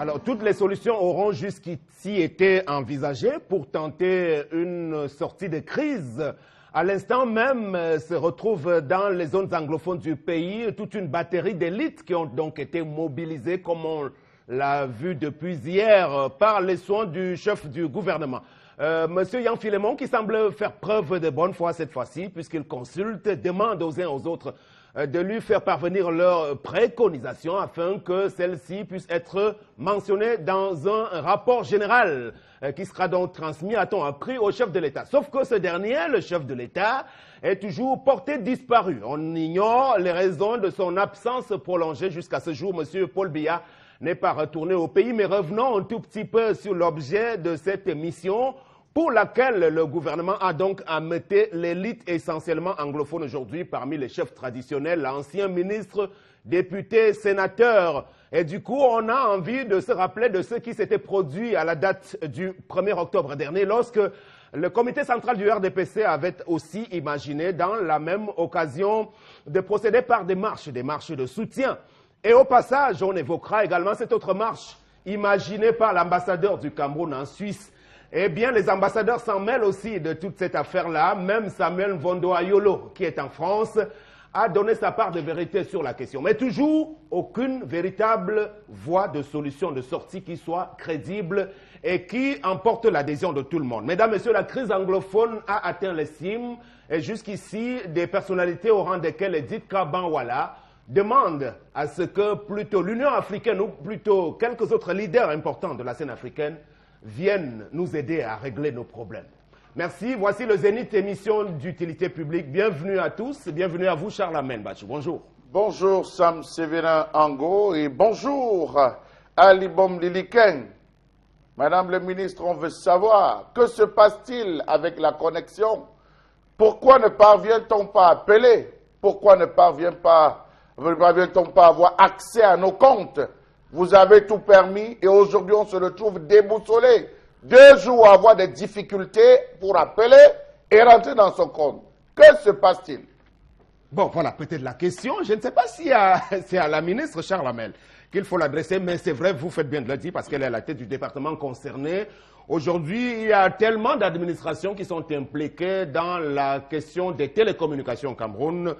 Alors, toutes les solutions auront jusqu'ici été envisagées pour tenter une sortie de crise. À l'instant même, se retrouve dans les zones anglophones du pays toute une batterie d'élites qui ont donc été mobilisées, comme on l'a vu depuis hier, par les soins du chef du gouvernement. Monsieur Yann Philémon, qui semble faire preuve de bonne foi cette fois-ci, puisqu'il consulte, demande aux uns aux autres de lui faire parvenir leurs préconisations afin que celles-ci puissent être mentionnées dans un rapport général qui sera donc transmis, a-t-on appris, au chef de l'État. Sauf que ce dernier, le chef de l'État, est toujours porté disparu. On ignore les raisons de son absence prolongée jusqu'à ce jour. Monsieur Paul Biya n'est pas retourné au pays, mais revenons un tout petit peu sur l'objet de cette mission pour laquelle le gouvernement a donc amené l'élite essentiellement anglophone aujourd'hui parmi les chefs traditionnels, anciens ministres, députés, sénateurs. Et du coup, on a envie de se rappeler de ce qui s'était produit à la date du 1er octobre dernier, lorsque le comité central du RDPC avait aussi imaginé dans la même occasion de procéder par des marches de soutien. Et au passage, on évoquera également cette autre marche imaginée par l'ambassadeur du Cameroun en Suisse. Eh bien, les ambassadeurs s'en mêlent aussi de toute cette affaire-là. Même Samuel Mvondo Ayolo, qui est en France, a donné sa part de vérité sur la question. Mais toujours, aucune véritable voie de solution, de sortie qui soit crédible et qui emporte l'adhésion de tout le monde. Mesdames, Messieurs, la crise anglophone a atteint les cimes et jusqu'ici, des personnalités au rang desquelles Edith Kabanwala demandent à ce que plutôt l'Union africaine ou plutôt quelques autres leaders importants de la scène africaine viennent nous aider à régler nos problèmes. Merci. Voici le Zénith, émission d'utilité publique. Bienvenue à tous. Bienvenue à vous, Charles Amène Bachou. Bonjour. Bonjour, Sam Sévérin Ango. Et bonjour, Ali Bom Liliken. Madame le ministre, on veut savoir, que se passe-t-il avec la connexion? Pourquoi ne parvient-on pas à appeler? Pourquoi ne parvient-on pas à avoir accès à nos comptes? Vous avez tout permis et aujourd'hui on se retrouve déboussolé. 2 jours à avoir des difficultés pour appeler et rentrer dans son compte. Que se passe-t-il? Bon, voilà peut-être la question. Je ne sais pas si c'est à la ministre Charles Amel qu'il faut l'adresser, mais c'est vrai, vous faites bien de le dire parce qu'elle est à la tête du département concerné. Aujourd'hui, il y a tellement d'administrations qui sont impliquées dans la question des télécommunications au Cameroun.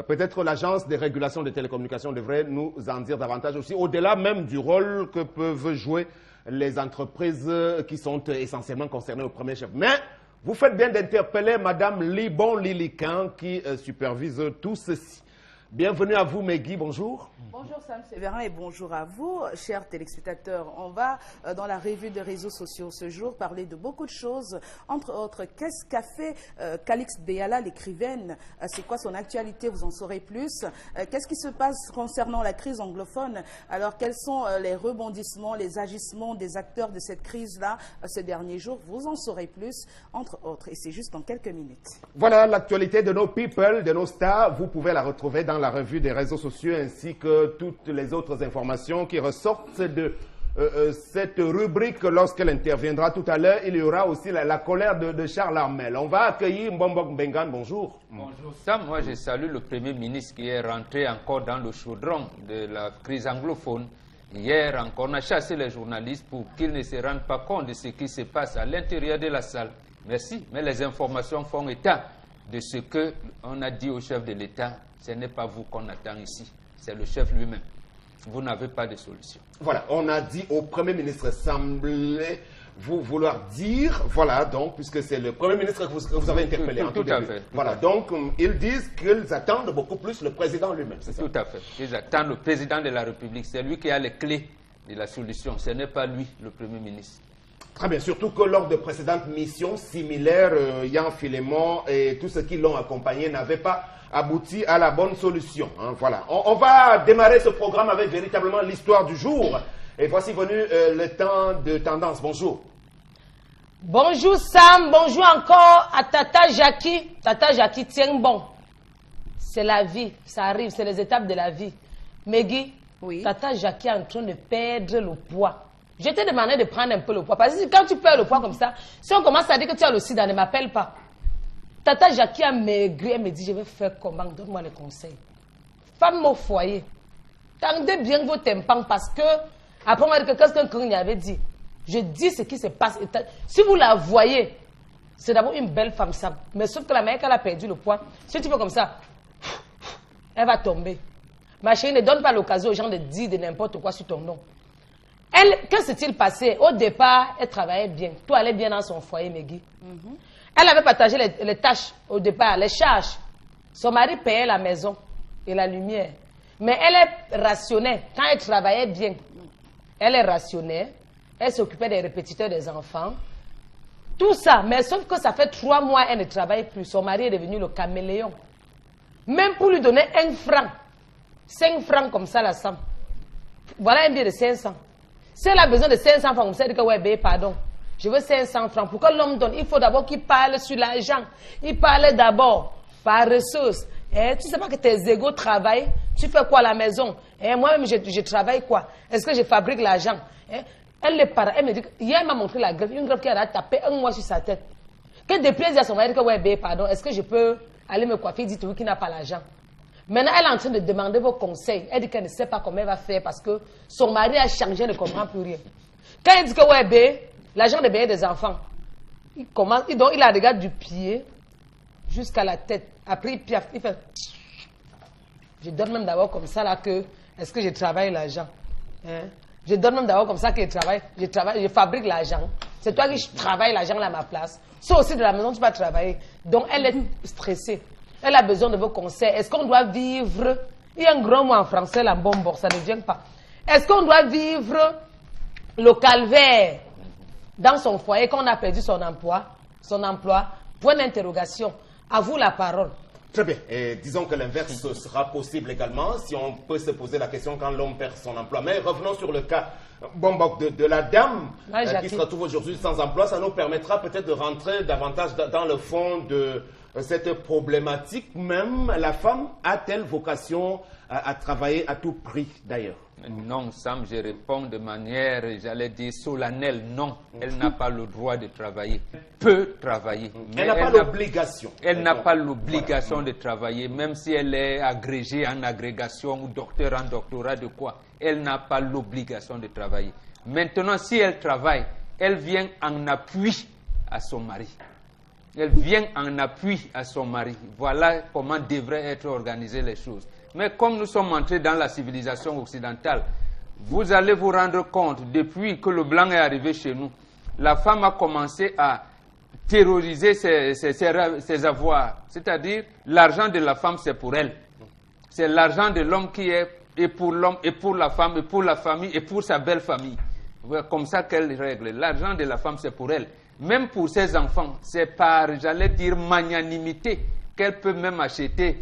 Peut-être l'agence de régulation des télécommunications devrait nous en dire davantage aussi, au-delà même du rôle que peuvent jouer les entreprises qui sont essentiellement concernées au premier chef. Mais vous faites bien d'interpeller Mme Libon Lilican qui supervise tout ceci. Bienvenue à vous, Megui, bonjour. Bonjour Sam Sévérin et bonjour à vous, chers téléspectateurs. On va, dans la revue des réseaux sociaux ce jour, parler de beaucoup de choses. Entre autres, qu'est-ce qu'a fait Calixte Béala, l'écrivaine? C'est quoi son actualité? Vous en saurez plus. Qu'est-ce qui se passe concernant la crise anglophone? Alors, quels sont les rebondissements, les agissements des acteurs de cette crise-là ces derniers jours? Vous en saurez plus, entre autres. Et c'est juste dans quelques minutes. Voilà l'actualité de nos people, de nos stars. Vous pouvez la retrouver dans la revue des réseaux sociaux ainsi que toutes les autres informations qui ressortent de cette rubrique lorsqu'elle interviendra tout à l'heure. Il y aura aussi la colère de Charles Armel. On va accueillir Mbombok Mbengan. Bonjour. Bonjour Sam. Moi je salue le Premier ministre qui est rentré encore dans le chaudron de la crise anglophone. Hier encore, on a chassé les journalistes pour qu'ils ne se rendent pas compte de ce qui se passe à l'intérieur de la salle. Merci. Mais les informations font état de ce qu'on a dit au chef de l'État. Ce n'est pas vous qu'on attend ici, c'est le chef lui-même. Vous n'avez pas de solution. Voilà, on a dit au Premier ministre, semblez vous vouloir dire, voilà, donc, puisque c'est le Premier ministre que vous avez interpellé. Tout à fait. Voilà, donc, ils disent qu'ils attendent beaucoup plus le président lui-même, c'est ça? Tout à fait. Ils attendent le président de la République. C'est lui qui a les clés de la solution. Ce n'est pas lui, le Premier ministre. Très bien, surtout que lors de précédentes missions similaires, Yann Philémon et tous ceux qui l'ont accompagné n'avaient pas abouti à la bonne solution. Hein, voilà. On va démarrer ce programme avec véritablement l'histoire du jour. Et voici venu le temps de tendance. Bonjour. Bonjour Sam, bonjour encore à Tata Jackie. Tata Jackie, tiens bon. C'est la vie, ça arrive, c'est les étapes de la vie. Megui, oui. Tata Jackie est en train de perdre le poids. Je t'ai demandé de prendre un peu le poids. Parce que quand tu perds le poids comme ça, si on commence à dire que tu as le sida, ne m'appelle pas. Tata Jackie a maigri, elle me dit, je vais faire comment? Donne-moi les conseils. Femme au foyer, tendez bien vos tympans parce que Après, on m'a dit que qu'est-ce qu'un avait dit. Je dis ce qui se passe. Si vous la voyez, c'est d'abord une belle femme, ça. Mais sauf que la mère, elle a perdu le poids. Si tu fais comme ça, elle va tomber. Ma chérie, ne donne pas l'occasion aux gens de dire de n'importe quoi sur ton nom. Elle, que s'est-il passé? Au départ, elle travaillait bien. Tout allait bien dans son foyer, Megui. Elle avait partagé les tâches au départ, les charges. Son mari payait la maison et la lumière. Mais elle rationnait. Quand elle travaillait bien, elle rationnait. Elle s'occupait des répétiteurs des enfants. Tout ça. Mais sauf que ça fait 3 mois, elle ne travaille plus. Son mari est devenu le caméléon. Même pour lui donner 1 franc. 5 francs comme ça, la somme. Voilà un billet de 500. Si elle a besoin de 500 francs, comme ça, elle dit que ouais, pardon. Je veux 500 francs. Pour que l'homme donne, il faut d'abord qu'il parle sur l'argent. Il parle d'abord par ressources. Tu ne sais pas que tes égos travaillent. Tu fais quoi à la maison? Moi-même, je travaille quoi? Est-ce que je fabrique l'argent? Elle me dit, hier, elle m'a montré la greffe. Une greffe qui a tapé 1 mois sur sa tête. Que depuis, elle dit à son mari que ouais, pardon, est-ce que je peux aller me coiffer? Il dit oui, qu'il n'a pas l'argent. Maintenant, elle est en train de demander vos conseils. Elle dit qu'elle ne sait pas comment elle va faire parce que son mari a changé, elle ne comprend plus rien. Quand elle dit que ouais, l'argent de bailler des enfants, il commence, il la regarde du pied jusqu'à la tête. Après, il piaffe, il fait. Je donne même d'abord comme ça là que, est-ce que je travaille l'argent? Je donne même d'abord comme ça que je fabrique l'argent. C'est toi qui travailles l'argent à ma place. Ça aussi de la maison, tu vas travailler. Donc, elle est stressée. Elle a besoin de vos conseils. Est-ce qu'on doit vivre... Il y a un grand mot en français, la bombe, ça ne vient pas. Est-ce qu'on doit vivre le calvaire dans son foyer quand on a perdu son emploi? Point d'interrogation. À vous la parole. Très bien. Et disons que l'inverse sera possible également si on peut se poser la question quand l'homme perd son emploi. Mais revenons sur le cas de la dame qui se retrouve aujourd'hui sans emploi. Ça nous permettra peut-être de rentrer davantage dans le fond de cette problématique. Même la femme a-t-elle vocation à travailler à tout prix d'ailleurs? Non, Sam, je réponds de manière, j'allais dire, solennelle. Non, elle n'a pas le droit de travailler. Elle peut travailler. Elle n'a pas l'obligation. Elle n'a pas l'obligation de travailler, même si elle est agrégée en agrégation ou docteur en doctorat de quoi. Elle n'a pas l'obligation de travailler. Maintenant, si elle travaille, elle vient en appui à son mari. Elle vient en appui à son mari. Voilà comment devraient être organisées les choses. Mais comme nous sommes entrés dans la civilisation occidentale, vous allez vous rendre compte, depuis que le blanc est arrivé chez nous, la femme a commencé à terroriser ses avoirs. C'est-à-dire, l'argent de la femme, c'est pour elle. C'est l'argent de l'homme qui est et pour l'homme, et pour la femme, et pour la famille, et pour sa belle famille. Comme ça qu'elle règle. L'argent de la femme, c'est pour elle. Même pour ses enfants, c'est par, j'allais dire, magnanimité qu'elle peut même acheter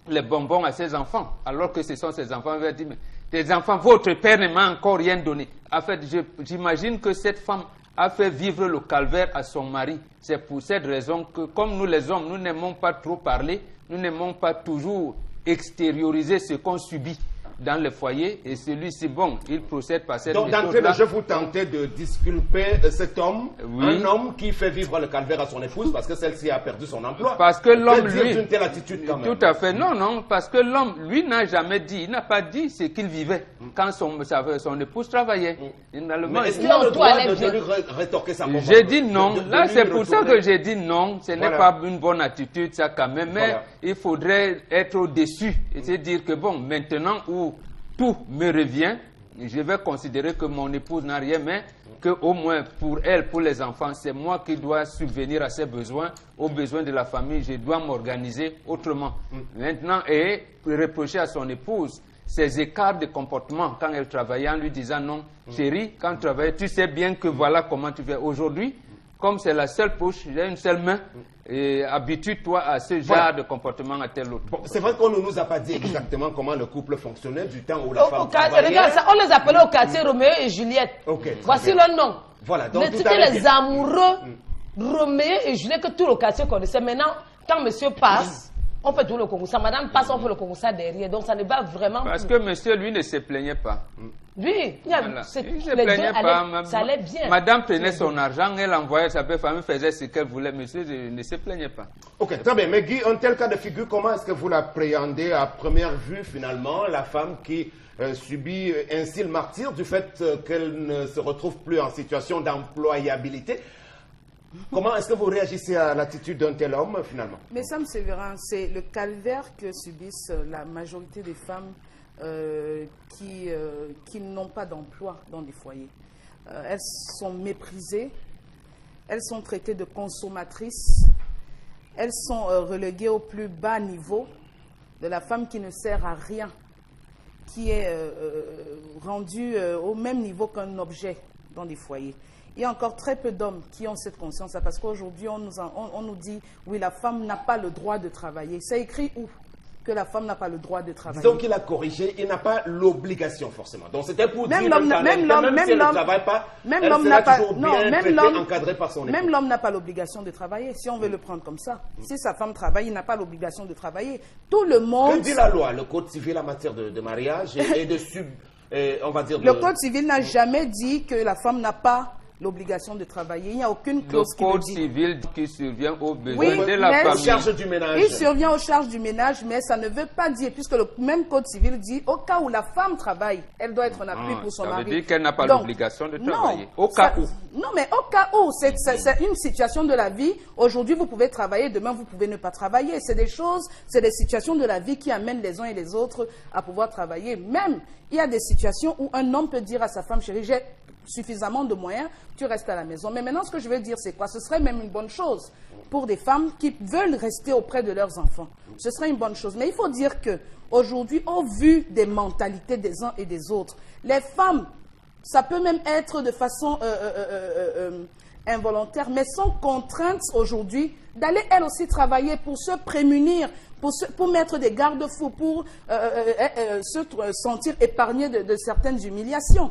les bonbons à ses enfants, alors que ce sont ses enfants. Elle va dire, mais tes enfants, votre père ne m'a encore rien donné. En fait, j'imagine que cette femme a fait vivre le calvaire à son mari. C'est pour cette raison que, comme nous les hommes, nous n'aimons pas trop parler, nous n'aimons pas toujours extérioriser ce qu'on subit dans le foyer, et celui-ci, bon, il procède par cette méthode. Donc, d'entrée de jeu, vous tentez de disculper cet homme, oui. Un homme qui fait vivre le calvaire à son épouse parce que celle-ci a perdu son emploi. Parce que l'homme, lui... d'une telle attitude quand même. Tout à fait. Non, parce que l'homme, lui, n'a jamais dit, il n'a pas dit ce qu'il vivait quand son épouse travaillait. Mais est-ce qu'il a le droit de lui rétorquer sa bombe? J'ai dit non. Là, c'est pour ça que j'ai dit non. Ce n'est pas une bonne attitude, ça, quand même. Mais il faudrait être au-dessus. Et c'est dire que, bon, maintenant où tout me revient, je vais considérer que mon épouse n'a rien, mais qu'au moins pour elle, pour les enfants, c'est moi qui dois subvenir à ses besoins, aux besoins de la famille. Je dois m'organiser autrement. Maintenant, et reprocher à son épouse ces écarts de comportement quand elle travaillait en lui disant non, chérie, quand tu travailles, tu sais bien que voilà comment tu fais. Aujourd'hui, comme c'est la seule poche, j'ai une seule main, et habitue-toi à ce genre de comportement à tel autre. Bon, c'est vrai qu'on ne nous a pas dit exactement comment le couple fonctionnait du temps où la femme travaillait. Regarde ça, on les appelait au quartier Roméo et Juliette. Voici le nom. Voilà, donc c'était les amoureux Roméo et Juliette que tout le quartier connaissait. Maintenant, quand monsieur passe, on fait tout le concours. Madame passe, on fait le concours derrière. Donc ça ne va vraiment Parce que monsieur, lui, ne se plaignait pas. Oui, Voilà. Il ne se plaignait pas. Ça allait bien. Madame prenait son argent, elle envoyait sa belle famille, faisait ce qu'elle voulait. Monsieur ne se plaignait pas. Ok, très bien. Mais Guy, un tel cas de figure, comment est-ce que vous l'appréhendez à première vue, finalement, la femme qui subit ainsi le martyre du fait qu'elle ne se retrouve plus en situation d'employabilité? Comment est-ce que vous réagissez à l'attitude d'un tel homme, finalement? Mais Sam Sévérin, c'est le calvaire que subissent la majorité des femmes qui n'ont pas d'emploi dans les foyers. Elles sont méprisées, elles sont traitées de consommatrices, elles sont reléguées au plus bas niveau de la femme qui ne sert à rien, qui est rendue au même niveau qu'un objet dans les foyers. Il y a encore très peu d'hommes qui ont cette conscience-là, parce qu'aujourd'hui, on nous dit, oui, la femme n'a pas le droit de travailler. C'est écrit où que la femme n'a pas le droit de travailler? Donc il a corrigé, il n'a pas l'obligation forcément. Donc c'était pour dire même l'homme n'a pas l'obligation de travailler. Si on veut le prendre comme ça, si sa femme travaille, il n'a pas l'obligation de travailler. Tout le monde. Que dit la loi, le code civil en matière de mariage et de on va dire. Le code civil n'a jamais dit que la femme n'a pas l'obligation de travailler. Il n'y a aucune clause qui le dit. Le code civil qui survient aux besoins de la famille. Charge du ménage. Il survient aux charges du ménage, mais ça ne veut pas dire, puisque le même code civil dit, au cas où la femme travaille, elle doit être en appui pour son mari. Ça veut dire qu'elle n'a pas l'obligation de travailler. Au cas où. Non, mais au cas où, c'est une situation de la vie. Aujourd'hui, vous pouvez travailler, demain, vous pouvez ne pas travailler. C'est des choses, c'est des situations de la vie qui amènent les uns et les autres à pouvoir travailler. Même, il y a des situations où un homme peut dire à sa femme, chérie, j'ai suffisamment de moyens, tu restes à la maison. Mais maintenant, ce que je veux dire, c'est quoi? Ce serait même une bonne chose pour des femmes qui veulent rester auprès de leurs enfants. Ce serait une bonne chose. Mais il faut dire que aujourd'hui, au vu des mentalités des uns et des autres, les femmes, ça peut même être de façon involontaire, mais sont contraintes aujourd'hui d'aller elles aussi travailler pour se prémunir, pour mettre des garde-fous, pour se sentir épargnées de certaines humiliations.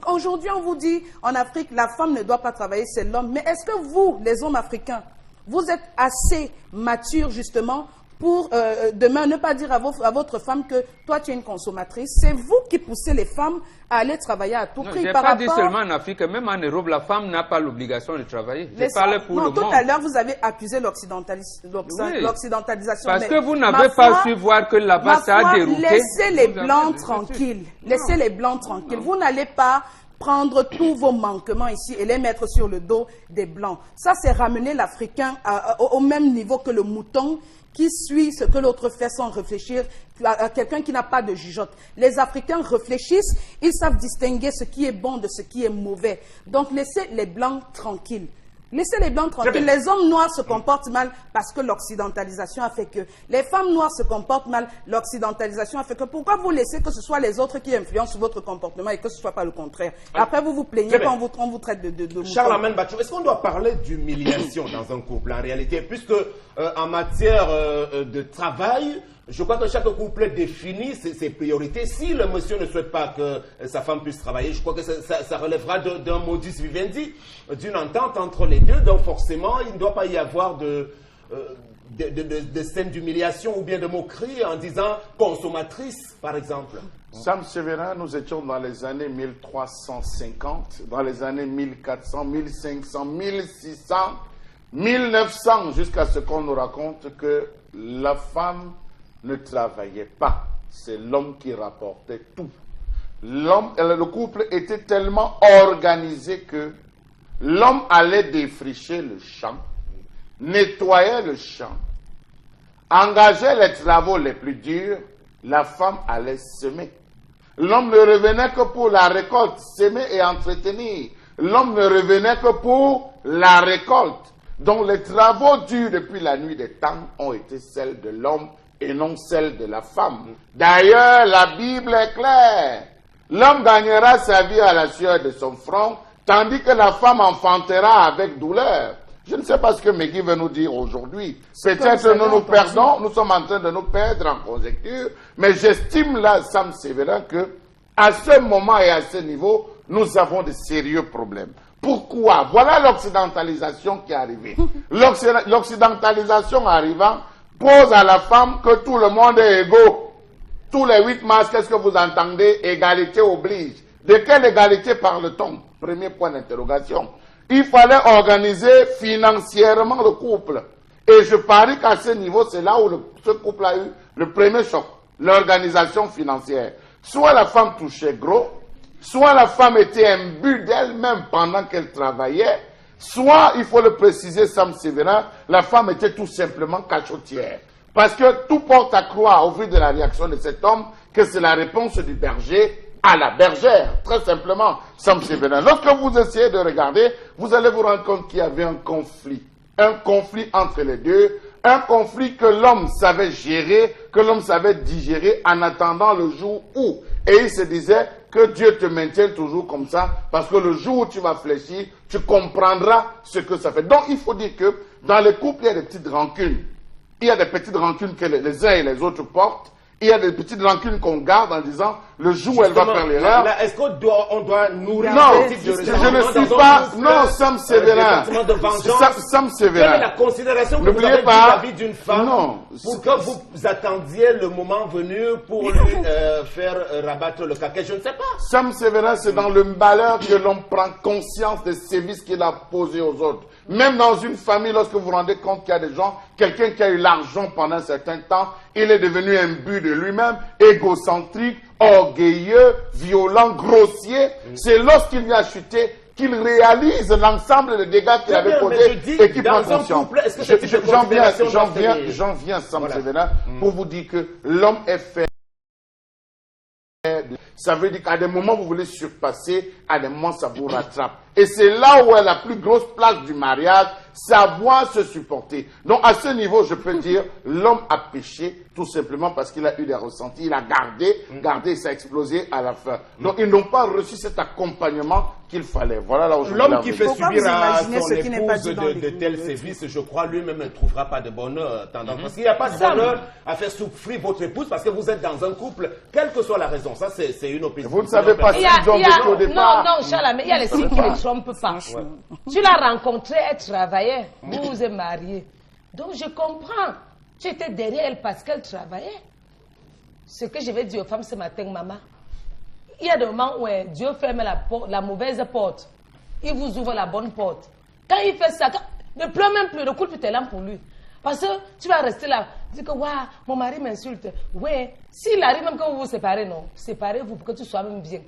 Aujourd'hui, on vous dit, en Afrique, la femme ne doit pas travailler, c'est l'homme. Mais est-ce que vous, les hommes africains, vous êtes assez matures, justement, pour demain ne pas dire à votre femme que toi, tu es une consommatrice? C'est vous qui poussez les femmes à aller travailler à tout prix. Je n'ai pas dit seulement en Afrique, même en Europe, la femme n'a pas l'obligation de travailler. Je parle pour le monde. Tout à l'heure, vous avez accusé l'occidentalisation. Parce que vous n'avez pas su voir que là-bas, ça a dérouté. Laissez les Blancs tranquilles. Laissez les Blancs tranquilles. Vous n'allez pas prendre tous vos manquements ici et les mettre sur le dos des Blancs. Ça, c'est ramener l'Africain au même niveau que le mouton qui suit ce que l'autre fait sans réfléchir, à quelqu'un qui n'a pas de jugeote. Les Africains réfléchissent, ils savent distinguer ce qui est bon de ce qui est mauvais. Donc, laissez les Blancs tranquilles. Laissez les Blancs tranquilles. Les hommes noirs se comportent mal parce que l'occidentalisation a fait que. Les femmes noires se comportent mal, l'occidentalisation a fait que. Pourquoi vous laissez que ce soit les autres qui influencent votre comportement et que ce ne soit pas le contraire? Après, vous vous plaignez quand on vous traite de Charles Amen Bachou, est-ce qu'on doit parler d'humiliation dans un couple en réalité? Puisque en matière de travail, je crois que chaque couple définit ses priorités. Si le monsieur ne souhaite pas que sa femme puisse travailler, je crois que ça relèvera d'un modus vivendi, d'une entente entre les deux. Donc forcément, il ne doit pas y avoir de scènes d'humiliation ou bien de moquerie en disant consommatrice, par exemple. Sam Sévérin, nous étions dans les années 1350, dans les années 1400, 1500, 1600, 1900, jusqu'à ce qu'on nous raconte que la femme ne travaillait pas. C'est l'homme qui rapportait tout. Le couple était tellement organisé que l'homme allait défricher le champ, nettoyer le champ, engager les travaux les plus durs, la femme allait semer. L'homme ne revenait que pour la récolte, semer et entretenir. L'homme ne revenait que pour la récolte. Donc les travaux durs depuis la nuit des temps ont été celles de l'homme et non celle de la femme. D'ailleurs, la Bible est claire. L'homme gagnera sa vie à la sueur de son front, tandis que la femme enfantera avec douleur. Je ne sais pas ce que Megui veut nous dire aujourd'hui. Peut-être nous perdons, nous sommes en train de nous perdre en conjecture, mais j'estime là, Sam Sévérin, que à ce moment et à ce niveau, nous avons de sérieux problèmes. Pourquoi? Voilà l'occidentalisation qui est arrivée. L'occidentalisation arrivant pose à la femme que tout le monde est égaux. Tous les 8 mars, qu'est-ce que vous entendez? Égalité oblige. De quelle égalité parle-t-on? Premier point d'interrogation. Il fallait organiser financièrement le couple. Et je parie qu'à ce niveau, c'est là où ce couple a eu le premier choc, l'organisation financière. Soit la femme touchait gros, soit la femme était imbue d'elle-même pendant qu'elle travaillait, soit, il faut le préciser, Sam Sévérin, la femme était tout simplement cachotière. Parce que tout porte à croire, au vu de la réaction de cet homme, que c'est la réponse du berger à la bergère, très simplement, Sam Sévérin. Lorsque vous essayez de regarder, vous allez vous rendre compte qu'il y avait un conflit entre les deux, un conflit que l'homme savait gérer, que l'homme savait digérer en attendant le jour où. Et il se disait que Dieu te maintienne toujours comme ça, parce que le jour où tu vas fléchir, tu comprendras ce que ça fait. Donc il faut dire que dans les couples, il y a des petites rancunes. Il y a des petites rancunes que les uns et les autres portent. Il y a des petites rancunes qu'on garde en disant le jour où elle va faire l'erreur. Est-ce qu'on doit nourrir non, je ne suis pas. Non, Sam Sévérin. Sam Sévérin. Quelle est la considération que vous avez vis-à-vis d'une femme pour que vous attendiez le moment venu pour lui faire rabattre le caquet? Je ne sais pas. Sam Sévérin, c'est dans le malheur que l'on prend conscience des sévices qu'il a posés aux autres. Même dans une famille, lorsque vous vous rendez compte qu'il y a des gens, quelqu'un qui a eu l'argent pendant un certain temps, il est devenu imbu de lui-même, égocentrique, orgueilleux, violent, grossier. C'est lorsqu'il vient chuter qu'il réalise l'ensemble des dégâts qu'il avait causés et qu'il prend conscience. J'en viens, Sam Sévérin, pour vous dire que l'homme est fait. Ça veut dire qu'à des moments, vous voulez surpasser, à des moments, ça vous rattrape. Et c'est là où est la plus grosse place du mariage, savoir se supporter. Donc, à ce niveau, je peux dire, l'homme a péché, tout simplement parce qu'il a eu des ressentis, il a gardé, ça a explosé à la fin. Donc, ils n'ont pas reçu cet accompagnement qu'il fallait. Voilà là où je l'homme qui fait subir à son épouse de tels sévices, je crois, lui-même ne trouvera pas de bonheur tendance. Parce qu'il n'y a pas de bonheur à faire souffrir votre épouse parce que vous êtes dans un couple, quelle que soit la raison. Ça, c'est une opinion. Vous ne savez pas s'ils ont vécu au départ. Non, Charles, mais il y a les signes qui ne trompent pas. Tu l'as rencontré, elle travaillait, vous vous êtes mariés. Donc je comprends. Tu étais derrière elle parce qu'elle travaillait. Ce que je vais dire aux femmes ce matin, maman, il y a des moments où Dieu ferme la mauvaise porte. Il vous ouvre la bonne porte. Quand il fait ça, ne pleure même plus, le couple est là pour lui. Parce que tu vas rester là, dire que waouh, mon mari m'insulte. Ouais, s'il arrive même que vous vous séparez, non, séparez-vous pour que tu sois même bien.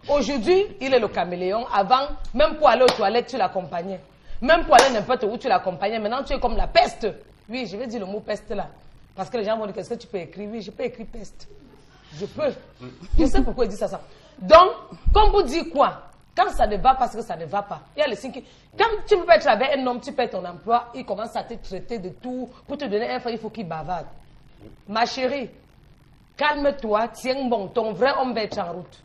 Aujourd'hui, il est le caméléon. Avant, même pour aller aux toilettes, tu l'accompagnais. Même pour aller n'importe où, tu l'accompagnais. Maintenant, tu es comme la peste. Oui, je vais dire le mot peste là. Parce que les gens vont dire, qu'est-ce que tu peux écrire? Oui, je peux écrire peste. Je peux. Je sais pourquoi il dit ça. Donc, comme vous dites quoi? Quand ça ne va pas, parce que ça ne va pas. Il y a les signes qui... Quand tu peux être avec un homme, tu perds ton emploi, il commence à te traiter de tout. Pour te donner un frère, il faut qu'il bavarde. Ma chérie, calme-toi, tiens bon, ton vrai homme va être en route.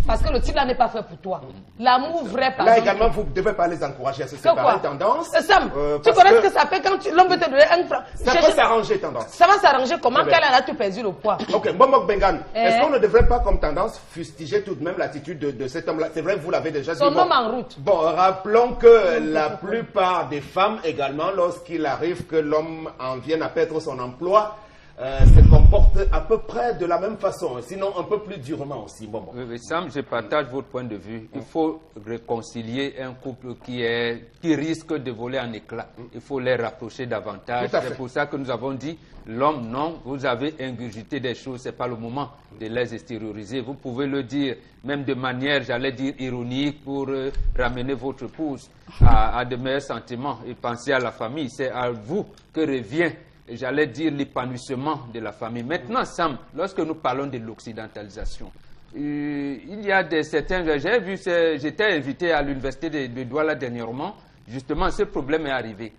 Parce que le type là n'est pas fait pour toi. L'amour vrai, par là également, vous ne devez pas les encourager à se séparer, tendance. Sam, tu connais ce que ça fait quand l'homme veut te donner un franc? Ça peut s'arranger, tendance. Ça va s'arranger comment? Quelle a tu perdu le poids? Ok, Mbomok Bengan, est-ce qu'on ne devrait pas, comme tendance, fustiger tout de même l'attitude de cet homme-là? C'est vrai, vous l'avez déjà dit. Son homme en route. Bon, rappelons que la plupart des femmes également, lorsqu'il arrive que l'homme en vienne à perdre son emploi, se comporte à peu près de la même façon, sinon un peu plus durement aussi. Bon. Oui, Sam, je partage votre point de vue. Il faut réconcilier un couple qui risque de voler en éclats. Il faut les rapprocher davantage. C'est pour ça que nous avons dit, l'homme, non, vous avez ingurgité des choses, ce n'est pas le moment de les extérioriser. Vous pouvez le dire, même de manière, j'allais dire, ironique, pour ramener votre épouse à de meilleurs sentiments et penser à la famille. C'est à vous que revient, j'allais dire, l'épanouissement de la famille. Maintenant, Sam, lorsque nous parlons de l'occidentalisation, il y a certains... J'ai vu, j'étais invité à l'université de Douala dernièrement, justement, ce problème est arrivé.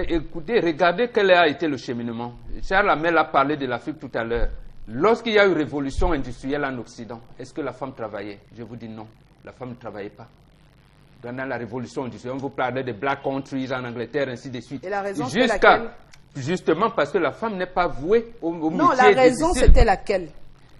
Écoutez, regardez quel a été le cheminement. Charles Hamel a parlé de l'Afrique tout à l'heure. Lorsqu'il y a eu révolution industrielle en Occident, est-ce que la femme travaillait? Je vous dis non, la femme ne travaillait pas. Pendant la révolution industrielle, on vous parlait de Black Countries en Angleterre, ainsi de suite. Et la raison, c'était laquelle? Justement parce que la femme n'est pas vouée au métier. Non, la raison, c'était laquelle?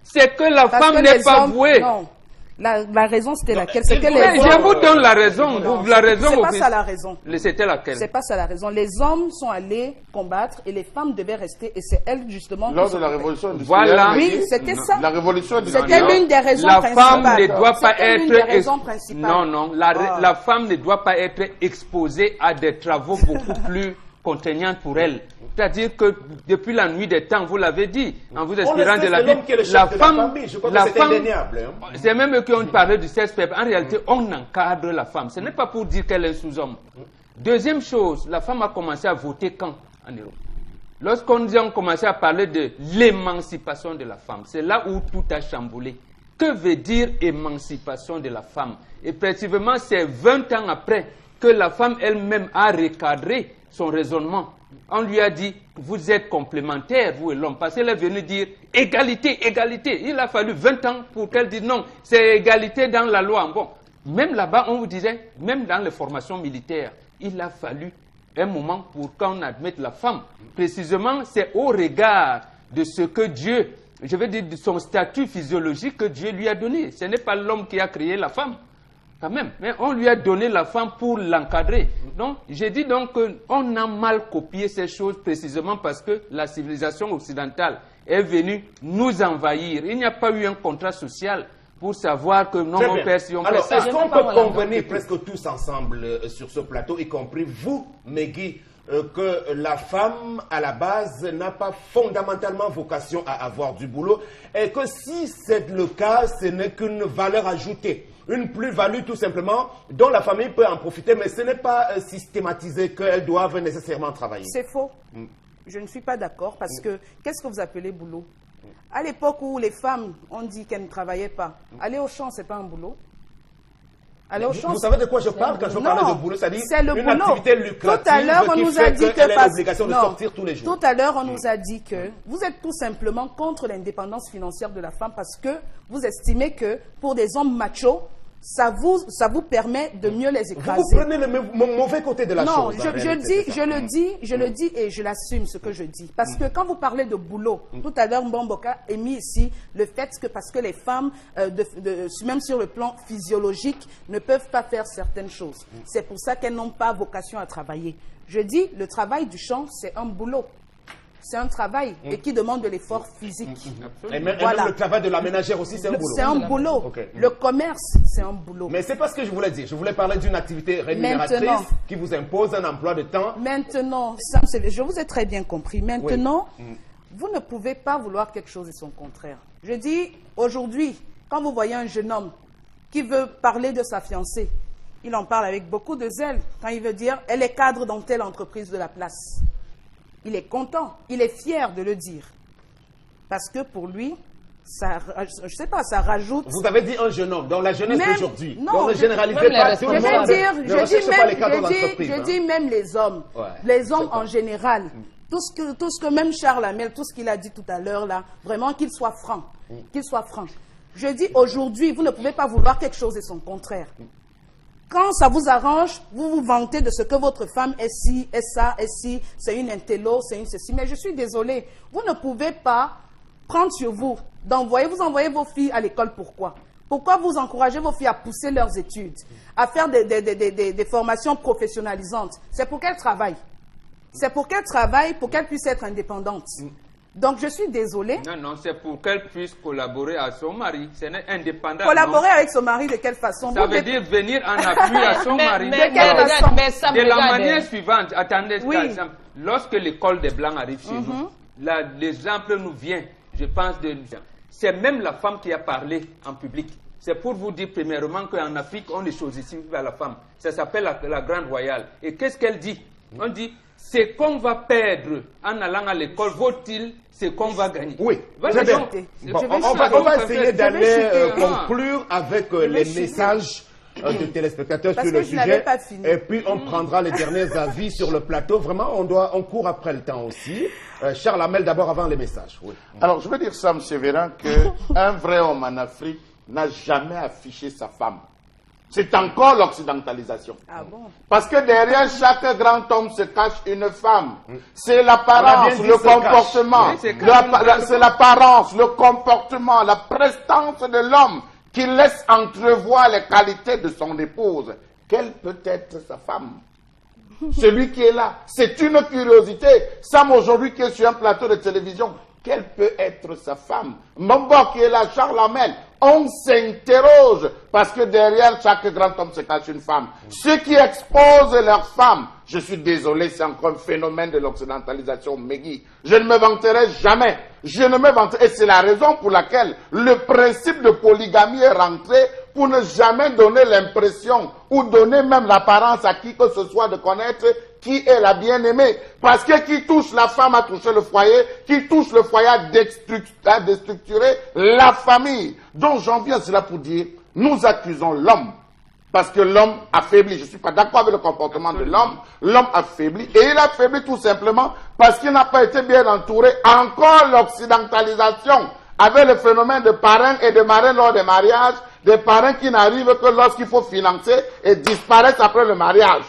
C'est que la femme n'est pas vouée. Non. La raison, c'était laquelle? C'était les Mais hommes. je vous donne la raison. La raison, C'est pas ça la raison. C'était laquelle? C'est pas ça la raison. Les hommes sont allés combattre et les femmes devaient rester. Et c'est elles, justement, Lors qui de la s'occupaient. révolution industrielle. Voilà. Oui, c'était ça. La révolution industrielle. C'était l'une des raisons La principales. femme ne doit pas C'était l'une être... des raisons principales. Non, non. La femme ne doit pas être exposée à des travaux beaucoup plus contraignants pour elle. C'est-à-dire que depuis la nuit des temps, vous l'avez dit, en vous inspirant de la Bible, la femme, c'est même eux qui ont parlé du sexe faible. En réalité, on encadre la femme. Ce n'est pas pour dire qu'elle est sous-homme. Deuxième chose, la femme a commencé à voter quand en Europe? Lorsqu'on a commencé à parler de l'émancipation de la femme, c'est là où tout a chamboulé. Que veut dire émancipation de la femme? Et précisément, c'est 20 ans après que la femme elle-même a recadré son raisonnement. On lui a dit, vous êtes complémentaires, vous et l'homme, parce qu'elle est venue dire égalité, égalité. Il a fallu 20 ans pour qu'elle dise non, c'est égalité dans la loi. Bon, même là-bas, on vous disait, même dans les formations militaires, il a fallu un moment pour qu'on admette la femme. Précisément, c'est au regard de ce que Dieu, je veux dire, de son statut physiologique que Dieu lui a donné. Ce n'est pas l'homme qui a créé la femme. Quand même, mais on lui a donné la femme pour l'encadrer. Donc, j'ai dit donc qu'on a mal copié ces choses précisément parce que la civilisation occidentale est venue nous envahir. Il n'y a pas eu un contrat social pour savoir que non, on perd si on perd ça. Alors, est-ce qu'on peut convenir presque tous ensemble sur ce plateau, y compris vous, Megui, que la femme, à la base, n'a pas fondamentalement vocation à avoir du boulot et que si c'est le cas, ce n'est qu'une valeur ajoutée? Une plus-value tout simplement dont la famille peut en profiter, mais ce n'est pas systématisé qu'elles doivent nécessairement travailler. C'est faux. Je ne suis pas d'accord parce que qu'est-ce que vous appelez boulot? À l'époque où les femmes ont dit qu'elles ne travaillaient pas, aller au champ, ce n'est pas un boulot. Aller au champ, vous savez de quoi je parle quand je parle de boulot? C'est-à-dire une activité lucrative tout à l'heure, on nous a dit qu'elle a l'obligation de sortir tous les jours. Tout à l'heure, on nous a dit que vous êtes tout simplement contre l'indépendance financière de la femme parce que vous estimez que pour des hommes machos, ça vous permet de mieux les écraser. Vous prenez le mauvais côté de la chose. Non, je le dis et je l'assume ce que je dis. Parce que quand vous parlez de boulot, tout à l'heure, Mbamboka a mis ici le fait que parce que les femmes, même sur le plan physiologique, ne peuvent pas faire certaines choses. C'est pour ça qu'elles n'ont pas vocation à travailler. Je dis, le travail du champ, c'est un boulot. C'est un travail et qui demande de l'effort physique. Et même le travail de la ménagère aussi, c'est un boulot. C'est un boulot. Okay. Le commerce, c'est un boulot. Mais c'est pas ce que je voulais dire. Je voulais parler d'une activité rémunératrice qui vous impose un emploi de temps. Maintenant, je vous ai très bien compris. Maintenant, vous ne pouvez pas vouloir quelque chose et son contraire. Je dis, aujourd'hui, quand vous voyez un jeune homme qui veut parler de sa fiancée, il en parle avec beaucoup de zèle. Quand il veut dire, elle est cadre dans telle entreprise de la place. Il est content, il est fier de le dire. Parce que pour lui, ça, je sais pas, ça rajoute... Vous avez dit un jeune homme, dans la jeunesse d'aujourd'hui. Non, ne généralisez pas tout le monde. Je dis même les hommes. Ouais, les hommes en général. Tout ce que même Charles Hamel, tout ce qu'il a dit tout à l'heure là, vraiment qu'il soit franc. Qu'il soit franc. Je dis aujourd'hui, vous ne pouvez pas vouloir quelque chose et son contraire. Quand ça vous arrange, vous vous vantez de ce que votre femme est ci, est ça, est ci, c'est une intello, c'est une ceci. Mais je suis désolée, vous ne pouvez pas prendre sur vous, vous envoyez vos filles à l'école. Pourquoi? Pourquoi vous encouragez vos filles à pousser leurs études, à faire des formations professionnalisantes? C'est pour qu'elles travaillent. C'est pour qu'elles travaillent, pour qu'elles puissent être indépendantes. Donc, je suis désolée. Non, c'est pour qu'elle puisse collaborer à son mari. Ce n'est indépendant. Collaborer avec son mari, de quelle façon? Ça veut dire venir en appui à son mari. De quelle façon? De la manière suivante. Attendez, par exemple, lorsque l'école des Blancs arrive chez nous, l'exemple nous vient, je pense, c'est même la femme qui a parlé en public. C'est pour vous dire, premièrement, qu'en Afrique, on est choisi vers la femme. Ça s'appelle la Grande Royale. Et qu'est-ce qu'elle dit? On dit, ce qu'on va perdre en allant à l'école vaut-il ce qu'on va gagner? Oui, très bien. On va essayer d'aller conclure avec les messages de téléspectateurs sur le sujet. Et puis on prendra les derniers avis sur le plateau. Vraiment, on court après le temps aussi. Charles Hamel, d'abord avant les messages. Oui. Alors, je veux dire ça, M. Véran, qu'un vrai homme en Afrique n'a jamais affiché sa femme. C'est encore l'occidentalisation. Ah bon? Parce que derrière chaque grand homme se cache une femme. C'est l'apparence, le comportement. C'est l'apparence, le comportement, la prestance de l'homme qui laisse entrevoir les qualités de son épouse, quelle peut être sa femme? Celui qui est là, c'est une curiosité. Sam aujourd'hui qui est sur un plateau de télévision, quelle peut être sa femme? Mbombo qui est là, Charles Hamel, on s'interroge parce que derrière chaque grand homme se cache une femme. Ceux qui exposent leurs femmes, je suis désolé, c'est encore un phénomène de l'occidentalisation, Megui. Je ne me vanterai jamais. Je ne me vanterai. Et c'est la raison pour laquelle le principe de polygamie est rentré pour ne jamais donner l'impression ou donner même l'apparence à qui que ce soit de connaître qui est la bien-aimée. Parce que qui touche la femme a touché le foyer, qui touche le foyer a déstructuré la famille. Donc j'en viens à cela pour dire, nous accusons l'homme. Parce que l'homme affaiblit. Je ne suis pas d'accord avec le comportement de l'homme. L'homme affaiblit. Et il affaiblit tout simplement parce qu'il n'a pas été bien entouré. Encore l'occidentalisation avec le phénomène de parrains et de marraines lors des mariages. Des parrains qui n'arrivent que lorsqu'il faut financer et disparaissent après le mariage.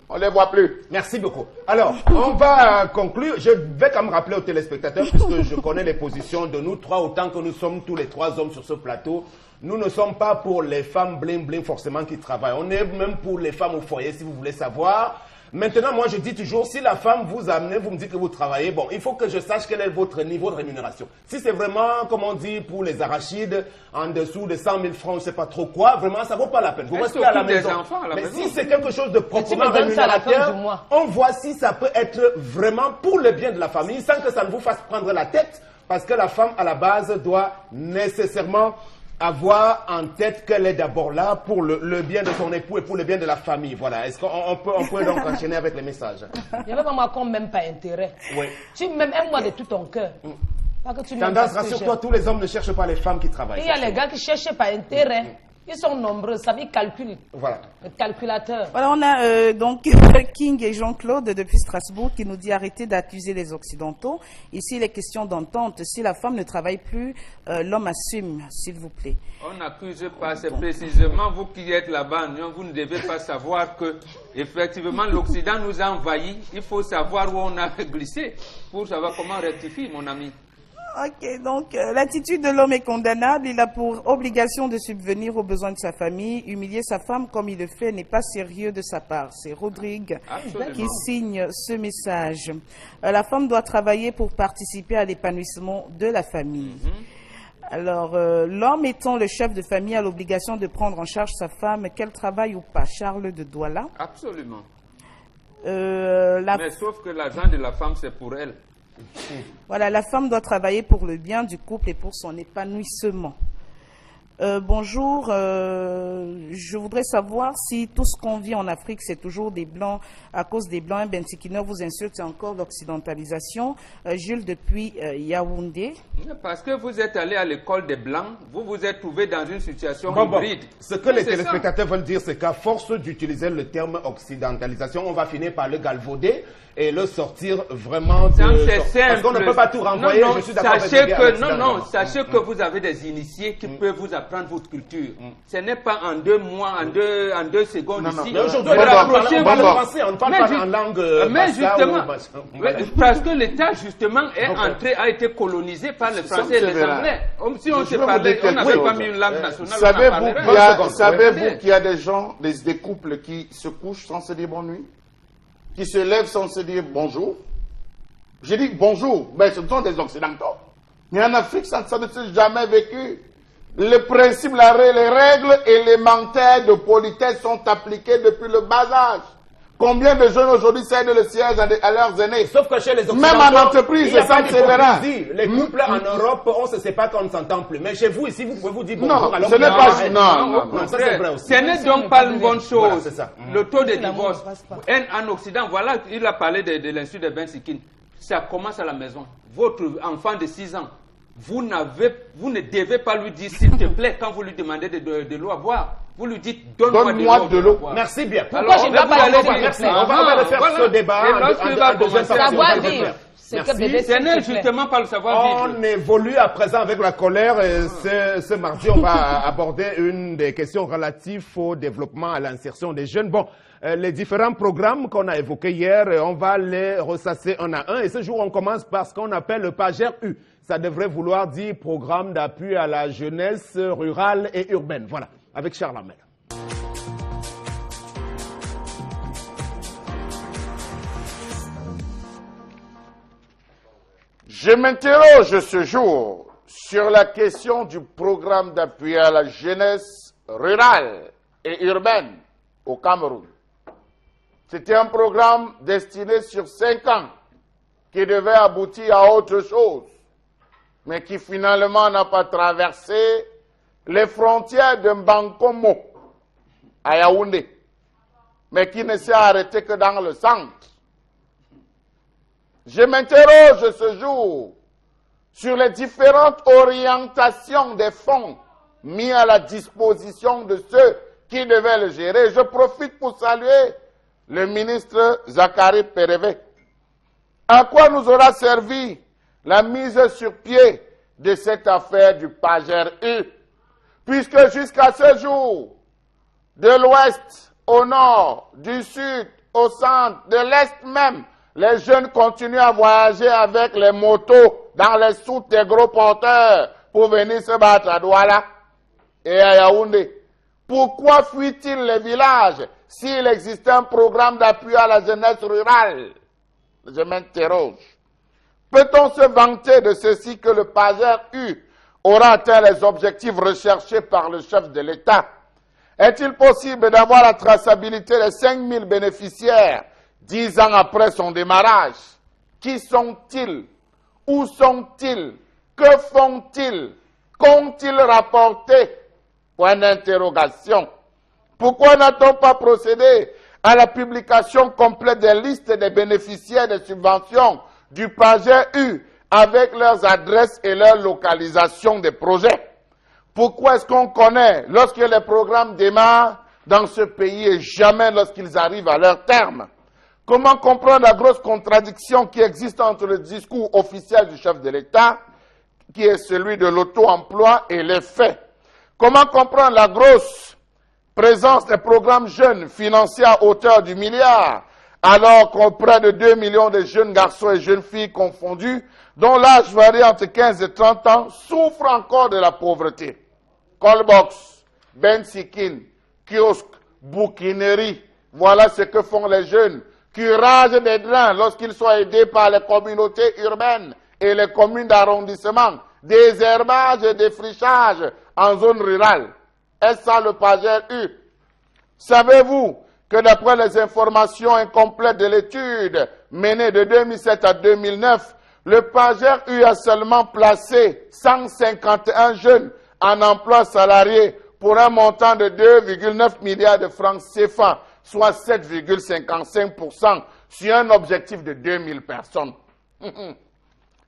On ne les voit plus. Merci beaucoup. Alors, on va conclure. Je vais quand même rappeler aux téléspectateurs, puisque je connais les positions de nous trois, autant que nous sommes tous les trois hommes sur ce plateau. Nous ne sommes pas pour les femmes bling-bling forcément qui travaillent. On est même pour les femmes au foyer, si vous voulez savoir. Maintenant, moi, je dis toujours, si la femme vous amène, vous me dites que vous travaillez, bon, il faut que je sache quel est votre niveau de rémunération. Si c'est vraiment, comme on dit, pour les arachides, en dessous de 100 000 francs, je ne sais pas trop quoi, vraiment, ça ne vaut pas la peine. Vous restez à la maison. Mais si c'est quelque chose de proprement rémunérateur, on voit si ça peut être vraiment pour le bien de la famille, sans que ça ne vous fasse prendre la tête, parce que la femme, à la base, doit nécessairement avoir en tête qu'elle est d'abord là pour le bien de son époux et pour le bien de la famille. Voilà. Est-ce qu'on peut donc enchaîner avec les messages? Il n'y a pas moi qu'on même pas intérêt. Oui. Tu m'aimes moi de tout ton cœur. Tendance, rassure-toi, tous les hommes ne cherchent pas les femmes qui travaillent. Il y a les gars qui cherchent pas intérêt. Ils sont nombreux, ça veut calculer. Voilà. Le calculateur. Voilà, on a donc King et Jean-Claude depuis Strasbourg qui nous dit arrêtez d'accuser les Occidentaux. Ici, il est question d'entente. Si la femme ne travaille plus, l'homme assume, s'il vous plaît. On n'accuse pas, c'est précisément vous qui êtes là-bas. Vous ne devez pas savoir que, effectivement, l'Occident nous a envahis. Il faut savoir où on a glissé pour savoir comment rectifier, mon ami. Ok, donc l'attitude de l'homme est condamnable. Il a pour obligation de subvenir aux besoins de sa famille. Humilier sa femme comme il le fait n'est pas sérieux de sa part. C'est Rodrigue qui signe ce message. La femme doit travailler pour participer à l'épanouissement de la famille. Alors, l'homme étant le chef de famille a l'obligation de prendre en charge sa femme, qu'elle travaille ou pas. Charles de Douala. Absolument. Mais sauf que l'argent de la femme, c'est pour elle. Voilà, la femme doit travailler pour le bien du couple et pour son épanouissement. Bonjour, je voudrais savoir si tout ce qu'on vit en Afrique, c'est toujours des Blancs, à cause des Blancs. Ben Tikiner vous insulte, c'est encore l'occidentalisation. Jules depuis Yaoundé. Parce que vous êtes allé à l'école des Blancs, vous vous êtes trouvé dans une situation hybride. Ce que les téléspectateurs veulent dire, c'est qu'à force d'utiliser le terme occidentalisation, on va finir par le galvauder et le sortir vraiment de... Parce qu'on ne peut pas tout renvoyer, je suis d'accord avec sachez que vous avez des initiés qui peuvent vous apprendre votre culture. Ce n'est pas en 2 mois, en deux secondes ici. Mais aujourd'hui, on parle français, on ne parle pas en langue mais justement, parce que l'État, justement, a été colonisé par les Français et les Anglais. Si on se parlait, on n'avait pas mis une langue nationale. Savez-vous qu'il y a des gens, des couples qui se couchent sans se dire bonne nuit? Qui se lèvent sans se dire bonjour? Je dis bonjour, mais ce sont des Occidentaux. Mais en Afrique, ça ne s'est jamais vécu. Le principe, les règles élémentaires de politesse sont appliquées depuis le bas âge. Combien de jeunes aujourd'hui cèdent le siège à leurs aînés? Sauf que chez les Occidentaux, même en entreprise, ça se verra. Les couples en Europe, on ne se sépare quand on ne s'entend plus. Mais chez vous, ici, vous pouvez vous dire bonjour. Non, ce n'est pas... Non, ça c'est vrai aussi. Ce n'est donc pas une bonne chose. Voilà, c'est ça. Le taux de divorce. En Occident, voilà, il a parlé de l'insulte de Ben Sikin. Ça commence à la maison. Votre enfant de 6 ans, vous ne devez pas lui dire s'il te plaît quand vous lui demandez de l'eau à boire. Vous lui dites donne-moi de l'eau. Merci bien. Pourquoi je ne vais pas aller merci. On va refaire ce débat. Savoir-vivre. Ce n'est justement pas le savoir-vivre. On évolue à présent avec la colère. Et ce mardi, on va aborder une des questions relatives au développement, à l'insertion des jeunes. Bon, les différents programmes qu'on a évoqués hier, on va les ressasser un à un. Et ce jour, on commence par ce qu'on appelle le PAGER-U. Ça devrait vouloir dire Programme d'appui à la jeunesse rurale et urbaine. Voilà, avec Charles Hamel. Je m'interroge ce jour sur la question du programme d'appui à la jeunesse rurale et urbaine au Cameroun. C'était un programme destiné sur 5 ans qui devait aboutir à autre chose, mais qui finalement n'a pas traversé les frontières de Mbankomo à Yaoundé, mais qui ne s'est arrêté que dans le centre. Je m'interroge ce jour sur les différentes orientations des fonds mis à la disposition de ceux qui devaient le gérer. Je profite pour saluer le ministre Zachary Pérévé. À quoi nous aura servi la mise sur pied de cette affaire du PAGER-U? Puisque jusqu'à ce jour, de l'ouest au nord, du sud au centre, de l'est même, les jeunes continuent à voyager avec les motos dans les soutes des gros porteurs pour venir se battre à Douala et à Yaoundé. Pourquoi fuient-ils les villages s'il existait un programme d'appui à la jeunesse rurale? Je m'interroge. Peut-on se vanter de ceci que le PAGER-U aura atteint les objectifs recherchés par le chef de l'État? Est-il possible d'avoir la traçabilité des 5000 bénéficiaires 10 ans après son démarrage? Qui sont-ils? Où sont-ils? Que font-ils? Qu'ont-ils rapporté? Point d'interrogation. Pourquoi n'a-t-on pas procédé à la publication complète des listes des bénéficiaires des subventions du PAGER-U avec leurs adresses et leur localisation des projets? Pourquoi est-ce qu'on connaît lorsque les programmes démarrent dans ce pays et jamais lorsqu'ils arrivent à leur terme? Comment comprendre la grosse contradiction qui existe entre le discours officiel du chef de l'État, qui est celui de l'auto-emploi, et les faits? Comment comprendre la grosse présence des programmes jeunes financés à hauteur du milliard, alors qu'on près de 2 millions de jeunes garçons et jeunes filles confondus, dont l'âge varie entre 15 et 30 ans, souffrent encore de la pauvreté? Callbox, bensikin, kiosque, bouquinerie, voilà ce que font les jeunes qui ragent des drains lorsqu'ils sont aidés par les communautés urbaines et les communes d'arrondissement, des herbages et des frichages en zone rurale. Est-ce ça le PAGER-U? Savez-vous que d'après les informations incomplètes de l'étude menée de 2007 à 2009, le PAGER-U a seulement placé 151 jeunes en emploi salarié pour un montant de 2,9 milliards de francs CFA, soit 7,55% sur un objectif de 2000 personnes.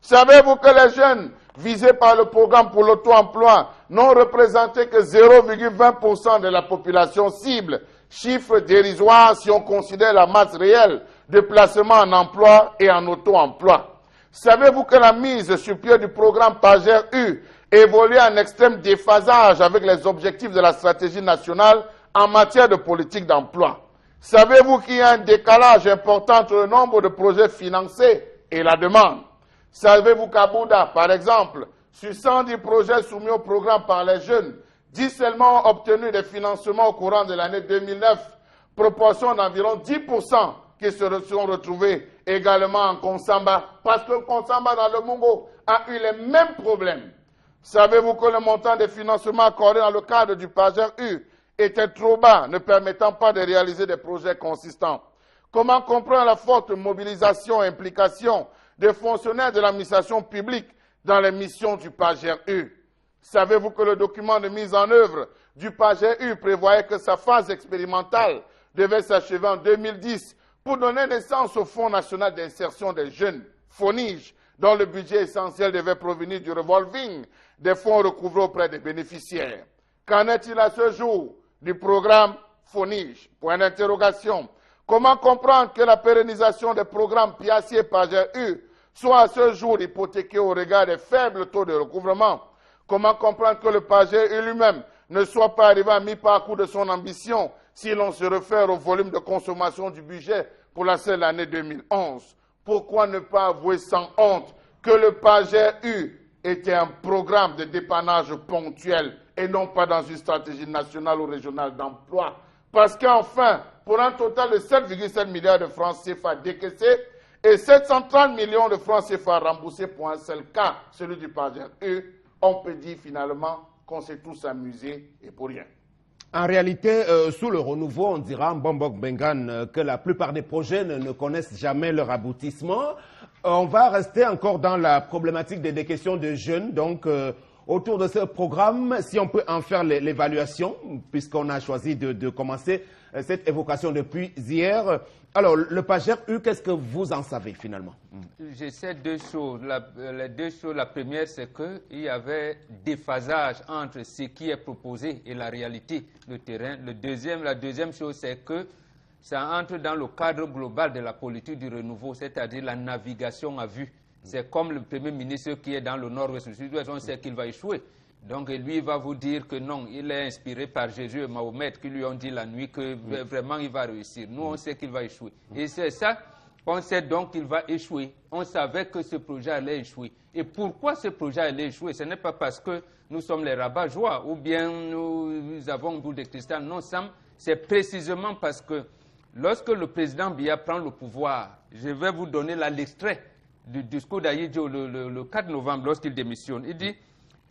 Savez-vous que les jeunes visés par le programme pour l'auto-emploi n'ont représenté que 0,20% de la population cible, chiffre dérisoire si on considère la masse réelle de placement en emploi et en auto-emploi? Savez-vous que la mise sur pied du programme PAGER-U évolue en extrême déphasage avec les objectifs de la stratégie nationale en matière de politique d'emploi? Savez-vous qu'il y a un décalage important entre le nombre de projets financés et la demande? Savez-vous qu'à Bouddha, par exemple, sur 110 projets soumis au programme par les jeunes, 10 seulement ont obtenu des financements au courant de l'année 2009, proportion d'environ 10% qui se sont retrouvés également en Konsamba, parce que Konsamba dans le Mungo a eu les mêmes problèmes. Savez-vous que le montant des financements accordés dans le cadre du PAGER-U était trop bas, ne permettant pas de réaliser des projets consistants? Comment comprendre la forte mobilisation et implication des fonctionnaires de l'administration publique dans les missions du PAGER-U? Savez-vous que le document de mise en œuvre du PAGER-U prévoyait que sa phase expérimentale devait s'achever en 2010 pour donner naissance au Fonds national d'insertion des jeunes, FONIGE, dont le budget essentiel devait provenir du revolving des fonds recouvrés auprès des bénéficiaires? Qu'en est-il à ce jour du programme FONIGE? Point d'interrogation. Comment comprendre que la pérennisation des programmes PIACI et PAGER-U soit à ce jour hypothéquée au regard des faibles taux de recouvrement? Comment comprendre que le PAGER-U lui-même ne soit pas arrivé à mi-parcours de son ambition si l'on se réfère au volume de consommation du budget pour la seule année 2011. Pourquoi ne pas avouer sans honte que le PAGER-U était un programme de dépannage ponctuel et non pas dans une stratégie nationale ou régionale d'emploi? Parce qu'enfin, pour un total de 7,7 milliards de francs CFA décaissés et 730 millions de francs CFA remboursés pour un seul cas, celui du PAGER-U, on peut dire finalement qu'on s'est tous amusés et pour rien. En réalité, sous le renouveau, on dira en Bombok Bengan que la plupart des projets ne connaissent jamais leur aboutissement. On va rester encore dans la problématique des questions de jeunes. Donc, autour de ce programme, si on peut en faire l'évaluation, puisqu'on a choisi de commencer cette évocation depuis hier. Alors, le PAGER-U, qu'est-ce que vous en savez finalement? Je sais deux choses. Les deux choses, la première, c'est qu'il y avait déphasage entre ce qui est proposé et la réalité, le terrain. La deuxième chose, c'est que ça entre dans le cadre global de la politique du renouveau, c'est-à-dire la navigation à vue. C'est comme le Premier ministre qui est dans le nord-ouest, le sud-ouest, on sait qu'il va échouer. Donc lui, il va vous dire que non, il est inspiré par Jésus et Mahomet qui lui ont dit la nuit que vraiment il va réussir. Nous, on sait qu'il va échouer. Et c'est ça, on sait donc qu'il va échouer. On savait que ce projet allait échouer. Et pourquoi ce projet allait échouer? Ce n'est pas parce que nous sommes les rabat-joie ou bien nous avons une boule de cristal. Non, Sam, c'est précisément parce que lorsque le président Biya prend le pouvoir, je vais vous donner l'extrait du discours d'Ayidjo le 4 novembre lorsqu'il démissionne. Il dit: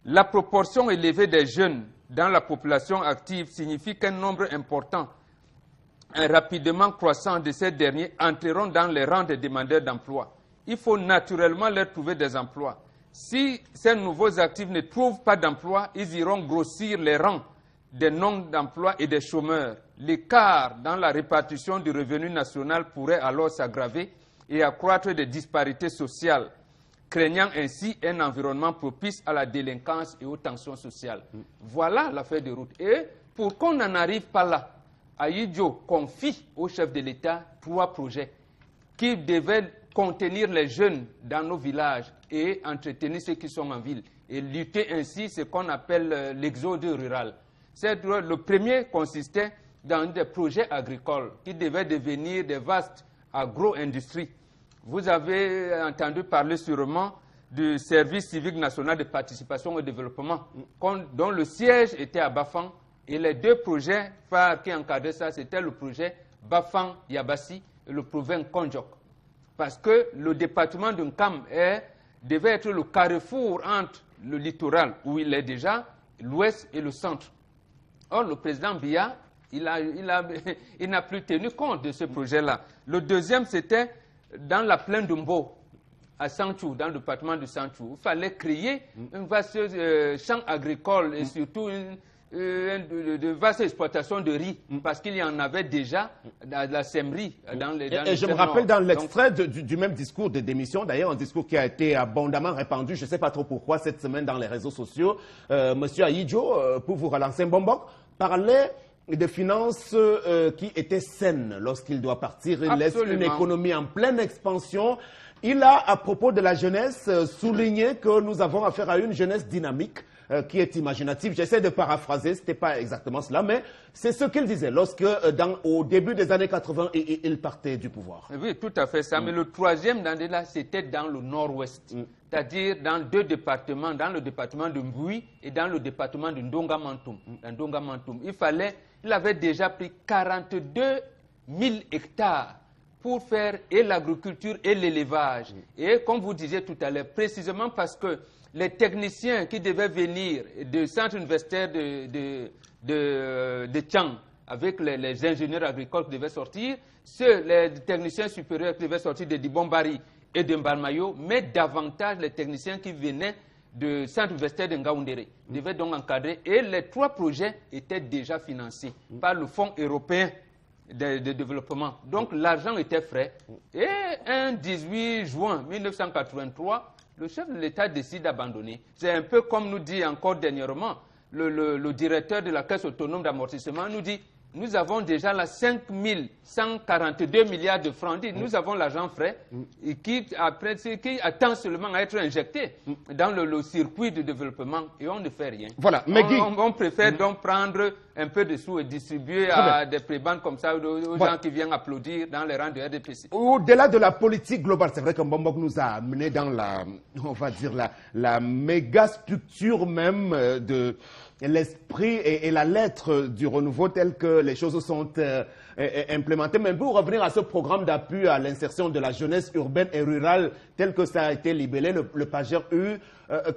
la proportion élevée des jeunes dans la population active signifie qu'un nombre important et rapidement croissant de ces derniers entreront dans les rangs des demandeurs d'emploi. Il faut naturellement leur trouver des emplois. Si ces nouveaux actifs ne trouvent pas d'emploi, ils iront grossir les rangs des non-d'emploi et des chômeurs. L'écart dans la répartition du revenu national pourrait alors s'aggraver et accroître des disparités sociales, craignant ainsi un environnement propice à la délinquance et aux tensions sociales. Voilà la feuille de route. Et pour qu'on n'en arrive pas là, Ayidjo confie au chef de l'État 3 projets qui devaient contenir les jeunes dans nos villages et entretenir ceux qui sont en ville et lutter ainsi ce qu'on appelle l'exode rural. Le premier consistait dans des projets agricoles qui devaient devenir des vastes agro-industries. Vous avez entendu parler sûrement du service civique national de participation au développement, dont le siège était à Bafang. Et les 2 projets phares qui encadraient ça, c'était le projet Bafang-Yabassi et le projet Konjok. Parce que le département de Nkam devait être le carrefour entre le littoral, où il est déjà, l'ouest et le centre. Or, le président Biya, il n'a plus tenu compte de ce projet-là. Le deuxième, c'était dans la plaine de Mbo, à Sanchou, dans le département de Sanchou. Il fallait créer un vaste champ agricole et surtout de vaste exploitation de riz, parce qu'il y en avait déjà dans la sèmerie. Et je me rappelle dans l'extrait du même discours de démission, d'ailleurs un discours qui a été abondamment répandu, je ne sais pas trop pourquoi, cette semaine dans les réseaux sociaux, Monsieur Ayidjo, pour vous relancer un bonbon, parlait de finances qui étaient saines lorsqu'il doit partir. Il laisse une économie en pleine expansion. Il a, à propos de la jeunesse, souligné que nous avons affaire à une jeunesse dynamique qui est imaginative. J'essaie de paraphraser, ce n'était pas exactement cela, mais c'est ce qu'il disait lorsque, au début des années 80, il partait du pouvoir. Oui, tout à fait ça. Mais le troisième, c'était dans le nord-ouest. C'est-à-dire dans 2 départements, dans le département de Mboui et dans le département de Ndonga-Mantoum. Il avait déjà pris 42 000 hectares pour faire et l'agriculture et l'élevage. Et comme vous disiez tout à l'heure, précisément parce que les techniciens qui devaient venir du centre universitaire de Tchang, avec les ingénieurs agricoles qui devaient sortir, les techniciens supérieurs qui devaient sortir de Dibombari et de Mbalmayo, mais davantage les techniciens qui venaient du centre universitaire de Ngaoundéré devaient donc encadrer. Et les 3 projets étaient déjà financés par le Fonds européen de développement. Donc l'argent était frais. Et un 18 juin 1983, le chef de l'État décide d'abandonner. C'est un peu comme nous dit encore dernièrement le directeur de la Caisse autonome d'amortissement, nous dit nous avons déjà là 5 142 milliards de francs. Nous avons l'argent frais et qui attend seulement à être injecté dans le circuit de développement et on ne fait rien. Voilà, on préfère donc prendre un peu de sous et distribuer à des prébendes comme ça aux gens qui viennent applaudir dans les rangs de RDPC. Au-delà de la politique globale, c'est vrai que Mbombog nous a amené dans on va dire la méga structure même de l'esprit et la lettre du renouveau tel que les choses sont implémentées. Mais pour revenir à ce programme d'appui à l'insertion de la jeunesse urbaine et rurale tel que ça a été libellé, le PAGER-U,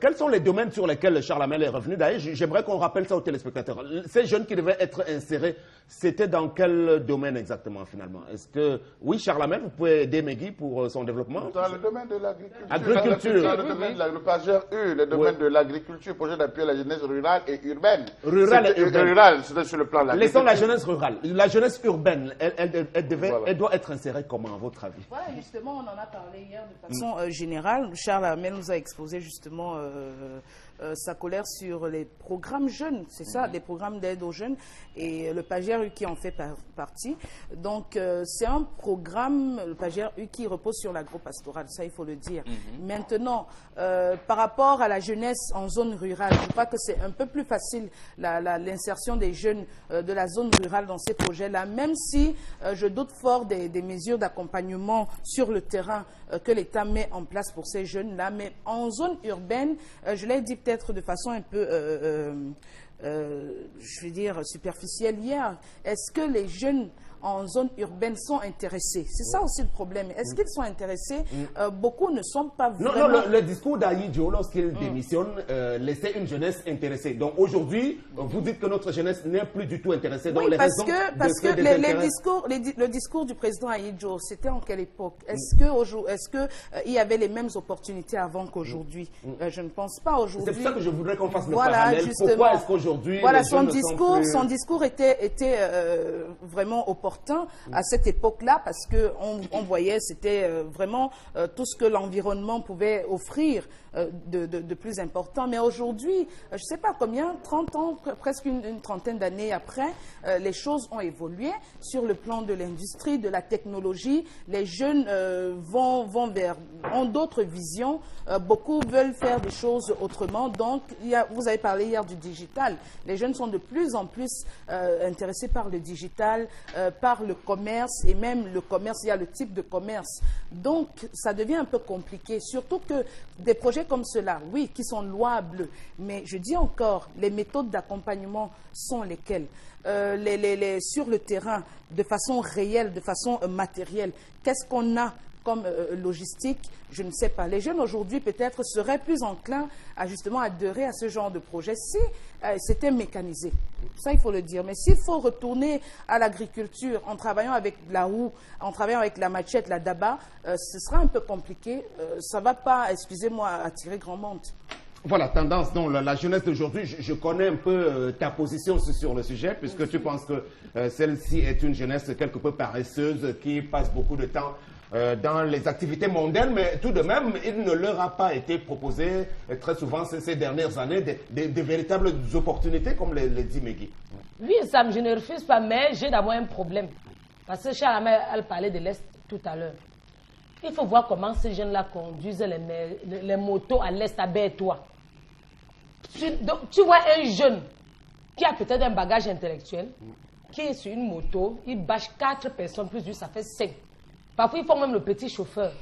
quels sont les domaines sur lesquels Charles Hamel est revenu? D'ailleurs, j'aimerais qu'on rappelle ça aux téléspectateurs. Ces jeunes qui devaient être insérés, c'était dans quel domaine exactement finalement? Est-ce que, oui, Charles Hamel, vous pouvez aider Megui pour son développement? Dans le domaine de l'agriculture. Agriculture. Dans le domaine de le PAGER-U, le domaine de l'agriculture, projet d'appui à la jeunesse rurale et urbaine. Rurale et urbaine. Rurale, c'était sur le plan de l'agriculture. Laissons la jeunesse rurale. La jeunesse urbaine, elle doit être insérée comment, à votre avis? Voilà, justement, on en a parlé hier de façon générale. Charles Hamel nous a exposé justement sa colère sur les programmes jeunes, c'est ça, les programmes d'aide aux jeunes, et le PAGER-U qui en fait partie. Donc, c'est un programme, le PAGER-U, qui repose sur l'agro-pastoral, ça il faut le dire. Maintenant, par rapport à la jeunesse en zone rurale, je crois que c'est un peu plus facile l'insertion des jeunes de la zone rurale dans ces projets-là, même si je doute fort des mesures d'accompagnement sur le terrain que l'État met en place pour ces jeunes-là. Mais en zone urbaine, je l'ai dit peut-être de façon un peu, je veux dire, superficielle hier, est-ce que les jeunes en zone urbaine sont intéressés? C'est ça aussi le problème. Est-ce qu'ils sont intéressés? Beaucoup ne sont pas vraiment... Non, le discours d'Aïdjo, lorsqu'il démissionne, laissait une jeunesse intéressée. Donc aujourd'hui, vous dites que notre jeunesse n'est plus du tout intéressée. Donc oui, les parce raisons que le discours du président Aïdjo, c'était en quelle époque? Est-ce que il y avait les mêmes opportunités avant qu'aujourd'hui? Je ne pense pas aujourd'hui. C'est pour ça que je voudrais qu'on fasse le parallèle. Justement. Pourquoi est-ce qu'aujourd'hui... Voilà, son discours était vraiment opportun à cette époque-là, parce qu'on voyait, c'était vraiment tout ce que l'environnement pouvait offrir de plus important. Mais aujourd'hui, je ne sais pas combien, 30 ans, presque une trentaine d'années après, les choses ont évolué sur le plan de l'industrie, de la technologie. Les jeunes ont d'autres visions. Beaucoup veulent faire des choses autrement. Donc, vous avez parlé hier du digital. Les jeunes sont de plus en plus intéressés par le digital, par le commerce, et même le commerce, il y a le type de commerce. Donc, ça devient un peu compliqué, surtout que des projets comme ceux-là, oui, qui sont louables, mais je dis encore, les méthodes d'accompagnement sont lesquelles? Sur le terrain, de façon réelle, de façon matérielle, qu'est-ce qu'on a comme logistique? Je ne sais pas. Les jeunes aujourd'hui peut-être seraient plus enclins à justement adhérer à ce genre de projet si c'était mécanisé. Ça, il faut le dire. Mais s'il faut retourner à l'agriculture en travaillant avec la roue, en travaillant avec la machette, la daba, ce sera un peu compliqué. Ça ne va pas, excusez-moi, attirer grand monde. Voilà, tendance, non, la jeunesse d'aujourd'hui, je connais un peu ta position sur le sujet, puisque tu penses que celle-ci est une jeunesse quelque peu paresseuse, qui passe beaucoup de temps dans les activités mondaines, mais tout de même, il ne leur a pas été proposé très souvent ces dernières années des véritables opportunités, comme les dit Megui. Oui, Sam, je ne refuse pas, mais j'ai d'abord un problème. Parce que Charles Hamel parlait de l'Est tout à l'heure. Il faut voir comment ces jeunes-là conduisent les motos à l'Est, à Bétois. Tu vois un jeune qui a peut-être un bagage intellectuel, qui est sur une moto, il bâche 4 personnes, plus lui, ça fait 5. Parfois, il faut même le petit chauffeur,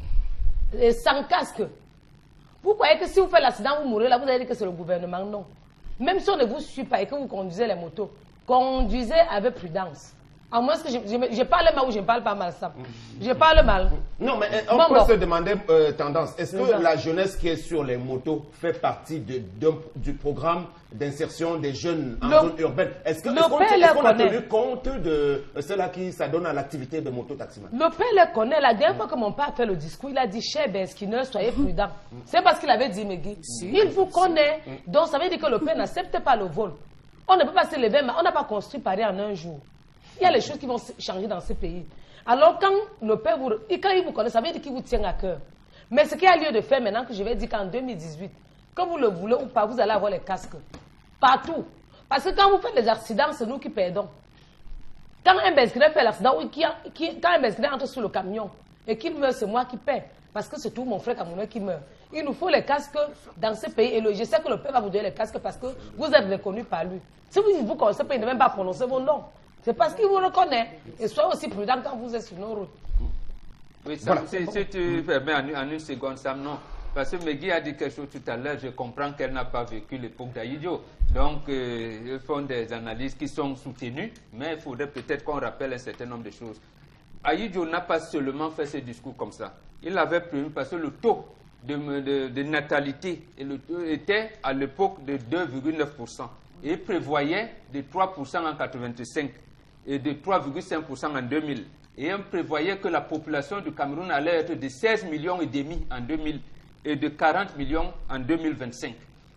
et sans casque. Vous croyez que si vous faites l'accident, vous mourrez là, vous allez dire que c'est le gouvernement? Non. Même si on ne vous suit pas et que vous conduisez les motos, conduisez avec prudence. À moins que je parle mal ou je ne parle pas mal, ça. Je parle mal. Non, mais on peut se demander, tendance, est-ce que la jeunesse qui est sur les motos fait partie du programme d'insertion des jeunes en zone urbaine? Est-ce qu'on a tenu compte de ceux-là qui s'adonnent à l'activité de moto-taximan? Le père le connaît. La dernière fois que mon père a fait le discours, il a dit, cher Skinner, soyez prudent. C'est parce qu'il avait dit, Megui, il vous connaît. Donc ça veut dire que le père n'accepte pas le vol. On ne peut pas se lever, mais on n'a pas construit Paris en un jour. Il y a les choses qui vont changer dans ce pays. Alors, quand le père quand il vous connaît, ça veut dire qu'il vous tient à cœur. Mais ce qu'il y a lieu de faire maintenant, que je vais dire qu'en 2018, que vous le voulez ou pas, vous allez avoir les casques. Partout. Parce que quand vous faites des accidents, c'est nous qui perdons. Quand un Besgré fait l'accident, quand un Besgré entre sur le camion et qu'il meurt, c'est moi qui paie. Parce que c'est tout mon frère camerounais qui meurt. Il nous faut les casques dans ce pays. Et je sais que le père va vous donner les casques parce que vous êtes reconnus par lui. Si vous connaissez pas, il ne va même pas prononcer vos noms. C'est parce qu'il vous reconnaît. Et soyez aussi prudent quand vous êtes sur nos routes. Oui, Sam, si tu permets en une seconde, Sam, non. Parce que Megui a dit quelque chose tout à l'heure, je comprends qu'elle n'a pas vécu l'époque d'Aïdjo. Donc, ils font des analyses qui sont soutenues, mais il faudrait peut-être qu'on rappelle un certain nombre de choses. Aïdjo n'a pas seulement fait ce discours comme ça. Il avait prévu parce que le taux de natalité était à l'époque de 2,9%. Et il prévoyait de 3% en 1985 et de 3,5% en 2000. Et on prévoyait que la population du Cameroun allait être de 16,5 millions en 2000 et de 40 millions en 2025.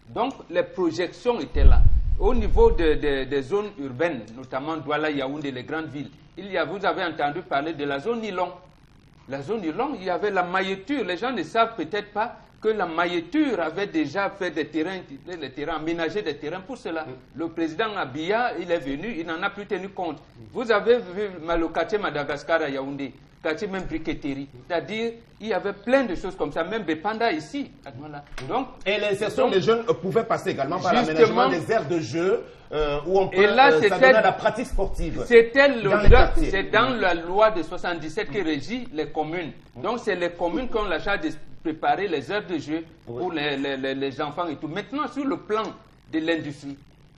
Donc les projections étaient là. Au niveau des zones urbaines, notamment Douala, Yaoundé, les grandes villes, vous avez entendu parler de la zone Nilon. La zone Nilon, il y avait la mailleture. Les gens ne savent peut-être pas que la mailleture avait déjà fait des terrains, aménagé des terrains pour cela. Le président Abiya, il est venu, il n'en a plus tenu compte. Vous avez vu le quartier Madagascar à Yaoundé, quartier même briqueterie. C'est-à-dire, il y avait plein de choses comme ça, même Bepanda ici. Donc, et l'insertion des jeunes pouvait passer également par l'aménagement des aires de jeu où on peut s'adonner à la pratique sportive. C'est dans la loi de 77 qui régit les communes. Donc, c'est les communes qui ont la charge de préparer les heures de jeu pour les enfants et tout. Maintenant, sur le plan de l'industrie,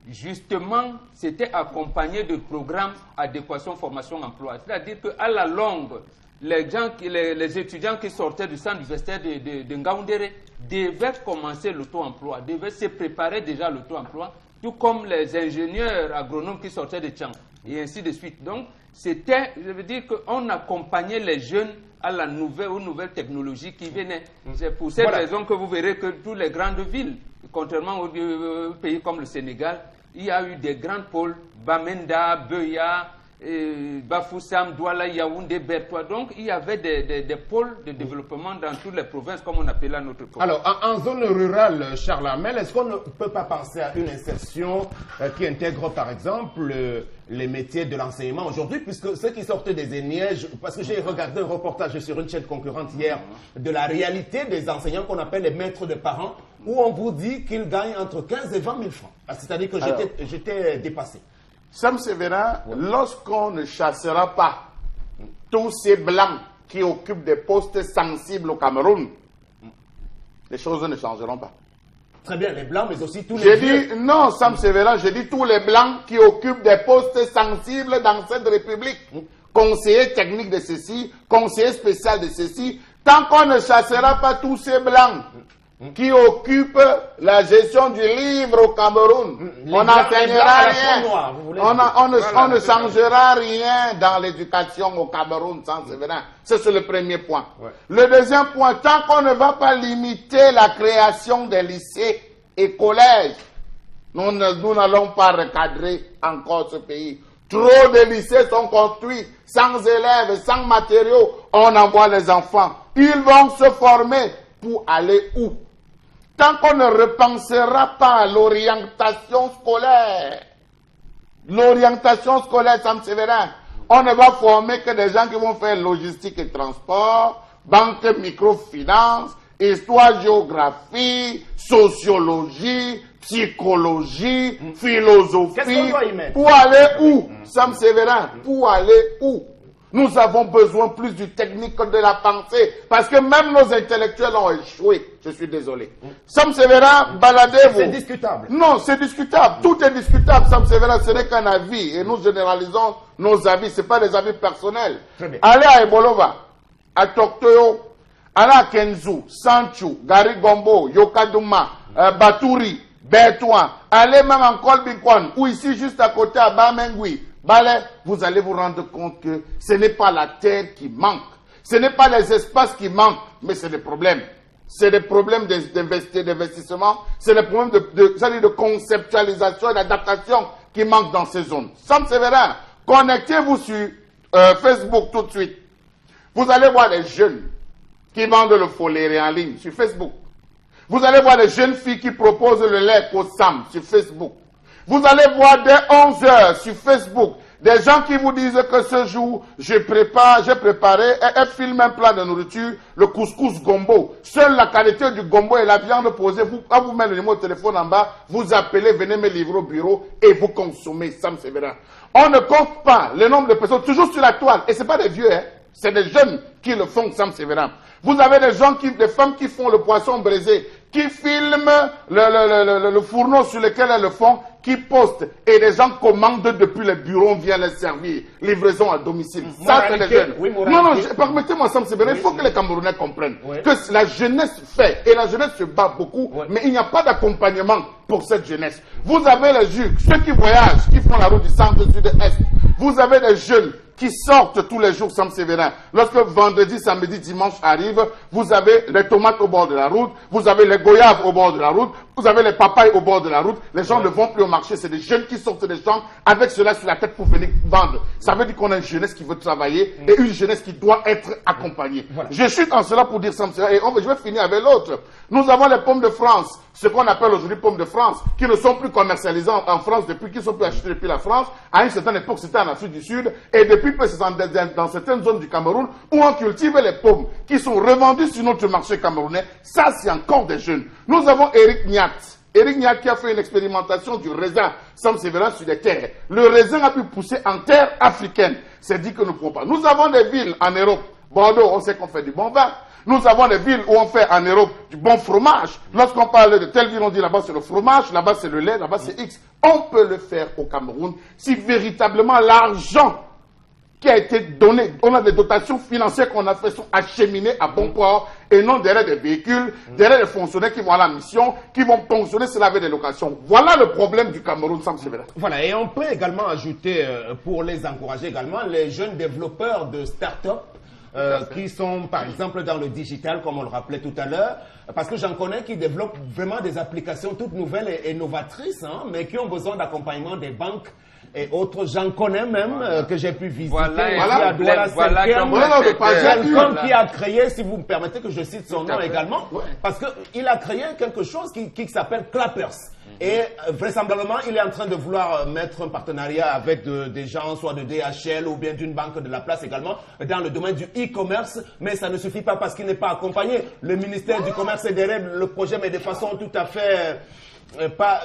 justement, c'était accompagné de programmes adéquation, formation, emploi. C'est-à-dire qu'à la longue, les étudiants qui sortaient du centre universitaire de Ngaoundéré devaient commencer l'auto-emploi, devaient se préparer déjà à l'auto-emploi, tout comme les ingénieurs agronomes qui sortaient de Tchang, et ainsi de suite. Donc, c'était, je veux dire qu'on accompagnait les jeunes aux nouvelles technologies qui venaient. C'est pour cette raison que vous verrez que toutes les grandes villes, contrairement aux pays comme le Sénégal, il y a eu des grands pôles, Bamenda, Beya, Bafoussam, Douala, Yaoundé, Bertois. Donc, il y avait des pôles de développement dans toutes les provinces, comme on appelait notre époque. Alors, en zone rurale, Charles Hamel, est-ce qu'on ne peut pas penser à une insertion qui intègre, par exemple, les métiers de l'enseignement aujourd'hui, puisque ceux qui sortaient des ENIEJ, parce que j'ai regardé un reportage sur une chaîne concurrente hier, de la réalité des enseignants qu'on appelle les maîtres de parents, où on vous dit qu'ils gagnent entre 15 et 20 000 francs. C'est-à-dire que j'étais dépassé. Sam Sévérin, lorsqu'on ne chassera pas tous ces blancs qui occupent des postes sensibles au Cameroun, les choses ne changeront pas. Très bien, les blancs, mais aussi tous les J'ai dit, non, Sam Sévérin, j'ai dit tous les blancs qui occupent des postes sensibles dans cette république. Conseiller technique de ceci, conseiller spécial de ceci. Tant qu'on ne chassera pas tous ces blancs qui occupent la gestion du livre au Cameroun, on n'enseignera rien. On ne changera rien dans l'éducation au Cameroun, sans Sévérin. C'est le premier point. Ouais. Le deuxième point, tant qu'on ne va pas limiter la création des lycées et collèges, nous n'allons pas recadrer encore ce pays. Trop de lycées sont construits sans élèves, sans matériaux. On envoie les enfants. Ils vont se former pour aller où? Tant qu'on ne repensera pas à l'orientation scolaire, Sam Sévérin, on ne va former que des gens qui vont faire logistique et transport, banque microfinance, histoire, géographie, sociologie, psychologie, philosophie. Pour aller où, Sam Sévérin? Pour aller où? Nous avons besoin plus du technique que de la pensée, parce que même nos intellectuels ont échoué. Je suis désolé. Sam Sévérin, baladez-vous. C'est discutable. Non, c'est discutable. Tout est discutable, Sam Sévérin. Ce n'est qu'un avis. Et nous généralisons nos avis. Ce n'est pas des avis personnels. Allez à Ebolova, à Tokyo, allez à Kenzu, Sanchu, Garigombo, Yokadouma, Baturi, Bertois. Allez même en Kolbikwan, ou ici juste à côté à Bamengui. Vous allez vous rendre compte que ce n'est pas la terre qui manque, ce n'est pas les espaces qui manquent, mais c'est des problèmes. C'est des problèmes d'investissement, c'est des problèmes de conceptualisation et d'adaptation qui manquent dans ces zones. Sam Sévérin, connectez-vous sur Facebook tout de suite. Vous allez voir les jeunes qui vendent le foléré en ligne sur Facebook. Vous allez voir les jeunes filles qui proposent le lait au Sam sur Facebook. Vous allez voir dès 11 h sur Facebook des gens qui vous disent que ce jour, j'ai préparé, et filme un plat de nourriture, le couscous gombo. Seule la qualité du gombo et la viande posée, quand vous mettez le numéro de téléphone en bas, vous appelez, venez me livrer au bureau et vous consommez, Sam Sévérin. On ne compte pas le nombre de personnes, toujours sur la toile, et ce n'est pas des vieux, hein, c'est des jeunes qui le font, Sam Sévérin. Vous avez des femmes qui font le poisson braisé, qui filment le fourneau sur lequel elles le font, qui postent, et les gens commandent depuis le bureau, on vient les servir, livraison à domicile. Ça, c'est les jeunes. Oui, non, permettez-moi, Sam Sévérin, il faut que les Camerounais comprennent que la jeunesse fait, et la jeunesse se bat beaucoup, mais il n'y a pas d'accompagnement pour cette jeunesse. Vous avez les jeunes, ceux qui voyagent, qui font la route du centre, sud-est. Vous avez des jeunes qui sortent tous les jours, Sam Sévérin. Lorsque vendredi, samedi, dimanche arrive, vous avez les tomates au bord de la route, vous avez les goyaves au bord de la route, vous avez les papayes au bord de la route. Les gens ne vont plus au marché, c'est des jeunes qui sortent des champs avec cela sur la tête pour venir vendre. Ça veut dire qu'on a une jeunesse qui veut travailler et une jeunesse qui doit être accompagnée. Voilà. Je suis en cela pour dire, Sam Sévérin, et je vais finir avec l'autre. Nous avons les pommes de France, ce qu'on appelle aujourd'hui pommes de France, qui ne sont plus commercialisées en France depuis, qui ne sont plus achetées depuis la France. À une certaine époque, c'était en Afrique du Sud, et depuis peu, c'est dans certaines zones du Cameroun où on cultive les pommes qui sont revendues sur notre marché camerounais. Ça, c'est encore des jeunes. Nous avons Eric Niat. Eric Niat qui a fait une expérimentation du raisin, Sam Sévérin, sur des terres. Le raisin a pu pousser en terre africaine. C'est dit que nous ne pouvons pas. Nous avons des villes en Europe. Bordeaux, on sait qu'on fait du bon vin. Nous avons des villes où on fait en Europe du bon fromage. Lorsqu'on parle de telle ville, on dit là-bas c'est le fromage, là-bas c'est le lait, là-bas c'est X. On peut le faire au Cameroun si véritablement l'argent qui a été donné, on a des dotations financières qu'on a fait sont acheminées à bon port et non derrière des véhicules, derrière des fonctionnaires qui vont à la mission, qui vont ponctionner cela avec des locations. Voilà le problème du Cameroun, Sam Sévérin. Voilà, et on peut également ajouter, pour les encourager également, les jeunes développeurs de start-up qui sont par exemple dans le digital, comme on le rappelait tout à l'heure, parce que j'en connais qui développent vraiment des applications toutes nouvelles et novatrices, hein, mais qui ont besoin d'accompagnement des banques et autres. J'en connais même que j'ai pu visiter. Quelqu'un qui a créé, si vous me permettez que je cite son nom également, parce qu'il a créé quelque chose qui s'appelle Clappers. Et vraisemblablement, il est en train de vouloir mettre un partenariat avec des gens, soit de DHL ou bien d'une banque de la place également, dans le domaine du e-commerce. Mais ça ne suffit pas parce qu'il n'est pas accompagné. Le ministère du Commerce est derrière le projet, mais de façon tout à fait pas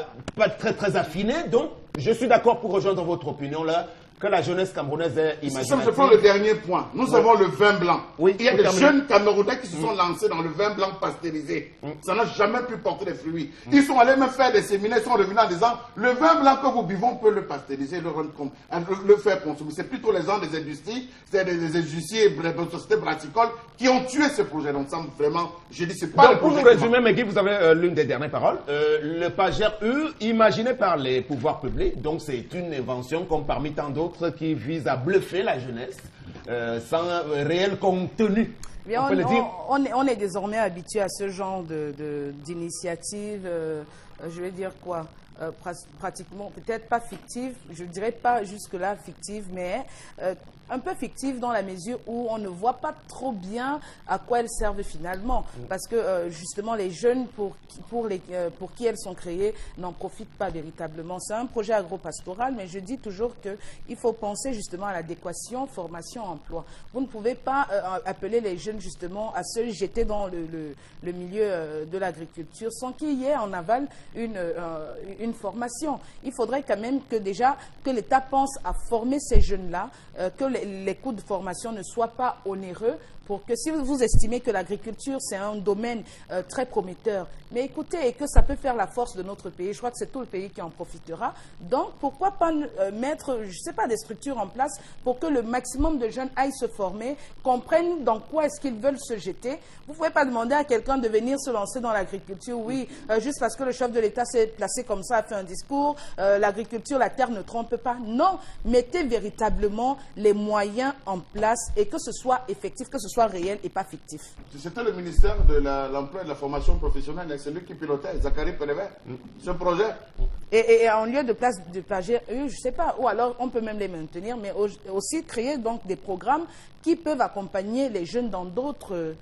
très affinée. Donc, je suis d'accord pour rejoindre votre opinion là, que la jeunesse camerounaise est imaginative. Je prends le dernier point. Nous avons le vin blanc. Oui, il y a des jeunes Camerounais qui se sont lancés dans le vin blanc pasteurisé. Ça n'a jamais pu porter des fruits. Ils sont allés même faire des séminaires, ils sont revenus en disant le vin blanc que vous buvons, on peut le pasteuriser, le faire consommer. C'est plutôt les gens des industries, c'est des industries, des sociétés braticoles qui ont tué ce projet. Donc, ça, vraiment, je dis, c'est pas donc, le projet. Pour nous résumer, Megui, vous avez l'une des dernières paroles. Le Pager U, imaginé par les pouvoirs publics, donc c'est une invention comme parmi tant d'autres qui vise à bluffer la jeunesse sans réel contenu. On est désormais habitué à ce genre d'initiative, je vais dire quoi, pratiquement, peut-être pas fictive, je dirais pas jusque-là fictive, mais un peu fictive dans la mesure où on ne voit pas trop bien à quoi elles servent finalement. Parce que justement, les jeunes pour qui elles sont créées n'en profitent pas véritablement. C'est un projet agropastoral, mais je dis toujours qu'il faut penser justement à l'adéquation, formation, emploi. Vous ne pouvez pas appeler les jeunes justement à se jeter dans le milieu de l'agriculture sans qu'il y ait en aval une formation. Il faudrait quand même que déjà que l'État pense à former ces jeunes-là, que les coûts de formation ne soient pas onéreux, pour que si vous estimez que l'agriculture c'est un domaine très prometteur, mais écoutez, et que ça peut faire la force de notre pays, je crois que c'est tout le pays qui en profitera, donc pourquoi pas mettre, je sais pas, des structures en place pour que le maximum de jeunes aillent se former, comprennent dans quoi est-ce qu'ils veulent se jeter. Vous ne pouvez pas demander à quelqu'un de venir se lancer dans l'agriculture, oui, juste parce que le chef de l'État s'est placé comme ça, a fait un discours, l'agriculture, la terre ne trompe pas. Non, mettez véritablement les moyens en place et que ce soit effectif, que ce soit réel et pas fictif. C'était le ministère de l'Emploi et de la Formation professionnelle, c'est lui qui pilotait, Zachary Pellever, ce projet. Et en lieu de place de Pager, je ne sais pas, ou alors on peut même les maintenir, mais aussi créer donc des programmes qui peuvent accompagner les jeunes dans d'autres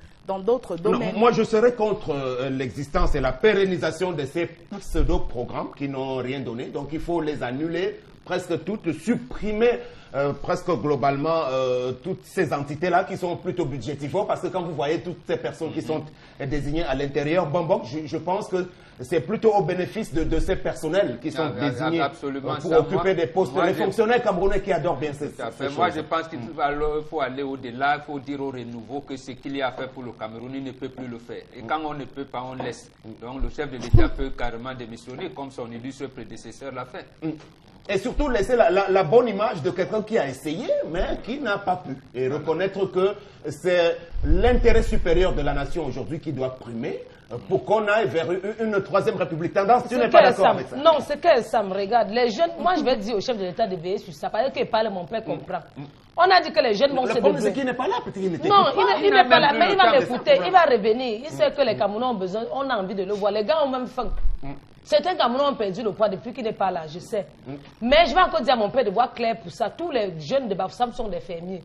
domaines. Non, moi, je serais contre l'existence et la pérennisation de ces pseudo-programmes qui n'ont rien donné. Donc, il faut les annuler presque toutes, supprimer presque globalement toutes ces entités-là qui sont plutôt budgétivores, parce que quand vous voyez toutes ces personnes qui sont désignées à l'intérieur, bon, je pense que c'est plutôt au bénéfice de ces personnels qui sont désignés pour occuper des postes. Les fonctionnaires camerounais qui adorent bien ces choses. Moi, je pense qu'il faut aller au-delà, il faut dire au renouveau que ce qu'il y a fait pour le Cameroun, il ne peut plus le faire. Et quand on ne peut pas, on laisse. Donc le chef de l'État peut carrément démissionner, comme son illustre prédécesseur l'a fait. Et surtout laisser la bonne image de quelqu'un qui a essayé, mais qui n'a pas pu. Et reconnaître que c'est l'intérêt supérieur de la nation aujourd'hui qui doit primer pour qu'on aille vers une troisième république. Tendance, tu n'es pas d'accord avec ça? Non, c'est que ça me regarde. Les jeunes, moi je vais dire au chef de l'État de veiller sur ça, parce qu'il parle, mon père comprend. On a dit que les jeunes vont se donner. C'est qu'il n'est pas là, peut-être qu'il n'était pas. Non, il n'est pas là, mais il va m'écouter, il va revenir. Il sait que les Camerounais ont besoin, on a envie de le voir. Les gars ont même faim. Certains Camerounais ont perdu le poids depuis qu'il n'est pas là, je sais. Mais je vais encore dire à mon père de voir clair pour ça. Tous les jeunes de Bafoussam sont des fermiers.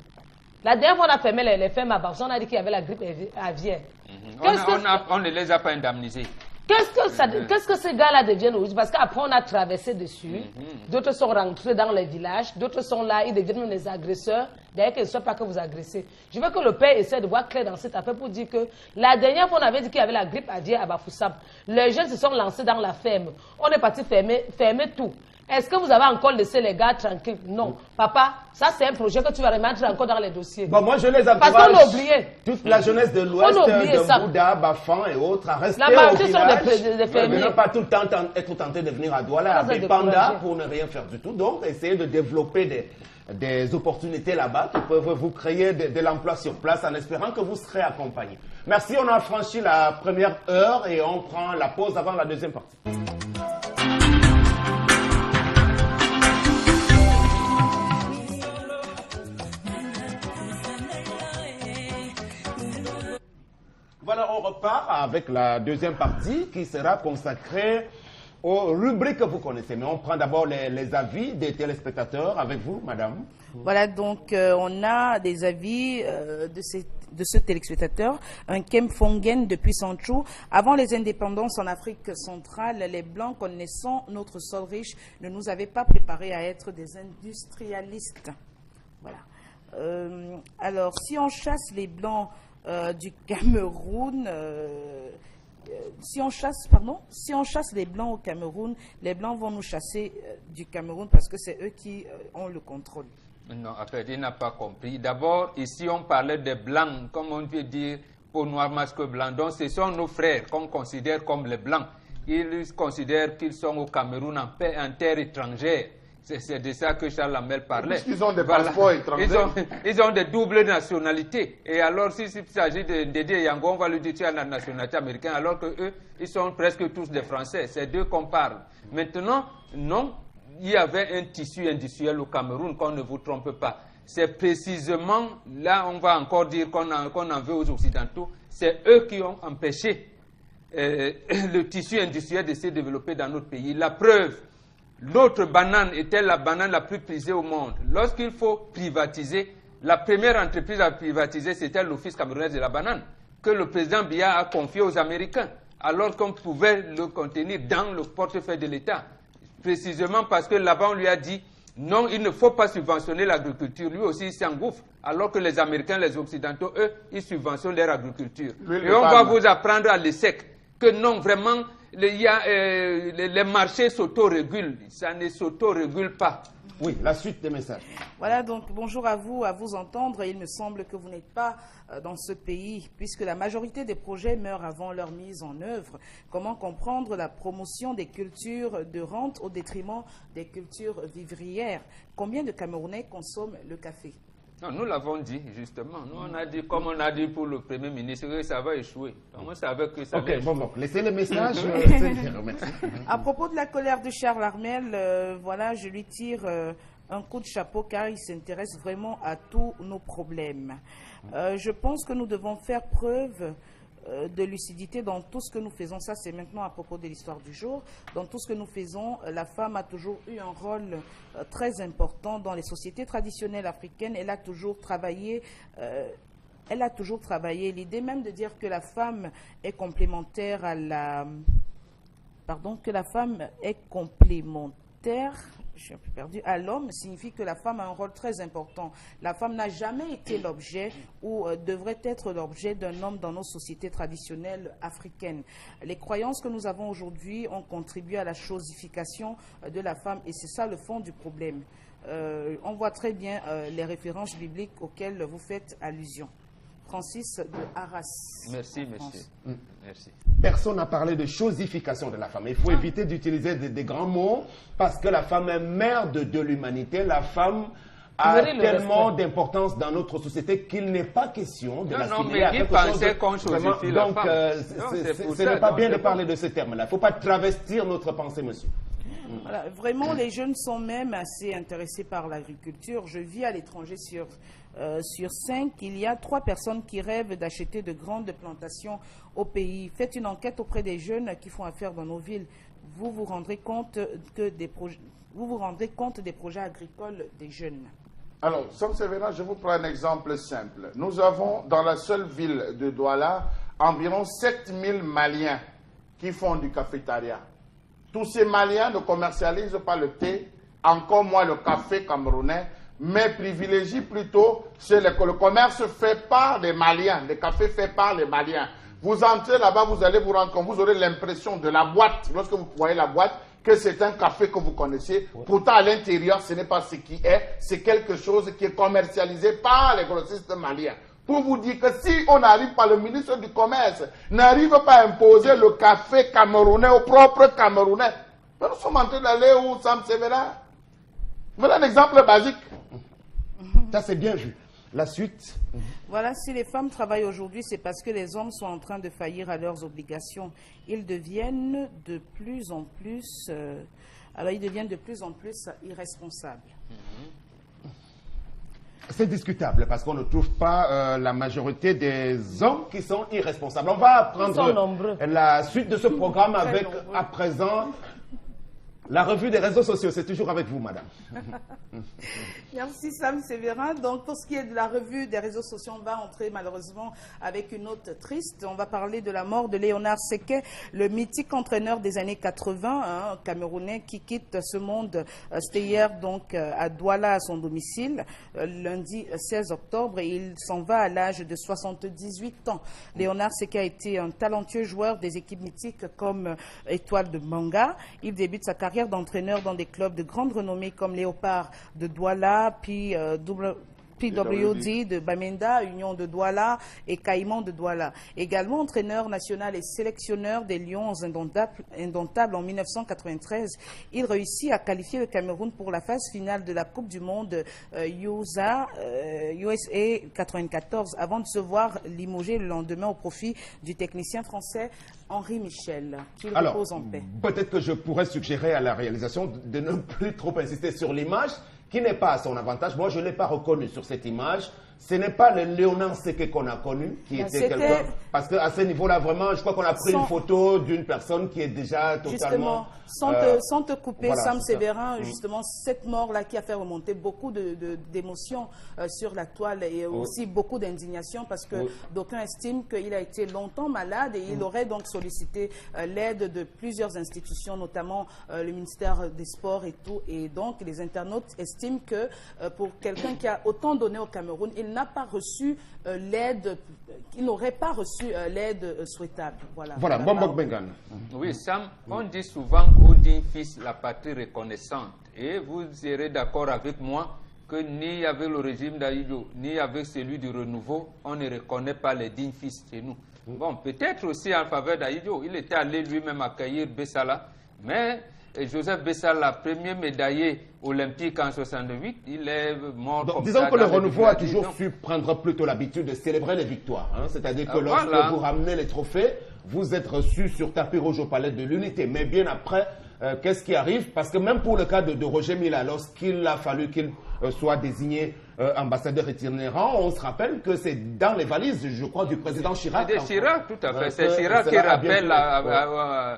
La dernière fois, on a fermé les fermes à Bafoussam, on a dit qu'il y avait la grippe aviaire. On ne les a pas indemnisés. Qu'est-ce que ces gars-là deviennent aujourd'hui? Parce qu'après, on a traversé dessus. D'autres sont rentrés dans les villages. D'autres sont là, ils deviennent les agresseurs. D'ailleurs, qu'il ne soit pas que vous agressez. Je veux que le père essaie de voir clair dans cette affaire pour dire que la dernière fois, on avait dit qu'il y avait la grippe aviaire à Bafoussam. Les jeunes se sont lancés dans la ferme. On est parti fermer tout. Est-ce que vous avez encore laissé les gars tranquilles? Non. Papa, ça c'est un projet que tu vas remettre encore dans les dossiers. Bon, moi je les encourage. Parce qu'on a oublié. Toute la jeunesse de l'Ouest, de Bouddha, Bafan et autres, à rester au village. Des fermiers. Ne pas tout le temps être tenté de venir à Douala, à Bépanda pour ne rien faire du tout. Donc, essayez de développer des opportunités là-bas qui peuvent vous créer de l'emploi sur place en espérant que vous serez accompagnés. Merci, on a franchi la première heure et on prend la pause avant la deuxième partie. Voilà, on repart avec la deuxième partie qui sera consacrée aux rubriques que vous connaissez. Mais on prend d'abord les avis des téléspectateurs avec vous, madame. Voilà, donc on a des avis de ce téléspectateur, un Kem Fongen depuis Sanchou. Avant les indépendances en Afrique centrale, les Blancs connaissant notre sol riche ne nous avaient pas préparés à être des industrialistes. Voilà. Alors, si on chasse les Blancs du Cameroun, si on chasse les Blancs au Cameroun, les Blancs vont nous chasser du Cameroun parce que c'est eux qui ont le contrôle. Non, après, il n'a pas compris. D'abord, ici, on parlait des Blancs, comme on peut dire, peau noire, masque blanc. Donc, ce sont nos frères qu'on considère comme les Blancs. Ils considèrent qu'ils sont au Cameroun en terre étrangère. C'est de ça que Charles Lamel parlait. Ils ont des passeports étrangers. Ils ont des doubles nationalités. Et alors, s'il s'agit de Dédé Yango, on va lui dire tu as la nationalité américaine, alors qu'eux, ils sont presque tous des Français. C'est d'eux qu'on parle. Maintenant, non, il y avait un tissu industriel au Cameroun, qu'on ne vous trompe pas. C'est précisément, là, on va encore dire qu'on en veut aux Occidentaux, c'est eux qui ont empêché le tissu industriel de se développer dans notre pays. La preuve, notre banane était la banane la plus prisée au monde. Lorsqu'il faut privatiser, la première entreprise à privatiser, c'était l'Office camerounais de la banane, que le président Biya a confié aux Américains, alors qu'on pouvait le contenir dans le portefeuille de l'État. Précisément parce que là-bas, on lui a dit, non, il ne faut pas subventionner l'agriculture. Lui aussi, il s'engouffre, alors que les Américains, les Occidentaux, eux, ils subventionnent leur agriculture. Et on va vous apprendre à l'ESSEC que non, vraiment, les marchés s'autorégulent. Ça ne s'autorégule pas. Oui, la suite des messages. Voilà, donc bonjour à vous entendre. Il me semble que vous n'êtes pas dans ce pays, puisque la majorité des projets meurent avant leur mise en œuvre. Comment comprendre la promotion des cultures de rente au détriment des cultures vivrières? Combien de Camerounais consomment le café? Non, nous l'avons dit, justement. Nous, on a dit, comme on a dit pour le Premier ministre, que ça va échouer. Donc, on savait que ça va échouer. Bon, laissez le message. À propos de la colère de Charles Armel, voilà, je lui tire un coup de chapeau car il s'intéresse vraiment à tous nos problèmes. Je pense que nous devons faire preuve de lucidité dans tout ce que nous faisons. Ça, c'est maintenant à propos de l'histoire du jour. Dans tout ce que nous faisons, la femme a toujours eu un rôle très important dans les sociétés traditionnelles africaines. Elle a toujours travaillé. L'idée même de dire que la femme est complémentaire à la... Pardon, que la femme est complémentaire je suis un peu perdue, à l'homme signifie que la femme a un rôle très important. La femme n'a jamais été l'objet ou devrait être l'objet d'un homme dans nos sociétés traditionnelles africaines. Les croyances que nous avons aujourd'hui ont contribué à la chosification de la femme et c'est ça le fond du problème. On voit très bien les références bibliques auxquelles vous faites allusion. Francis de Arras. Merci, monsieur. Merci. Personne n'a parlé de chosification de la femme. Il faut éviter d'utiliser des grands mots parce que la femme est mère de l'humanité. La femme a tellement d'importance dans notre société qu'il n'est pas question de l'assimiler à quelque chose. Donc, ce n'est pas bien de parler de ce terme-là. Il ne faut pas travestir notre pensée, monsieur. Voilà, vraiment, les jeunes sont même assez intéressés par l'agriculture. Je vis à l'étranger sur 5, il y a 3 personnes qui rêvent d'acheter de grandes plantations au pays. Faites une enquête auprès des jeunes qui font affaire dans nos villes. Vous vous rendrez compte des projets agricoles des jeunes. Alors, Sam Sévérin, je vous prends un exemple simple. Nous avons dans la seule ville de Douala environ 7000 Maliens qui font du cafétéria. Tous ces Maliens ne commercialisent pas le thé, encore moins le café camerounais, mais privilégient plutôt le commerce fait par les Maliens, le café fait par les Maliens. Vous entrez là-bas, vous allez vous rendre compte, vous aurez l'impression de la boîte, lorsque vous voyez la boîte, que c'est un café que vous connaissez. Pourtant, à l'intérieur, ce n'est pas ce qui est, c'est quelque chose qui est commercialisé par les grossistes maliens. Pour vous dire que si on n'arrive pas, le ministre du Commerce n'arrive pas à imposer le café camerounais au propre Camerounais, nous sommes en train d'aller où, Sam Sévérin? Voilà un exemple basique. Ça, c'est bien vu. La suite. Voilà, si les femmes travaillent aujourd'hui, c'est parce que les hommes sont en train de faillir à leurs obligations. Ils deviennent de plus en plus, irresponsables. C'est discutable parce qu'on ne trouve pas la majorité des hommes qui sont irresponsables. On va prendre la suite de ce programme avec, à présent, la revue des réseaux sociaux. C'est toujours avec vous, madame. Merci, Sam Sévérin. Donc, pour ce qui est de la revue des réseaux sociaux, on va entrer malheureusement avec une note triste. On va parler de la mort de Léonard Seké, le mythique entraîneur des années 80, camerounais, qui quitte ce monde. C'était hier, donc, à Douala, à son domicile, lundi 16 octobre, et il s'en va à l'âge de 78 ans. Léonard Seké a été un talentueux joueur des équipes mythiques comme Étoile de Manga. Il débute sa carrière d'entraîneur dans des clubs de grande renommée comme Léopard de Douala, puis PWD de Bamenda, Union de Douala et Caïman de Douala. Également entraîneur national et sélectionneur des Lions indomptables en 1993, il réussit à qualifier le Cameroun pour la phase finale de la Coupe du Monde USA 94 avant de se voir limogé le lendemain au profit du technicien français Henri Michel, qu'il repose en paix. Peut-être que je pourrais suggérer à la réalisation de ne plus trop insister sur l'image, qui n'est pas à son avantage. Moi, je ne l'ai pas reconnu sur cette image. Ce n'est pas le Léonard Seké qu'on a connu, qui était quelqu'un... Parce qu'à ce niveau-là, vraiment, je crois qu'on a pris une photo d'une personne qui est déjà totalement... Justement, sans te couper, voilà, Sam Sévérin, justement, cette mort-là qui a fait remonter beaucoup d'émotions sur la toile et aussi beaucoup d'indignation parce que d'aucuns estiment qu'il a été longtemps malade et il aurait donc sollicité l'aide de plusieurs institutions, notamment le ministère des Sports et tout. Et donc, les internautes estiment que pour quelqu'un qui a autant donné au Cameroun, il n'a pas reçu l'aide, il n'aurait pas reçu l'aide souhaitable. Voilà. Bombok Bengan. Oui, Sam, on dit souvent qu'au digne fils, la patrie reconnaissante. Et vous serez d'accord avec moi que ni avec le régime d'Aïdjo, ni avec celui du renouveau, on ne reconnaît pas les dignes fils chez nous. Bon, peut-être aussi en faveur d'Aïdjo. Il était allé lui-même accueillir Bessala, mais Joseph Bessala, premier médaillé olympique en 68, il est mort. Donc, disons que le renouveau a toujours su prendre plutôt l'habitude de célébrer les victoires. Hein? C'est-à-dire que lorsque vous ramenez les trophées, vous êtes reçu sur tapis rouge au palais de l'Unité. Mais bien après, qu'est-ce qui arrive? Parce que même pour le cas de Roger Mila, lorsqu'il a fallu qu'il soit désigné ambassadeur itinérant, on se rappelle que c'est dans les valises, je crois, du président Chirac. C'est Chirac, tout à fait. C'est Chirac qui rappelle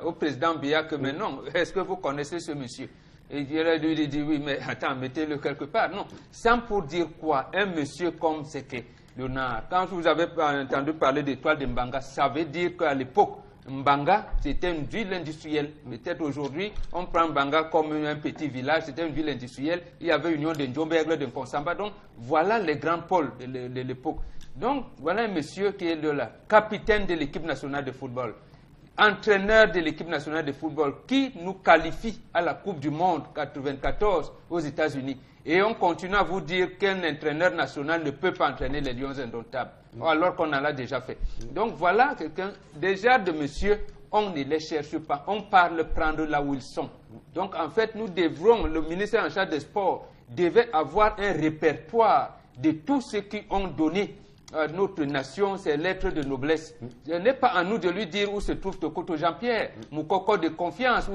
au président Biya que mais non, est-ce que vous connaissez ce monsieur? Et il dit oui, mais attends, mettez-le quelque part. Non, sans pour dire quoi, un monsieur comme c'était Léonard, quand vous avez entendu parler d'Étoile de Mbanga, ça veut dire qu'à l'époque, Mbanga, c'était une ville industrielle. Peut-être aujourd'hui, on prend Mbanga comme un petit village, c'était une ville industrielle. Il y avait Union de Ndjombergle, de Konsamba. Donc, voilà les grands pôles de l'époque. Donc, voilà un monsieur qui est là, capitaine de l'équipe nationale de football, entraîneur de l'équipe nationale de football, qui nous qualifie à la Coupe du Monde 94 aux États-Unis. Et on continue à vous dire qu'un entraîneur national ne peut pas entraîner les Lions indomptables, alors qu'on en a déjà fait. Donc voilà quelqu'un, déjà de monsieur, on ne les cherche pas, on parle prendre là où ils sont. Donc en fait, nous devrons, le ministère en charge des sports devait avoir un répertoire de tous ceux qui ont donné à notre nation ces lettres de noblesse. Ce n'est pas à nous de lui dire où se trouve Tokoto Jean-Pierre, Moukoko de confiance,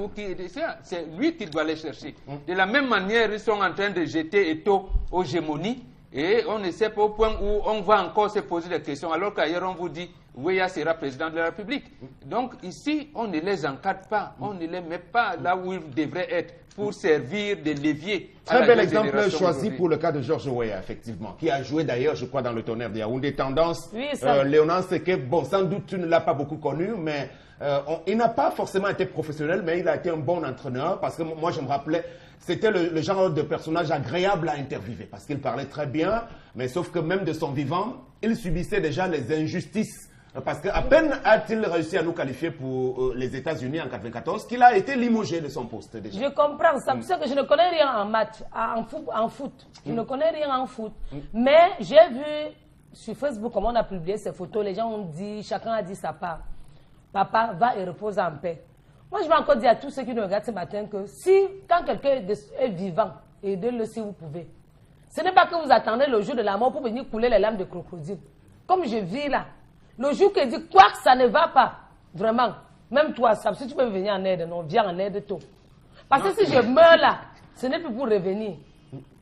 c'est lui qui doit les chercher. De la même manière, ils sont en train de jeter Eto'o aux gémonies et on ne sait pas au point où on va encore se poser des questions, alors qu'ailleurs on vous dit Ouéa sera président de la République. Donc ici, on ne les encadre pas, on ne les met pas là où ils devraient être pour servir de levier. Très bel exemple choisi pour le cas de Georges Weah, effectivement, qui a joué d'ailleurs, je crois, dans le Tonnerre de Yaoundé. Tendance, oui, Léonard Seke, bon, sans doute tu ne l'as pas beaucoup connu, mais il n'a pas forcément été professionnel, mais il a été un bon entraîneur, parce que moi je me rappelais, c'était le genre de personnage agréable à interviewer, parce qu'il parlait très bien, mais sauf que même de son vivant, il subissait déjà les injustices. Parce qu'à peine a-t-il réussi à nous qualifier pour les États-Unis en 1994 qu'il a été limogé de son poste déjà. Je comprends ça. C'est que je ne connais rien en maths, en foot. Je ne connais rien en foot. Mais j'ai vu sur Facebook, comment on a publié ces photos, les gens ont dit, chacun a dit sa part. Papa, va et repose en paix. Moi, je vais encore dire à tous ceux qui nous regardent ce matin que si, quand quelqu'un est vivant, aidez-le si vous pouvez. Ce n'est pas que vous attendez le jour de la mort pour venir couler les larmes de crocodile. Comme je vis là. Le jour qu'il dit quoi que ça ne va pas, vraiment, même toi, si tu peux venir en aide, non, viens en aide tôt. Parce que si je meurs là, ce n'est plus pour revenir.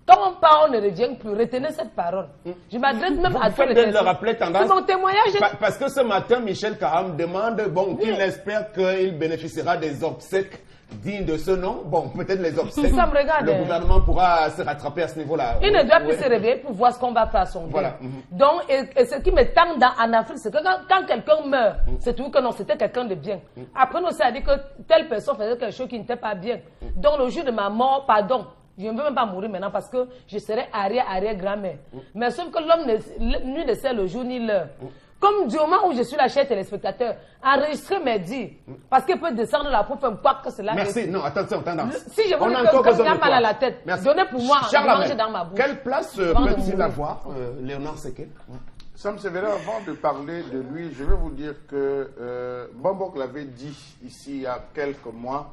Quand on part, on ne revient plus. Retenez cette parole. Je m'adresse même à tous les personnes. Le rappeler tendance. C'est mon témoignage. Parce que ce matin, Michel Karam demande qu'il espère qu'il bénéficiera des obsèques dignes de ce nom. Bon, peut-être les obsèques. Ça me regarde. Le gouvernement pourra se rattraper à ce niveau-là. Il ne doit plus se réveiller pour voir ce qu'on va faire à son voilà. Donc, et ce qui me tend en Afrique, c'est que quand quelqu'un meurt, c'est tout que non, c'était quelqu'un de bien. Après, on s'est dit que telle personne faisait quelque chose qui n'était pas bien. Donc, le jour de ma mort, pardon, je ne veux même pas mourir maintenant parce que je serai arrière-grand-mère. Mais sauf que l'homme, lui ne sait le jour ni l'heure. Comme du moment où je suis là, chers téléspectateurs, enregistrer mes dires. Parce qu'il peut descendre là pour faire quoi que cela. Merci. Non, attention, tendance. Si je veux que quelqu'un a mal à la tête, donnez pour moi à manger dans ma bouche. Quelle place peut-il avoir, Léonard Seke? Sam Sévérin, avant de parler de lui, je vais vous dire que Bambok l'avait dit ici il y a quelques mois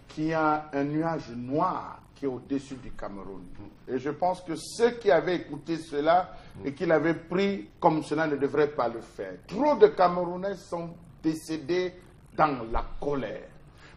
qu'il y a un nuage noir qui est au-dessus du Cameroun. Et je pense que ceux qui avaient écouté cela et qui l'avaient pris comme cela ne devraient pas le faire. Trop de Camerounais sont décédés dans la colère.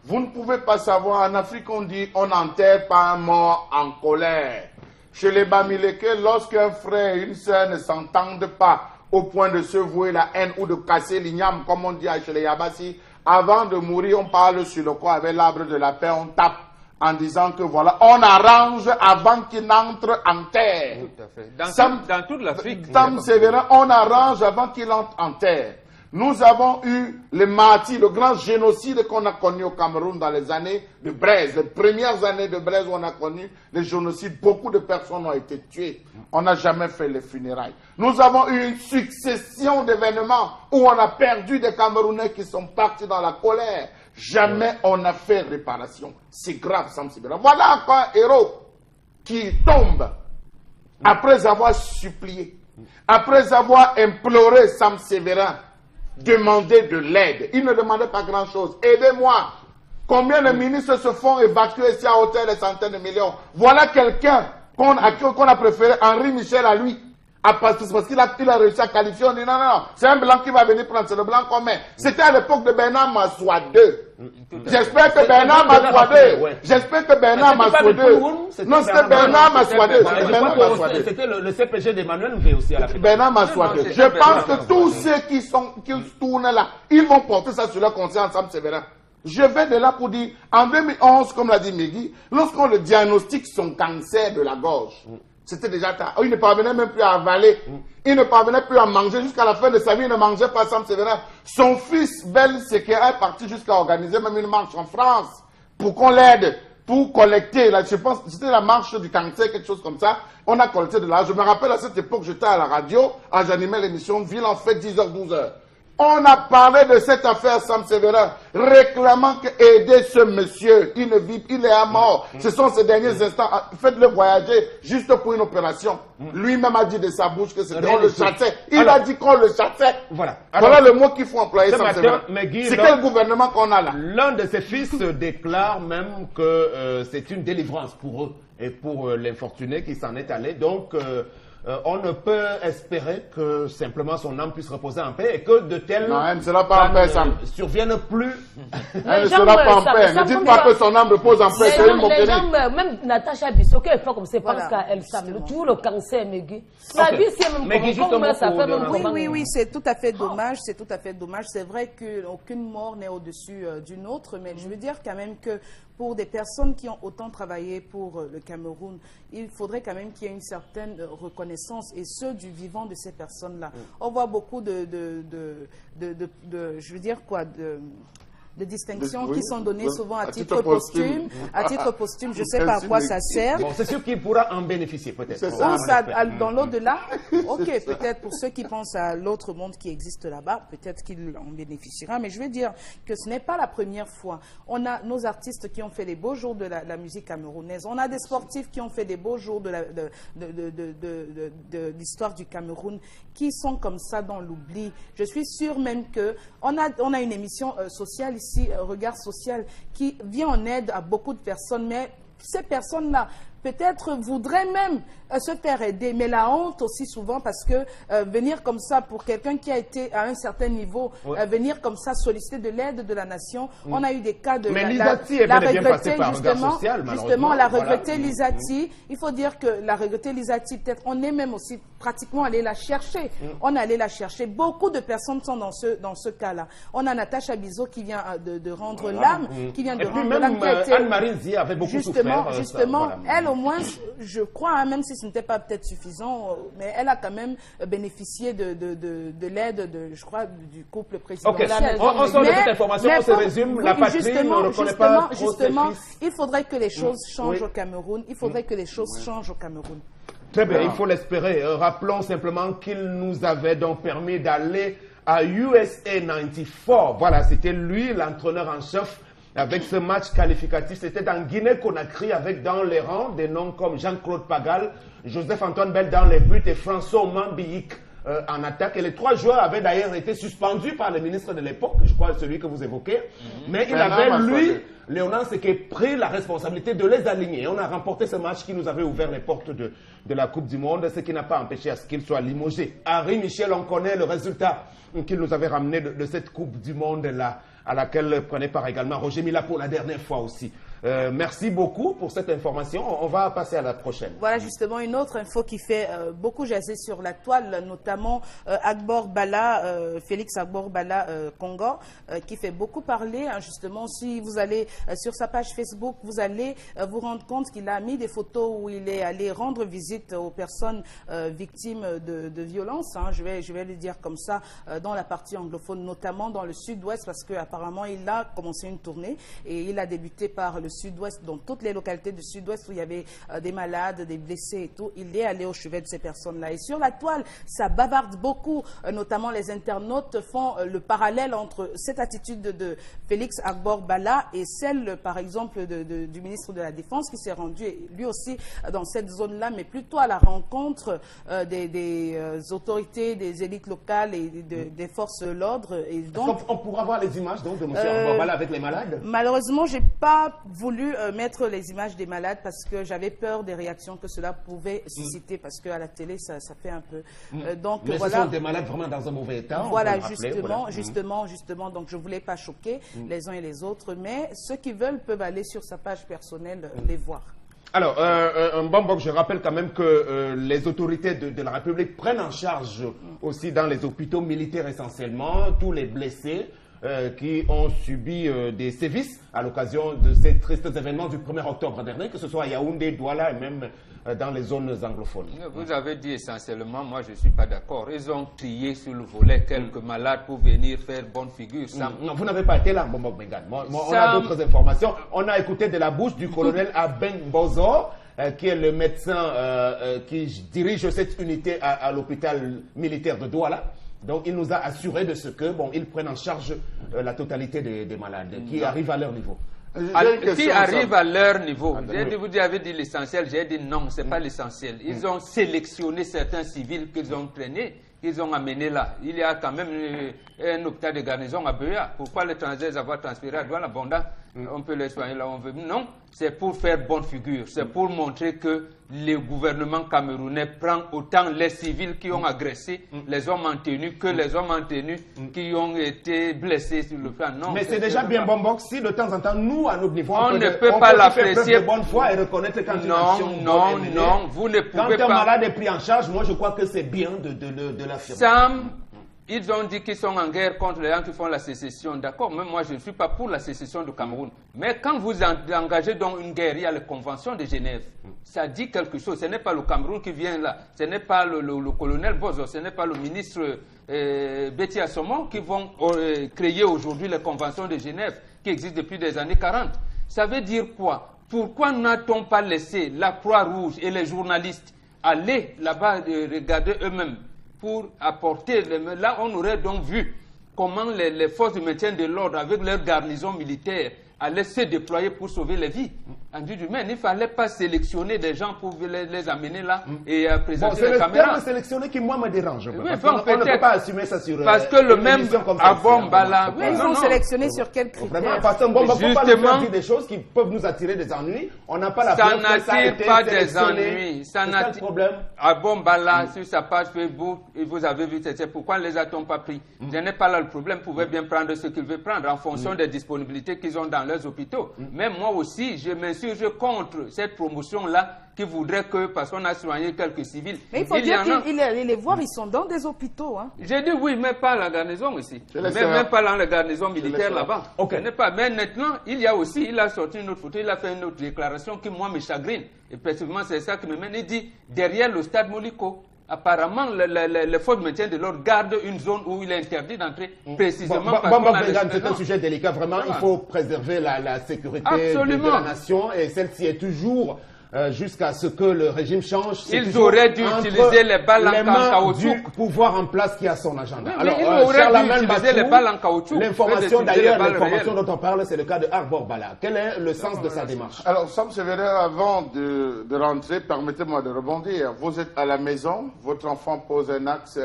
Vous ne pouvez pas savoir, en Afrique on dit on n'enterre pas un mort en colère. Chez les Bamileke, lorsqu'un frère et une sœur ne s'entendent pas au point de se vouer la haine ou de casser l'igname, comme on dit chez les Yabassi, avant de mourir, on parle sur le corps avec l'arbre de la paix, on tape en disant que voilà, on arrange avant qu'il n'entre en terre. Tout à fait. Dans toute l'Afrique. Sam Sévérin, on arrange avant qu'il entre en terre. Nous avons eu le martyr, le grand génocide qu'on a connu au Cameroun dans les années de Braise. Les premières années de Braise où on a connu le génocide, beaucoup de personnes ont été tuées. On n'a jamais fait les funérailles. Nous avons eu une succession d'événements où on a perdu des Camerounais qui sont partis dans la colère. Jamais on n'a fait réparation. C'est grave, Sam Sévérin. Voilà encore un héros qui tombe après avoir supplié, après avoir imploré Sam Sévérin, demander de l'aide. Il ne demandait pas grand-chose. Aidez-moi. Combien de ministres se font évacuer ici à hauteur des centaines de millions? Voilà quelqu'un qu'on a préféré Henri Michel à lui. Parce qu'il a réussi à qualifier. On dit non, c'est un blanc qui va venir prendre, c'est le blanc commun. C'était à l'époque de Bernard Massoua II. J'espère que Bernard Massoua II. J'espère que Bernard Massoua II. Non, c'était Bernard Massoua II. C'était le CPG d'Emmanuel Mvé aussi à la fin. Bernard Massoua II. Je pense que tous ceux qui tournent là, ils vont porter ça sur leur conscience, Sam Sévérin. Je vais de là pour dire, en 2011, comme l'a dit Megui, lorsqu'on le diagnostique son cancer de la gorge, c'était déjà tard. Il ne parvenait même plus à avaler. Il ne parvenait plus à manger. Jusqu'à la fin de sa vie, il ne mangeait pas Sam Sévérin. Son fils, Bel Sekera, est parti jusqu'à organiser même une marche en France pour qu'on l'aide, pour collecter. Là, je pense que c'était la marche du cancer, quelque chose comme ça. On a collecté de l'argent. Je me rappelle à cette époque, j'étais à la radio, j'animais l'émission Ville en fait 10h, 12h. On a parlé de cette affaire Sam Sévérin, réclamant qu'aider ce monsieur, il ne vit, il est à mort. Ce sont ces derniers instants. Faites-le voyager juste pour une opération. Lui-même a dit de sa bouche que c'était on le chassait. Il a dit qu'on le chassait. Voilà. Voilà le mot qu'il faut employer Sam Sévérin. C'est quel gouvernement qu'on a là? L'un de ses fils déclare même que c'est une délivrance pour eux et pour l'infortuné qui s'en est allé. Donc, on ne peut espérer que simplement son âme puisse reposer en paix et que de telles non, elle ne sera pas en paix, Sam. Surviennent plus. Elle ne sera pas en paix. Ne dites pas que son âme repose en paix. C'est une moquerie. Les gens, même Natacha Bissot, qu'elle fait comme c'est parce qu'elle semble toujours le cancer, Megui. La vie, c'est même comme ça fait même Oui, c'est tout à fait dommage. C'est tout à fait dommage. C'est vrai qu'aucune mort n'est au-dessus d'une autre, mais je veux dire quand même que pour des personnes qui ont autant travaillé pour le Cameroun, il faudrait quand même qu'il y ait une certaine reconnaissance, et ce, du vivant de ces personnes-là. On voit beaucoup je veux dire quoi, de distinctions qui sont données souvent à titre posthume. À titre posthume, je ne sais pas à quoi ça sert. Bon, c'est sûr qu'il pourra en bénéficier, peut-être. Dans l'au-delà, ok, peut-être pour ceux qui pensent à l'autre monde qui existe là-bas, peut-être qu'il en bénéficiera. Mais je veux dire que ce n'est pas la première fois. On a nos artistes qui ont fait des beaux jours de la musique camerounaise. On a des sportifs qui ont fait des beaux jours de l'histoire du Cameroun, qui sont comme ça dans l'oubli. Je suis sûre même qu'on a une émission sociale ici, Regard Social, qui vient en aide à beaucoup de personnes, mais ces personnes-là peut-être voudraient même se faire aider, mais la honte aussi souvent, parce que venir comme ça pour quelqu'un qui a été à un certain niveau, venir comme ça solliciter de l'aide de la nation, on a eu des cas de... Mais Lisati est bien passée par Regard Social, justement, la regrettée Lisati, il faut dire que la regrettée Lisati, peut-être, on est même aussi pratiquement allé la chercher. On est allé la chercher. Beaucoup de personnes sont dans ce cas-là. On a Natacha Bissot qui vient de rendre l'âme, qui vient de rendre l'âme. Anne-Marie Zia avait beaucoup souffert. Justement, elle au moins, je crois, même si ce n'était pas peut-être suffisant, mais elle a quand même bénéficié de l'aide, je crois, du couple présidentiel. On sort de cette information, on se résume, la patrie ne reconnaît pas trop ses fils. Il faudrait que les choses changent au Cameroun. Il faudrait que les choses changent au Cameroun. Très bien, il faut l'espérer. Rappelons simplement qu'il nous avait donc permis d'aller à USA 94. Voilà, c'était lui, l'entraîneur en chef. Avec ce match qualificatif, c'était en Guinée-Conakry, avec dans les rangs des noms comme Jean-Claude Pagal, Joseph-Antoine Bell dans les buts et François Mambiik en attaque. Et les 3 joueurs avaient d'ailleurs été suspendus par le ministre de l'époque, je crois celui que vous évoquez. Mais il avait, lui, Léonard Seké, pris la responsabilité de les aligner. Et on a remporté ce match qui nous avait ouvert les portes de la Coupe du Monde, ce qui n'a pas empêché à ce qu'il soit limogé. Henri Michel, on connaît le résultat qu'il nous avait ramené de cette Coupe du Monde-là, à laquelle prenait part également Roger Mila pour la dernière fois aussi. Merci beaucoup pour cette information. On va passer à la prochaine. Voilà justement une autre info qui fait beaucoup jaser sur la toile, notamment Agbor Bala, Félix Agbor Bala Congo, qui fait beaucoup parler. Hein, justement, si vous allez sur sa page Facebook, vous allez vous rendre compte qu'il a mis des photos où il est allé rendre visite aux personnes victimes de violences. Hein, je vais le dire comme ça, dans la partie anglophone, notamment dans le sud-ouest, parce qu'apparemment il a commencé une tournée et il a débuté par le sud-ouest, dans toutes les localités du sud-ouest où il y avait des malades, des blessés et tout. Il est allé au chevet de ces personnes-là. Et sur la toile, ça bavarde beaucoup, notamment les internautes font le parallèle entre cette attitude de Félix Agbor Bala et celle, par exemple, du ministre de la Défense qui s'est rendu, lui aussi, dans cette zone-là, mais plutôt à la rencontre des autorités, des élites locales et des forces de l'ordre. On pourra voir les images donc, de M. Agbor Bala avec les malades? Malheureusement, je n'ai pas voulu mettre les images des malades parce que j'avais peur des réactions que cela pouvait susciter, parce qu'à la télé, ça fait un peu. Donc, mais voilà. Ce sont des malades vraiment dans un mauvais état. Voilà, justement, donc je ne voulais pas choquer les uns et les autres, mais ceux qui veulent peuvent aller sur sa page personnelle les voir. Alors, Mbambok, je rappelle quand même que les autorités de la République prennent en charge aussi dans les hôpitaux militaires essentiellement tous les blessés. qui ont subi des sévices à l'occasion de ces tristes événements du 1er octobre dernier, que ce soit à Yaoundé, Douala et même dans les zones anglophones. Vous avez dit essentiellement, moi je ne suis pas d'accord. Ils ont trié sur le volet quelques malades pour venir faire bonne figure. Non, vous n'avez pas été là, Bombok Bengan. On a d'autres informations. On a écouté de la bouche du colonel Abeng Bozo, qui est le médecin qui dirige cette unité à l'hôpital militaire de Douala. Donc il nous a assuré de ce que, ils prennent en charge la totalité des malades qui arrivent à leur niveau. Qui arrivent à leur niveau. Vous avez dit l'essentiel, j'ai dit non, ce n'est pas l'essentiel. Ils ont sélectionné certains civils qu'ils ont traînés, qu'ils ont amenés là. Il y a quand même un hôpital de garnison à Beuya. Pourquoi l'étranger avoir transféré à Douala Bonda? On peut les soigner là où on veut. Non, c'est pour faire bonne figure. C'est pour montrer que le gouvernement camerounais prend autant les civils qui ont agressé les hommes en tenue que les hommes en tenue qui ont été blessés sur le plan. Non, mais c'est déjà bien Bombok si de temps en temps, nous, à notre niveau, on ne peut pas l'apprécier de bonne foi et reconnaître quand une action non, vous ne pouvez pas. Quand un malade est pris en charge, moi je crois que c'est bien de l'affirmer. Sam, ils ont dit qu'ils sont en guerre contre les gens qui font la sécession. D'accord, même moi je ne suis pas pour la sécession du Cameroun. Mais quand vous engagez dans une guerre, il y a les conventions de Genève. Ça dit quelque chose. Ce n'est pas le Cameroun qui vient là. Ce n'est pas le colonel Bozo. Ce n'est pas le ministre Betty Assomon qui vont créer aujourd'hui les conventions de Genève qui existent depuis des années 40. Ça veut dire quoi? Pourquoi n'a-t-on pas laissé la Croix-Rouge et les journalistes aller là-bas regarder eux-mêmes pour apporter... Là, on aurait donc vu comment les forces de maintien de l'ordre, avec leur garnison militaire, allaient se déployer pour sauver les vies. En Dieu du il ne fallait pas sélectionner des gens pour les amener là et présenter les caméras. C'est le terme sélectionné qui, moi, me dérange. Oui, on ne peut pas assumer ça sur... Parce que le même Abombala... Ils ont sélectionné sur quel critère? Vraiment, parce qu'on ne peut pas nous faire dire des choses qui peuvent nous attirer des ennuis. On n'a pas la preuve que ça a été pas des ennuis. Ça n'attire pas problème. Abombala, sur sa page Facebook, vous avez vu, c'est pourquoi les a-t-on pas pris? Je n'ai pas là le problème. Vous pouvez bien prendre ce qu'il veut prendre en fonction des disponibilités qu'ils ont dans leurs hôpitaux. Même moi aussi, je m'insurge contre cette promotion-là qui voudrait que, parce qu'on a soigné quelques civils... Mais il faut dire qu'ils les voir, ils sont dans des hôpitaux. Hein. J'ai dit oui, mais pas à la garnison ici. Même pas dans la garnison militaire là-bas. Mais maintenant, il a sorti une autre photo, il a fait une autre déclaration qui, moi, me chagrine. Et précisément, c'est ça qui me mène. Il dit, derrière le stade Moliko, apparemment, les forces de maintien de l'ordre gardent une zone où il est interdit d'entrer, précisément parce qu'on a c'est un sujet délicat, vraiment. Il faut préserver la sécurité de la nation et celle-ci est toujours... jusqu'à ce que le régime change. Ils auraient dû utiliser les balles en caoutchouc. Du pouvoir en place qui a son agenda. Oui, alors, ils auraient dû utiliser les balles en caoutchouc. L'information d'ailleurs, l'information dont on parle, c'est le cas de Arbor Bala. Quel est le sens de sa démarche? Alors, Sam Sévérin, avant de rentrer, permettez-moi de rebondir. Vous êtes à la maison, votre enfant pose un acte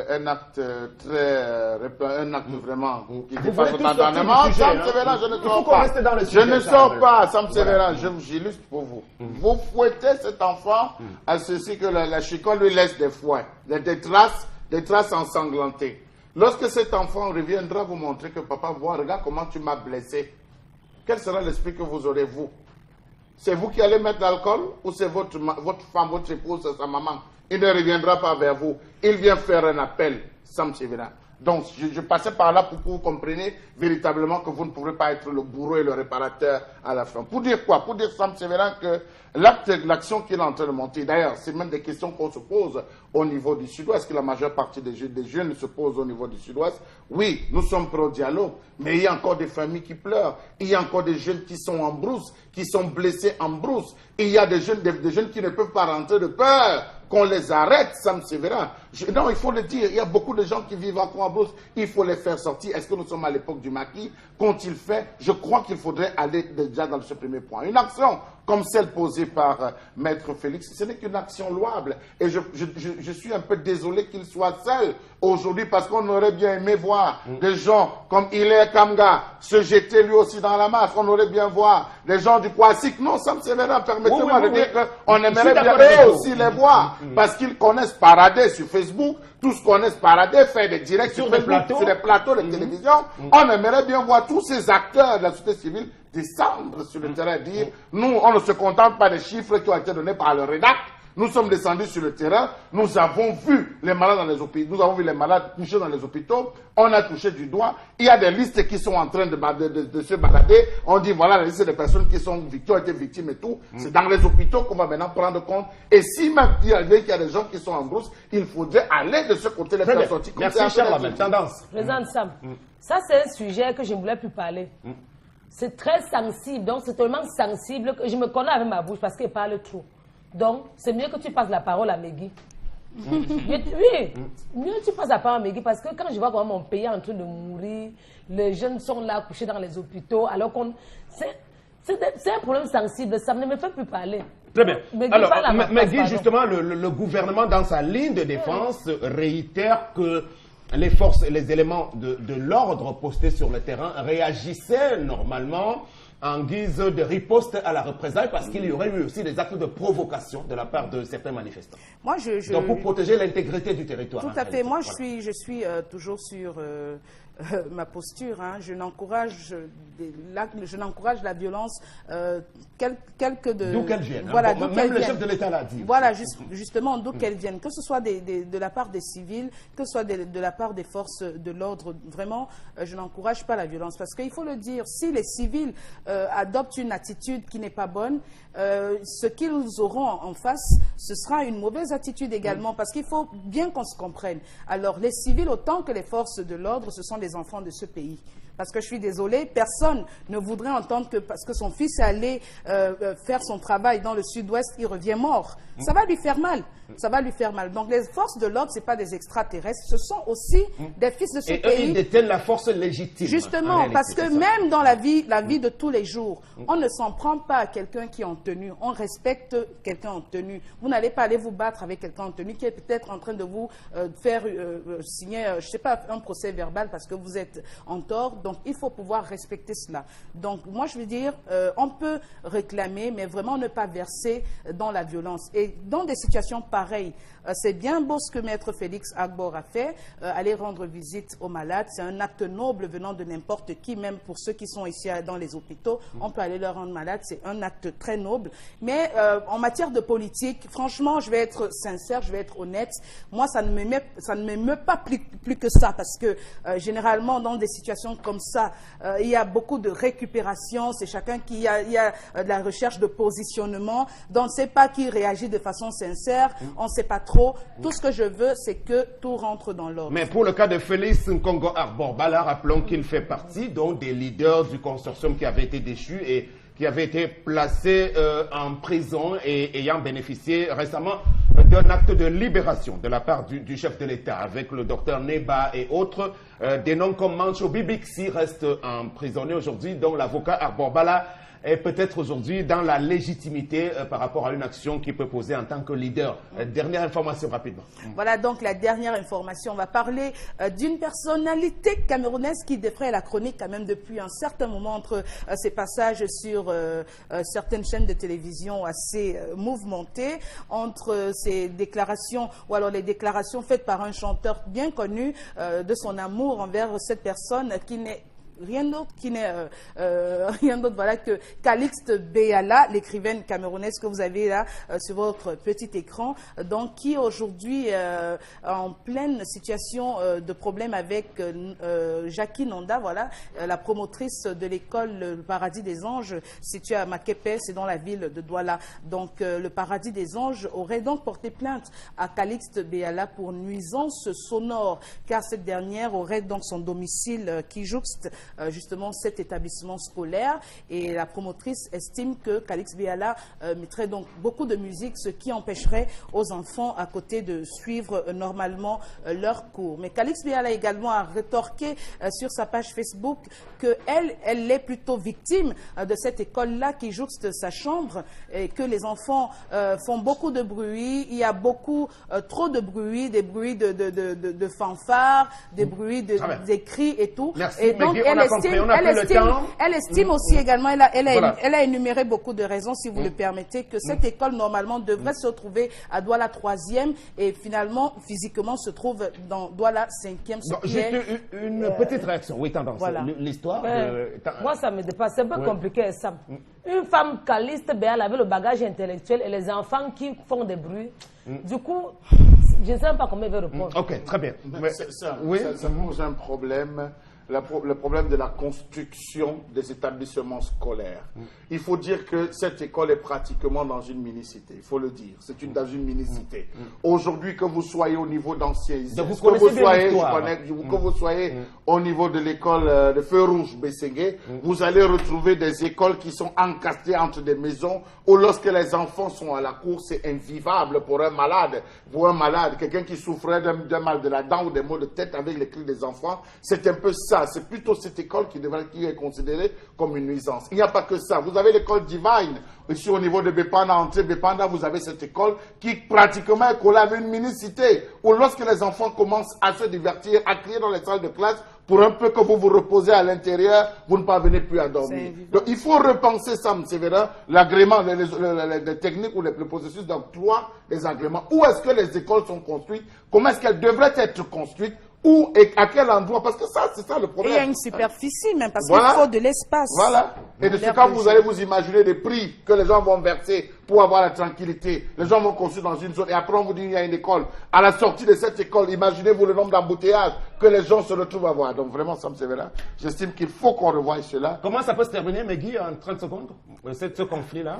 vraiment qui dépasse votre entendement. Sam Sévérin, je ne sors pas. Je ne sors pas, Sam Sévérin, j'illustre pour vous. Vous fouettez cet enfant à ceci que la chicole lui laisse des fouets, des traces ensanglantées. Lorsque cet enfant reviendra vous montrer que papa voit, regarde comment tu m'as blessé, quel sera l'esprit que vous aurez, vous? C'est vous qui allez mettre l'alcool ou c'est votre femme, votre épouse, sa maman? Il ne reviendra pas vers vous. Il vient faire un appel, Sam Sévérin. Donc, je passais par là pour que vous compreniez véritablement que vous ne pourrez pas être le bourreau et le réparateur à la fin. Pour dire quoi? Pour dire, Sam Sévérin, que l'action qu'il est en train de monter, d'ailleurs, c'est même des questions qu'on se pose au niveau du Sud-Ouest, que la majeure partie des jeunes se posent au niveau du Sud-Ouest. Oui, nous sommes prêts au dialogue, mais il y a encore des familles qui pleurent. Il y a encore des jeunes qui sont en brousse, qui sont blessés en brousse. Il y a des jeunes qui ne peuvent pas rentrer de peur qu'on les arrête, Sam Sévérin. Non, il faut le dire, il y a beaucoup de gens qui vivent encore en brousse. Il faut les faire sortir. Est-ce que nous sommes à l'époque du maquis? Qu'ont-ils fait? Je crois qu'il faudrait aller déjà dans ce premier point. Une action comme celle posée par Maître Félix, ce n'est qu'une action louable. Et je suis un peu désolé qu'il soit seul aujourd'hui parce qu'on aurait bien aimé voir des gens comme Hilaire Kamga se jeter lui aussi dans la masse. On aurait bien voir des gens du Kwasik. Non, Sam Sévérin, permettez-moi de dire qu'on aimerait bien eux aussi les voir parce qu'ils connaissent parader sur Facebook, tous connaissent parader, faire des directs sur Facebook, sur des plateaux de télévision. On aimerait bien voir tous ces acteurs de la société civile descendre sur le terrain et dire, nous, on ne se contente pas des chiffres qui ont été donnés par le rédac, Nous sommes descendus sur le terrain, nous avons vu les malades dans les hôpitaux, nous avons vu les malades couchés dans les hôpitaux, on a touché du doigt. Il y a des listes qui sont en train de se balader. On dit voilà la liste des personnes qui ont été victimes et tout. C'est dans les hôpitaux qu'on va maintenant prendre compte. Et si même il y a des gens qui sont en brousse, il faudrait aller de ce côté les faire sortir. Merci Charles, tendance. Président Sam, ça c'est un sujet que je ne voulais plus parler. C'est très sensible, donc c'est tellement sensible que je me connais avec ma bouche parce qu'il parle trop. Donc, c'est mieux que tu passes la parole à Megui. Oui, mieux tu passes la parole à Megui parce que quand je vois comment mon pays est en train de mourir, les jeunes sont là couchés dans les hôpitaux, alors qu'on... C'est un problème sensible, ça ne me fait plus parler. Très bien. Megui, alors, Megui, justement, le gouvernement, dans sa ligne de défense, réitère que les forces et les éléments de l'ordre postés sur le terrain réagissaient normalement en guise de riposte à la représailles parce qu'il y aurait eu aussi des actes de provocation de la part de certains manifestants. Moi, donc pour protéger l'intégrité du territoire. Tout à fait. Moi, je suis toujours sur ma posture. Hein. Je n'encourage la violence, d'où qu'elle vienne. Voilà, bon, même le chef de l'État l'a dit. Voilà, justement, d'où qu'elle vienne. Que ce soit de la part des civils, que ce soit de la part des forces de l'ordre. Vraiment, je n'encourage pas la violence. Parce qu'il faut le dire, si les civils adoptent une attitude qui n'est pas bonne, ce qu'ils auront en face, ce sera une mauvaise attitude également. Parce qu'il faut bien qu'on se comprenne. Alors, les civils, autant que les forces de l'ordre, ce sont les enfants de ce pays. Parce que je suis désolée, personne ne voudrait entendre que parce que son fils est allé faire son travail dans le sud-ouest, il revient mort. Ça va lui faire mal. Ça va lui faire mal. Donc les forces de l'ordre, ce n'est pas des extraterrestres, ce sont aussi des fils de ce pays. Et eux, ils détiennent la force légitime. Justement, parce que même dans la vie de tous les jours, on ne s'en prend pas à quelqu'un qui est en tenue. On respecte quelqu'un en tenue. Vous n'allez pas aller vous battre avec quelqu'un en tenue qui est peut-être en train de vous faire signer, je ne sais pas, un procès verbal parce que vous êtes en tort. Donc, il faut pouvoir respecter cela. Donc, moi, je veux dire, on peut réclamer, mais vraiment ne pas verser dans la violence. Et dans des situations pareilles, c'est bien beau ce que Maître Félix Agbor a fait, aller rendre visite aux malades. C'est un acte noble venant de n'importe qui, même pour ceux qui sont ici dans les hôpitaux. On peut aller leur rendre malade, c'est un acte très noble. Mais en matière de politique, franchement, je vais être sincère, je vais être honnête. Moi, ça ne m'émeut pas plus que ça, parce que généralement, dans des situations comme ça, il y a beaucoup de récupération. C'est chacun qui a de la recherche de positionnement. Donc, on ne sait pas qui réagit de façon sincère. On ne sait pas trop. Tout ce que je veux, c'est que tout rentre dans l'ordre. Mais pour le cas de Félix Nkongo Arbor-Bala, rappelons qu'il fait partie donc des leaders du consortium qui avait été déchu et qui avait été placé en prison et ayant bénéficié récemment d'un acte de libération de la part du chef de l'État avec le docteur Neba et autres. Des noms comme Mancho Bibixi restent emprisonnés aujourd'hui, dont l'avocat Arbor-Bala est peut-être aujourd'hui dans la légitimité par rapport à une action qu'il peut poser en tant que leader. Dernière information rapidement. Voilà donc la dernière information. On va parler d'une personnalité camerounaise qui défraie la chronique quand même depuis un certain moment entre ses passages sur certaines chaînes de télévision assez mouvementées, entre ses déclarations ou alors les déclarations faites par un chanteur bien connu de son amour envers cette personne qui n'est rien d'autre voilà, que Calixte Béala, l'écrivaine camerounaise que vous avez là sur votre petit écran, donc qui aujourd'hui en pleine situation de problème avec Jackie Nonda, voilà, la promotrice de l'école Le Paradis des Anges située à Makepe, c'est dans la ville de Douala. Donc le Paradis des Anges aurait donc porté plainte à Calixte Béala pour nuisance sonore, car cette dernière aurait donc son domicile qui jouxte justement cet établissement scolaire, et la promotrice estime que Calixte Béala mettrait donc beaucoup de musique, ce qui empêcherait aux enfants à côté de suivre normalement leurs cours. Mais Calixte Béala également a rétorqué sur sa page Facebook qu'elle est plutôt victime de cette école-là qui jouxte sa chambre, et que les enfants font beaucoup de bruit, il y a beaucoup trop de bruit, des bruits de fanfares, des bruits des cris et tout. Merci, et donc elle elle estime aussi également, elle a énuméré beaucoup de raisons, si vous le permettez, que cette école, normalement, devrait se trouver à Douala 3e et finalement, physiquement, se trouve dans Douala 5e. Juste une petite réaction. Oui, tendance. Voilà. L'histoire Moi, ça me dépasse. C'est un peu compliqué, ça. Une femme Calixte Béala avec le bagage intellectuel et les enfants qui font des bruits. Du coup, je ne sais pas comment il va répondre. Ok, très bien. Ça pose un problème. Le problème de la construction des établissements scolaires. Il faut dire que cette école est pratiquement dans une minicité, il faut le dire. C'est dans une minicité. Aujourd'hui, que vous soyez au niveau d'anciens, que vous soyez au niveau de l'école de Feu Rouge Bességué, vous allez retrouver des écoles qui sont encastrées entre des maisons où lorsque les enfants sont à la cour, c'est invivable pour un malade. Pour un malade, quelqu'un qui souffrait d'un mal de la dent ou des maux de tête avec les cris des enfants, c'est un peu ça. C'est plutôt cette école qui est considérée comme une nuisance. Il n'y a pas que ça. Vous avez l'école Divine. Ici, au niveau de Bépanda, entrée Bépanda, vous avez cette école qui pratiquement est collée à une mini-cité où lorsque les enfants commencent à se divertir, à crier dans les salles de classe, pour un peu que vous vous reposez à l'intérieur, vous ne parvenez plus à dormir. Donc, il faut repenser ça, M. Sévérin, l'agrément, les techniques ou les processus d'octroi des agréments. Où est-ce que les écoles sont construites? Comment est-ce qu'elles devraient être construites? Où et à quel endroit? Parce que ça, c'est ça le problème. Et il y a une superficie même, parce qu'il faut de l'espace. Voilà. Et de ce cas, vous allez vous imaginer des prix que les gens vont verser pour avoir la tranquillité. Les gens vont construire dans une zone et après on vous dit qu'il y a une école. À la sortie de cette école, imaginez-vous le nombre d'embouteillages que les gens se retrouvent à voir. Donc vraiment, Sam Sévérin, j'estime qu'il faut qu'on revoie cela. Comment ça peut se terminer, Megui, en 30 secondes, ce conflit-là?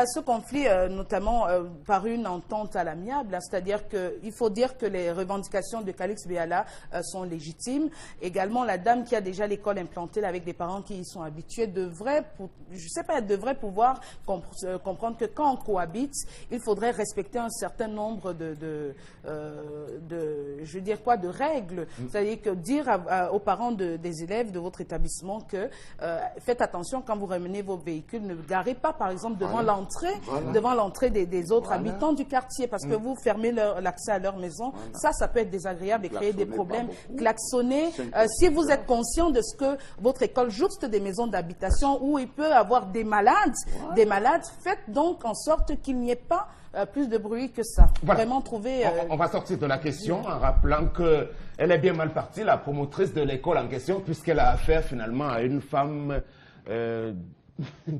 Ce conflit, notamment par une entente à l'amiable, c'est-à-dire qu'il faut dire que les revendications de Calixte Béala sont légitimes. Également, la dame qui a déjà l'école implantée là, avec des parents qui y sont habitués devrait, devrait pouvoir comprendre que quand on cohabite, il faudrait respecter un certain nombre de règles. C'est-à-dire que dire aux parents des élèves de votre établissement que faites attention quand vous ramenez vos véhicules, ne garez pas par exemple devant l'entrée des autres habitants du quartier parce que vous fermez l'accès à leur maison. Ça peut être désagréable et créer des problèmes. Klaxonner, si vous êtes conscient de ce que votre école jouxte des maisons d'habitation où il peut y avoir des malades, faites donc en sorte qu'il n'y ait pas plus de bruit que ça. Voilà. Vraiment trouver... On va sortir de la question en rappelant qu'elle est bien mal partie, la promotrice de l'école en question, puisqu'elle a affaire finalement à une femme...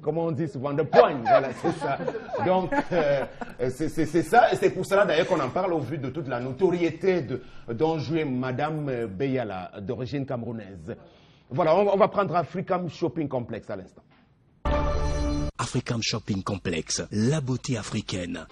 comment on dit souvent, de poigne, voilà, c'est ça. Donc, c'est ça, et c'est pour cela d'ailleurs qu'on en parle au vu de toute la notoriété dont jouait Madame Béala, d'origine camerounaise. Voilà, on va prendre Africam Shopping Complex à l'instant. Africam Shopping Complex, la beauté africaine.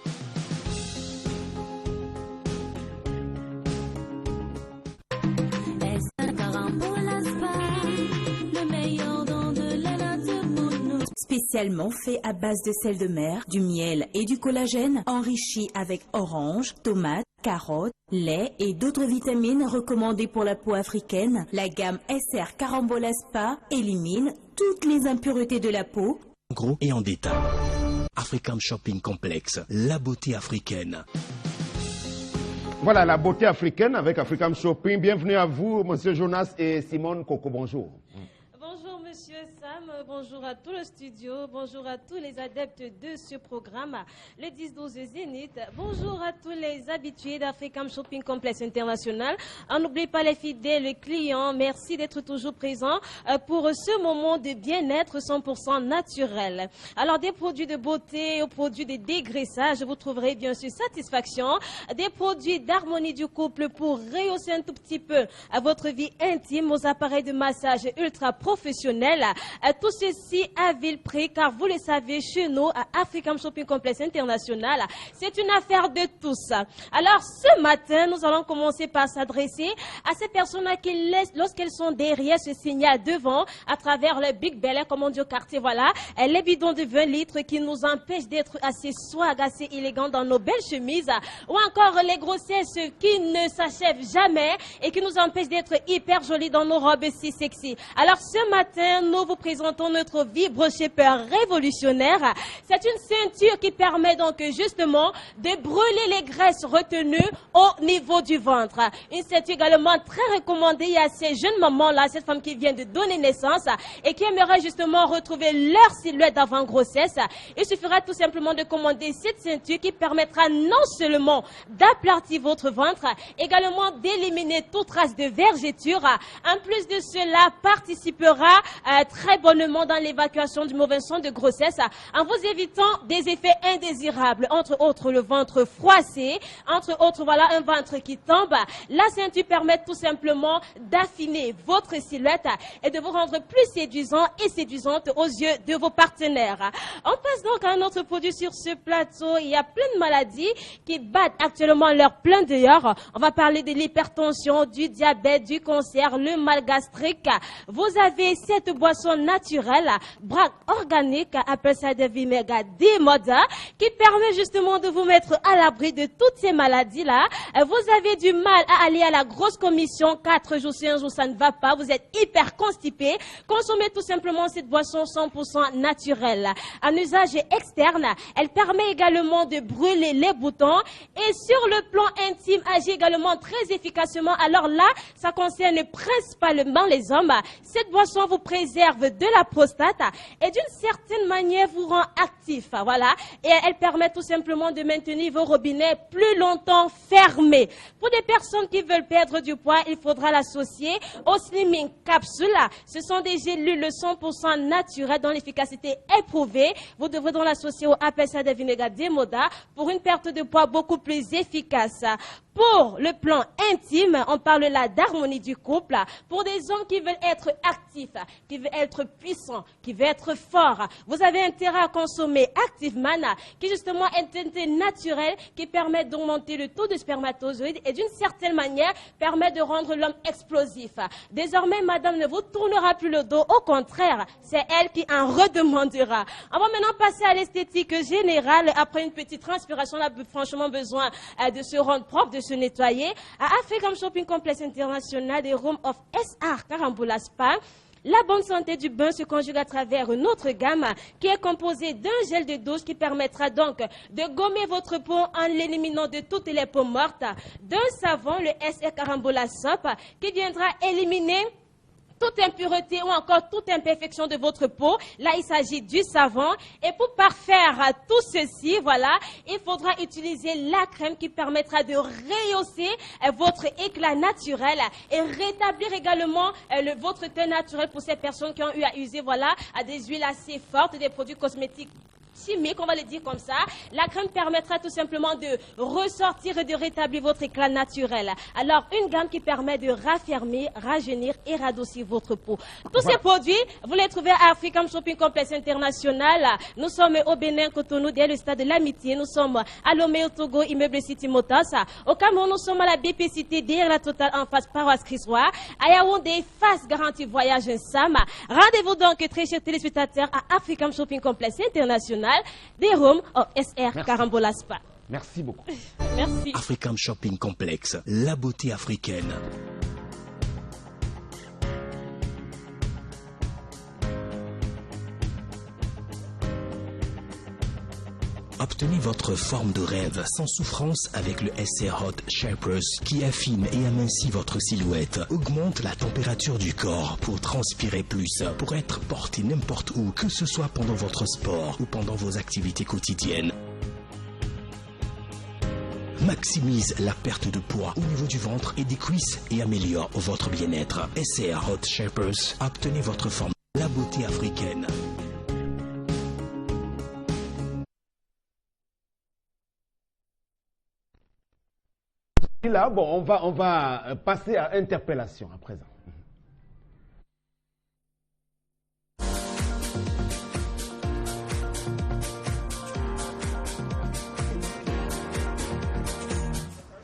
Spécialement fait à base de sel de mer, du miel et du collagène, enrichi avec orange, tomates, carottes, lait et d'autres vitamines recommandées pour la peau africaine, la gamme SR Carambola Spa élimine toutes les impuretés de la peau. En gros et en détail. Africam Shopping Complex, la beauté africaine. Voilà, la beauté africaine avec Africam Shopping. Bienvenue à vous, Monsieur Jonas et Simone Coco. Bonjour. Bonjour Monsieur Sam, bonjour à tout le studio, bonjour à tous les adeptes de ce programme, le 10-12 Zénith, bonjour à tous les habitués d'Africam Shopping Complex International. On n'oublie pas les fidèles clients, merci d'être toujours présents pour ce moment de bien-être 100% naturel. Alors des produits de beauté aux produits de dégraissage, vous trouverez bien sûr satisfaction, des produits d'harmonie du couple pour rehausser un tout petit peu à votre vie intime, aux appareils de massage ultra professionnels. Tout ceci à vil prix, car vous le savez, chez nous, à Africam Shopping Complex International, c'est une affaire de tous. Alors, ce matin, nous allons commencer par s'adresser à ces personnes qui laissent, lorsqu'elles sont derrière ce signal devant, à travers le Big Bel Air, comme on dit au quartier, voilà, les bidons de 20 litres qui nous empêchent d'être assez swag, assez élégants dans nos belles chemises, ou encore les grossesses qui ne s'achèvent jamais et qui nous empêchent d'être hyper jolis dans nos robes si sexy. Alors, ce matin, terrain, nous vous présentons notre Vibro Shaper révolutionnaire. C'est une ceinture qui permet donc justement de brûler les graisses retenues au niveau du ventre. Une ceinture également très recommandée à ces jeunes mamans-là, cette femme qui vient de donner naissance et qui aimerait justement retrouver leur silhouette d'avant grossesse. Il suffira tout simplement de commander cette ceinture qui permettra non seulement d'aplatir votre ventre, également d'éliminer toute trace de vergeture. En plus de cela, participera très bonnement dans l'évacuation du mauvais sang de grossesse en vous évitant des effets indésirables, entre autres le ventre froissé, entre autres voilà un ventre qui tombe. La ceinture permet tout simplement d'affiner votre silhouette et de vous rendre plus séduisant et séduisante aux yeux de vos partenaires. On passe donc à un autre produit sur ce plateau. Il y a plein de maladies qui battent actuellement leur plein dehors. On va parler de l'hypertension, du diabète, du cancer, le mal gastrique. Vous avez cette boisson naturelle, braque organique, appelle ça de Vimega Demoda, qui permet justement de vous mettre à l'abri de toutes ces maladies-là. Vous avez du mal à aller à la grosse commission, 4 jours, 5 jours, ça ne va pas. Vous êtes hyper constipé. Consommez tout simplement cette boisson 100% naturelle. En usage externe, elle permet également de brûler les boutons et sur le plan intime, agit également très efficacement. Alors là, ça concerne principalement les hommes. Cette boisson vous préserve de la prostate et d'une certaine manière vous rend actif. Voilà. Et elle permet tout simplement de maintenir vos robinets plus longtemps fermés. Pour des personnes qui veulent perdre du poids, il faudra l'associer au Slimming Capsule. Ce sont des gélules 100% naturelles dont l'efficacité est prouvée. Vous devrez donc l'associer au APSA de Vimega Demoda pour une perte de poids beaucoup plus efficace. Pour le plan intime, on parle là d'harmonie du couple. Pour des hommes qui veulent être actifs, qui veulent être puissants, qui veulent être forts, vous avez intérêt à consommer Active Mana, qui justement est un thé naturel qui permet d'augmenter le taux de spermatozoïdes et d'une certaine manière permet de rendre l'homme explosif. Désormais, madame ne vous tournera plus le dos, au contraire, c'est elle qui en redemandera. On va maintenant passer à l'esthétique générale. Après une petite transpiration, on a franchement besoin de se rendre propre, de se nettoyer. À African Shopping Complex International des Room of SR Carambola Spa, la bonne santé du bain se conjugue à travers une autre gamme qui est composée d'un gel de douche qui permettra donc de gommer votre peau en l'éliminant de toutes les peaux mortes, d'un savon, le SR Carambola Soap, qui viendra éliminer toute impureté ou encore toute imperfection de votre peau. Là, il s'agit du savon. Et pour parfaire tout ceci, voilà, il faudra utiliser la crème qui permettra de rehausser votre éclat naturel et rétablir également votre teint naturel pour ces personnes qui ont eu à user, voilà, à des huiles assez fortes, des produits cosmétiques chimique, on va le dire comme ça. La crème permettra tout simplement de ressortir et de rétablir votre éclat naturel. Alors, une gamme qui permet de raffermir, rajeunir et radoucir votre peau. Tous ces produits, vous les trouvez à African Shopping Complex International. Nous sommes au Bénin, Cotonou, derrière le stade de l'Amitié. Nous sommes à Lomé, au Togo, immeuble City Motors. Au Cameroun, nous sommes à la BP Cité, derrière la Total, en face paroisse Christois. À Yaoundé, face garantie voyage Sam. Rendez-vous donc, très chers téléspectateurs, à African Shopping Complex International des Roms au SR Carambola Spa. Merci beaucoup. Merci. African Shopping Complex, la beauté africaine. Obtenez votre forme de rêve sans souffrance avec le SR Hot Shapers qui affine et amincit votre silhouette, augmente la température du corps pour transpirer plus, pour être porté n'importe où, que ce soit pendant votre sport ou pendant vos activités quotidiennes. Maximise la perte de poids au niveau du ventre et des cuisses et améliore votre bien-être. SR Hot Shapers, obtenez votre forme, la beauté africaine. Là, bon, on va passer à interpellation à présent.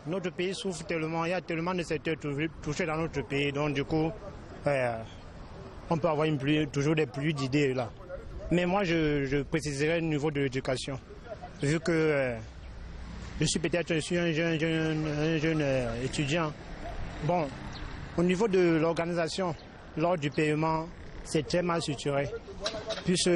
Notre pays souffre tellement, il y a tellement de secteurs touchés dans notre pays, donc du coup, on peut avoir toujours des pluies d'idées là. Mais moi, je préciserai le niveau de l'éducation, vu que je suis un jeune étudiant. Bon, au niveau de l'organisation, lors du paiement, c'est très mal structuré. Puisque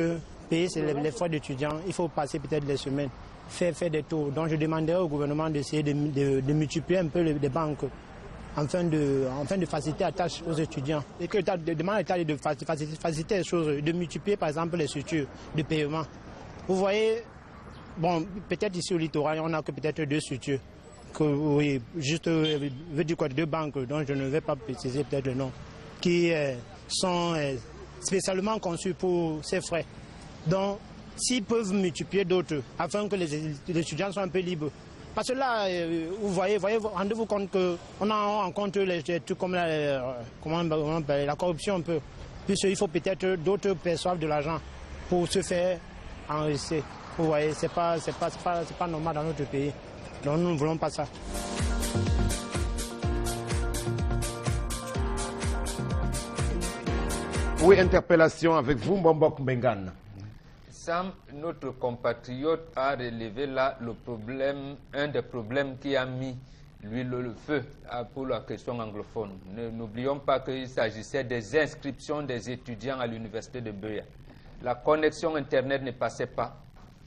payer les frais d'étudiants, il faut passer peut-être des semaines, faire des tours. Donc je demanderais au gouvernement d'essayer de multiplier un peu les banques afin de faciliter la tâche aux étudiants. Et que l'État demande à l'État de faciliter les choses, de multiplier par exemple les structures de paiement. Vous voyez, bon, peut-être ici au littoral, on n'a que peut-être 2 structures. Oui, juste veut dire quoi, 2 banques, dont je ne vais pas préciser peut-être le nom, qui sont spécialement conçues pour ces frais. Donc, s'ils peuvent multiplier d'autres, afin que les étudiants soient un peu libres. Parce que là, vous voyez, rendez-vous compte qu'on a en compte les trucs comme la corruption un peu. Puisqu'il faut peut-être d'autres perçoivent de l'argent pour se faire enregistrer. Vous voyez, c'est pas normal dans notre pays. Donc nous ne voulons pas ça. Oui, interpellation avec vous, Mbombok Mbengan. Sam, notre compatriote a relevé là le problème, un des problèmes qui a mis l'huile au feu pour la question anglophone. N'oublions pas qu'il s'agissait des inscriptions des étudiants à l'université de Buea. La connexion Internet ne passait pas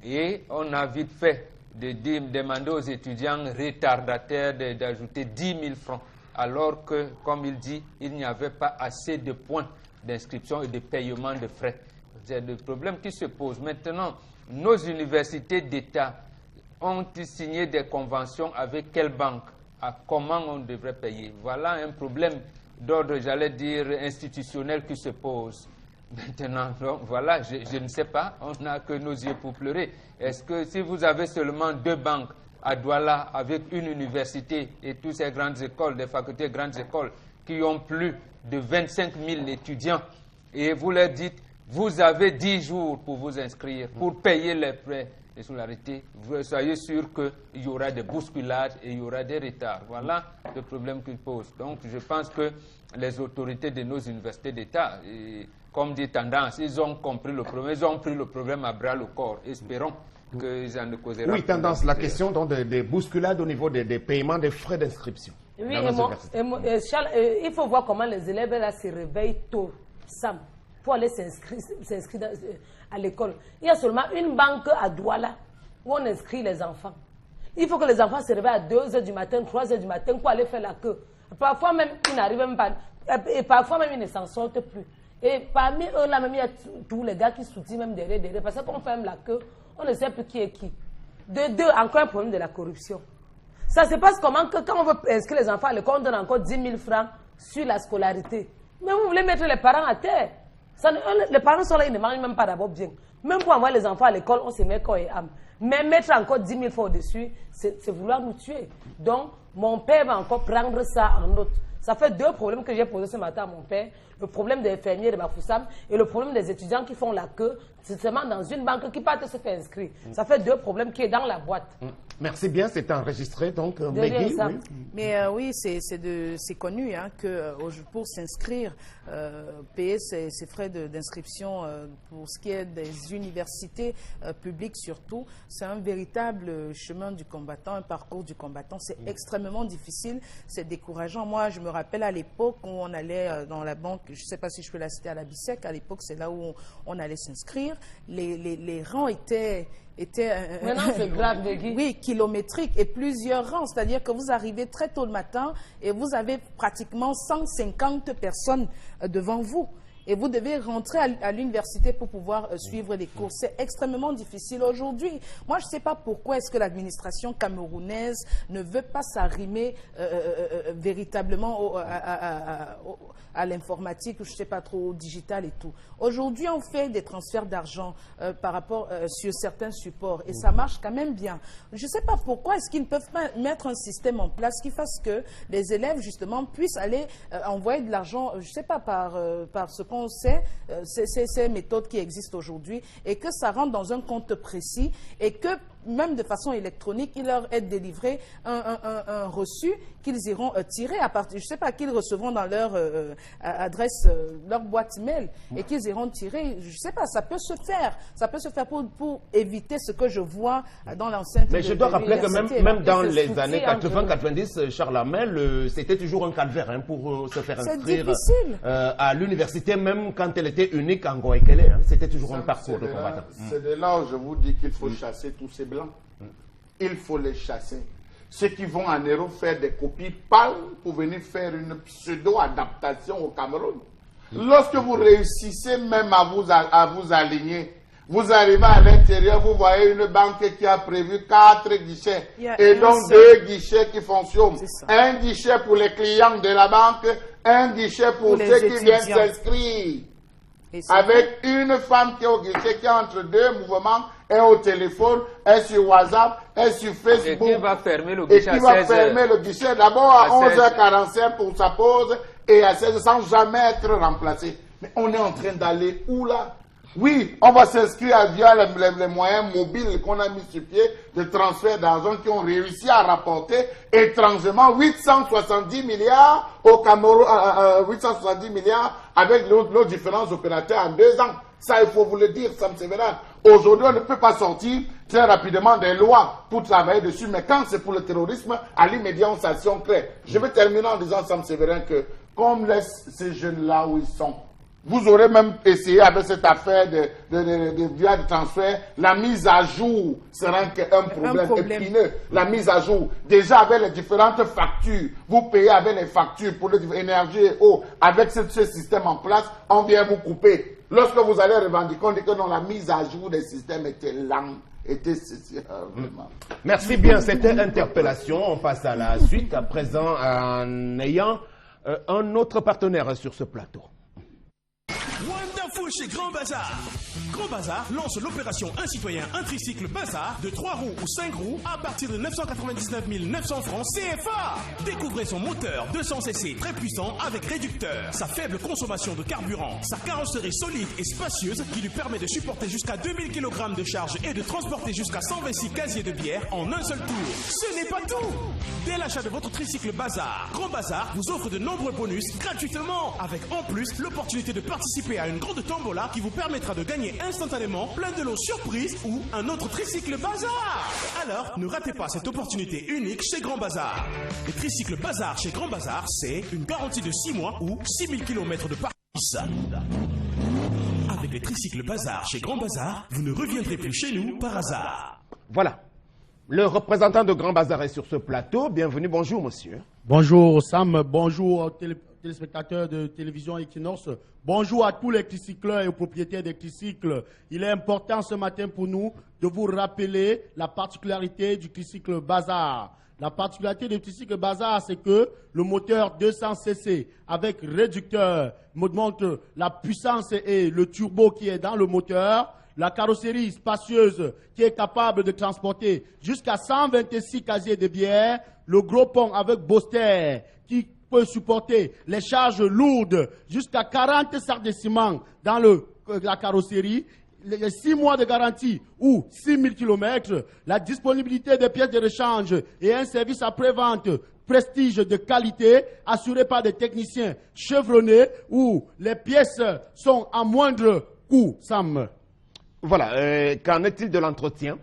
et on a vite fait de demander aux étudiants retardataires d'ajouter 10 000 francs, alors que, comme il dit, il n'y avait pas assez de points d'inscription et de paiement de frais. C'est le problème qui se pose. Maintenant, nos universités d'État ont signé des conventions avec quelle banque? À comment on devrait payer? Voilà un problème d'ordre, j'allais dire, institutionnel qui se pose. Maintenant, donc, voilà, je ne sais pas, on n'a que nos yeux pour pleurer. Est-ce que si vous avez seulement 2 banques à Douala avec une université et toutes ces grandes écoles, des facultés grandes écoles qui ont plus de 25 000 étudiants et vous leur dites, vous avez 10 jours pour vous inscrire, pour payer les frais de scolarité, vous soyez sûr qu'il y aura des bousculades et il y aura des retards. Voilà le problème qu'il pose. Donc je pense que les autorités de nos universités d'État, comme dit Tendance, ils ont compris le problème, ils ont pris le problème à bras le corps. Espérons qu'ils en ne causeront. Oui, Tendance, la question donc des bousculades au niveau des paiements des frais d'inscription. Oui, Charles, il faut voir comment les élèves là se réveillent tôt, Sam, pour aller s'inscrire à l'école. Il y a seulement une banque à Douala où on inscrit les enfants. Il faut que les enfants se réveillent à 2 h du matin, 3 h du matin pour aller faire la queue. Parfois même, ils n'arrivent même pas. Et parfois même, ils ne s'en sortent plus. Et parmi eux, là même, il y a tous les gars qui soutiennent même derrière. Parce qu'on fait même la queue, on ne sait plus qui est qui. Encore un problème de la corruption. Ça se passe comment que quand on veut inscrire les enfants à l'école, on donne encore 10 000 francs sur la scolarité. Mais vous voulez mettre les parents à terre. Les parents sont là, ils ne mangent même pas d'abord bien. Même pour envoyer les enfants à l'école, on se met corps et âme. Mais mettre encore 10 000 francs au-dessus, c'est vouloir nous tuer. Donc, mon père va encore prendre ça en note. Ça fait 2 problèmes que j'ai posés ce matin à mon père. Le problème des infirmiers de Bafoussam et le problème des étudiants qui font la queue, c'est seulement dans une banque qui partent se faire inscrire. Ça fait 2 problèmes qui est dans la boîte. Merci bien, c'est enregistré. Donc, Meggy, oui. Mais oui, c'est connu hein, que pour s'inscrire, payer ses frais d'inscription pour ce qui est des universités publiques surtout, c'est un véritable chemin du combattant, un parcours du combattant. C'est extrêmement difficile, c'est décourageant. Moi, je me rappelle à l'époque où on allait dans la banque, je ne sais pas si je peux la citer à la BICEC, à l'époque c'est là où on allait s'inscrire. Les rangs étaient maintenant c'est grave, oui, kilométriques et plusieurs rangs, c'est-à-dire que vous arrivez très tôt le matin et vous avez pratiquement 150 personnes devant vous. Et vous devez rentrer à l'université pour pouvoir suivre les cours. C'est extrêmement difficile aujourd'hui. Moi, je ne sais pas pourquoi est-ce que l'administration camerounaise ne veut pas s'arrimer véritablement à l'informatique, je ne sais pas trop, au digital et tout. Aujourd'hui, on fait des transferts d'argent par rapport sur certains supports et ça marche quand même bien. Je ne sais pas pourquoi est-ce qu'ils ne peuvent pas mettre un système en place qui fasse que les élèves, justement, puissent aller envoyer de l'argent, je ne sais pas, par ce qu'on sait, ces méthodes qui existent aujourd'hui, et que ça rentre dans un compte précis, et que même de façon électronique, il leur est délivré un reçu qu'ils iront tirer à partir, je ne sais pas, qu'ils recevront dans leur adresse, leur boîte email, et qu'ils iront tirer, je ne sais pas, ça peut se faire pour éviter ce que je vois dans l'enceinte. Mais je dois rappeler que même dans les années 80-90, Charles Hamel, c'était toujours un calvaire hein, pour se faire inscrire à l'université, même quand elle était unique en Goekele. Hein, c'était toujours un parcours de combattant. C'est de là où je vous dis qu'il faut chasser tous ces blancs. Il faut les chasser. Ceux qui vont en Europe faire des copies pâles pour venir faire une pseudo-adaptation au Cameroun. Lorsque vous réussissez même à vous aligner, vous arrivez à l'intérieur, vous voyez une banque qui a prévu 4 guichets et donc 2 guichets qui fonctionnent. Un guichet pour les clients de la banque, un guichet pour ceux qui viennent s'inscrire. Avec une femme qui est au guichet, qui est entre deux mouvements, est au téléphone, est sur WhatsApp, est sur Facebook. Et qui va fermer le guichet et qui va fermer le guichet d'abord à 11h45 pour sa pause et à 16h sans jamais être remplacé. Mais on est en train d'aller où là? Oui, on va s'inscrire via les moyens mobiles qu'on a mis sur pied de transfert d'argent qui ont réussi à rapporter étrangement 870 milliards au Cameroun, 870 milliards avec nos différents opérateurs en 2 ans. Ça, il faut vous le dire, Sam Severin. Aujourd'hui, on ne peut pas sortir très rapidement des lois pour travailler dessus, mais quand c'est pour le terrorisme, à l'immédiat, on s'action crée. Je vais terminer en disant, Sam Severin, que comme laisse ces jeunes-là où ils sont, vous aurez même essayé avec cette affaire via de transfert, la mise à jour sera un problème épineux. La mise à jour, déjà avec les différentes factures, vous payez avec les factures pour l'énergie et eau, avec ce système en place, on vient vous couper. Lorsque vous allez revendiquer, on dit que non, la mise à jour des systèmes était lente. Merci bien, c'était interpellation. On passe à la suite, à présent en ayant un autre partenaire sur ce plateau. Wonderful chez Grand Bazar. Grand Bazar lance l'opération Un citoyen, un tricycle Bazar de 3 roues ou 5 roues à partir de 999 900 francs CFA. Découvrez son moteur 200cc très puissant avec réducteur, sa faible consommation de carburant, sa carrosserie solide et spacieuse qui lui permet de supporter jusqu'à 2000 kg de charge et de transporter jusqu'à 126 casiers de bière en un seul tour. Ce n'est pas tout. Dès l'achat de votre tricycle Bazar, Grand Bazar vous offre de nombreux bonus gratuitement, avec en plus l'opportunité de participer à une grande tombola qui vous permettra de gagner instantanément plein de lots surprises ou un autre tricycle Bazar. Alors, ne ratez pas cette opportunité unique chez Grand Bazar. Le tricycle Bazar chez Grand Bazar, c'est une garantie de 6 mois ou 6000 km de parcours. Avec les tricycles Bazar chez Grand Bazar, vous ne reviendrez plus chez nous par hasard. Voilà. Le représentant de Grand Bazar est sur ce plateau. Bienvenue, bonjour monsieur. Bonjour Sam, bonjour téléspectateurs de télévision Equinox. Bonjour à tous les tricycleurs et aux propriétaires des tricycles. Il est important ce matin pour nous de vous rappeler la particularité du tricycle Bazar. La particularité du tricycle Bazar, c'est que le moteur 200cc avec réducteur montre la puissance et le turbo qui est dans le moteur. La carrosserie spacieuse qui est capable de transporter jusqu'à 126 casiers de bière. Le gros pont avec Boster qui peut supporter les charges lourdes jusqu'à 40 sacs de ciment dans la carrosserie. Les 6 mois de garantie ou 6000 km. La disponibilité des pièces de rechange et un service après-vente prestige de qualité assuré par des techniciens chevronnés où les pièces sont à moindre coût, Sam. Voilà, qu'en est-il de l'entretien?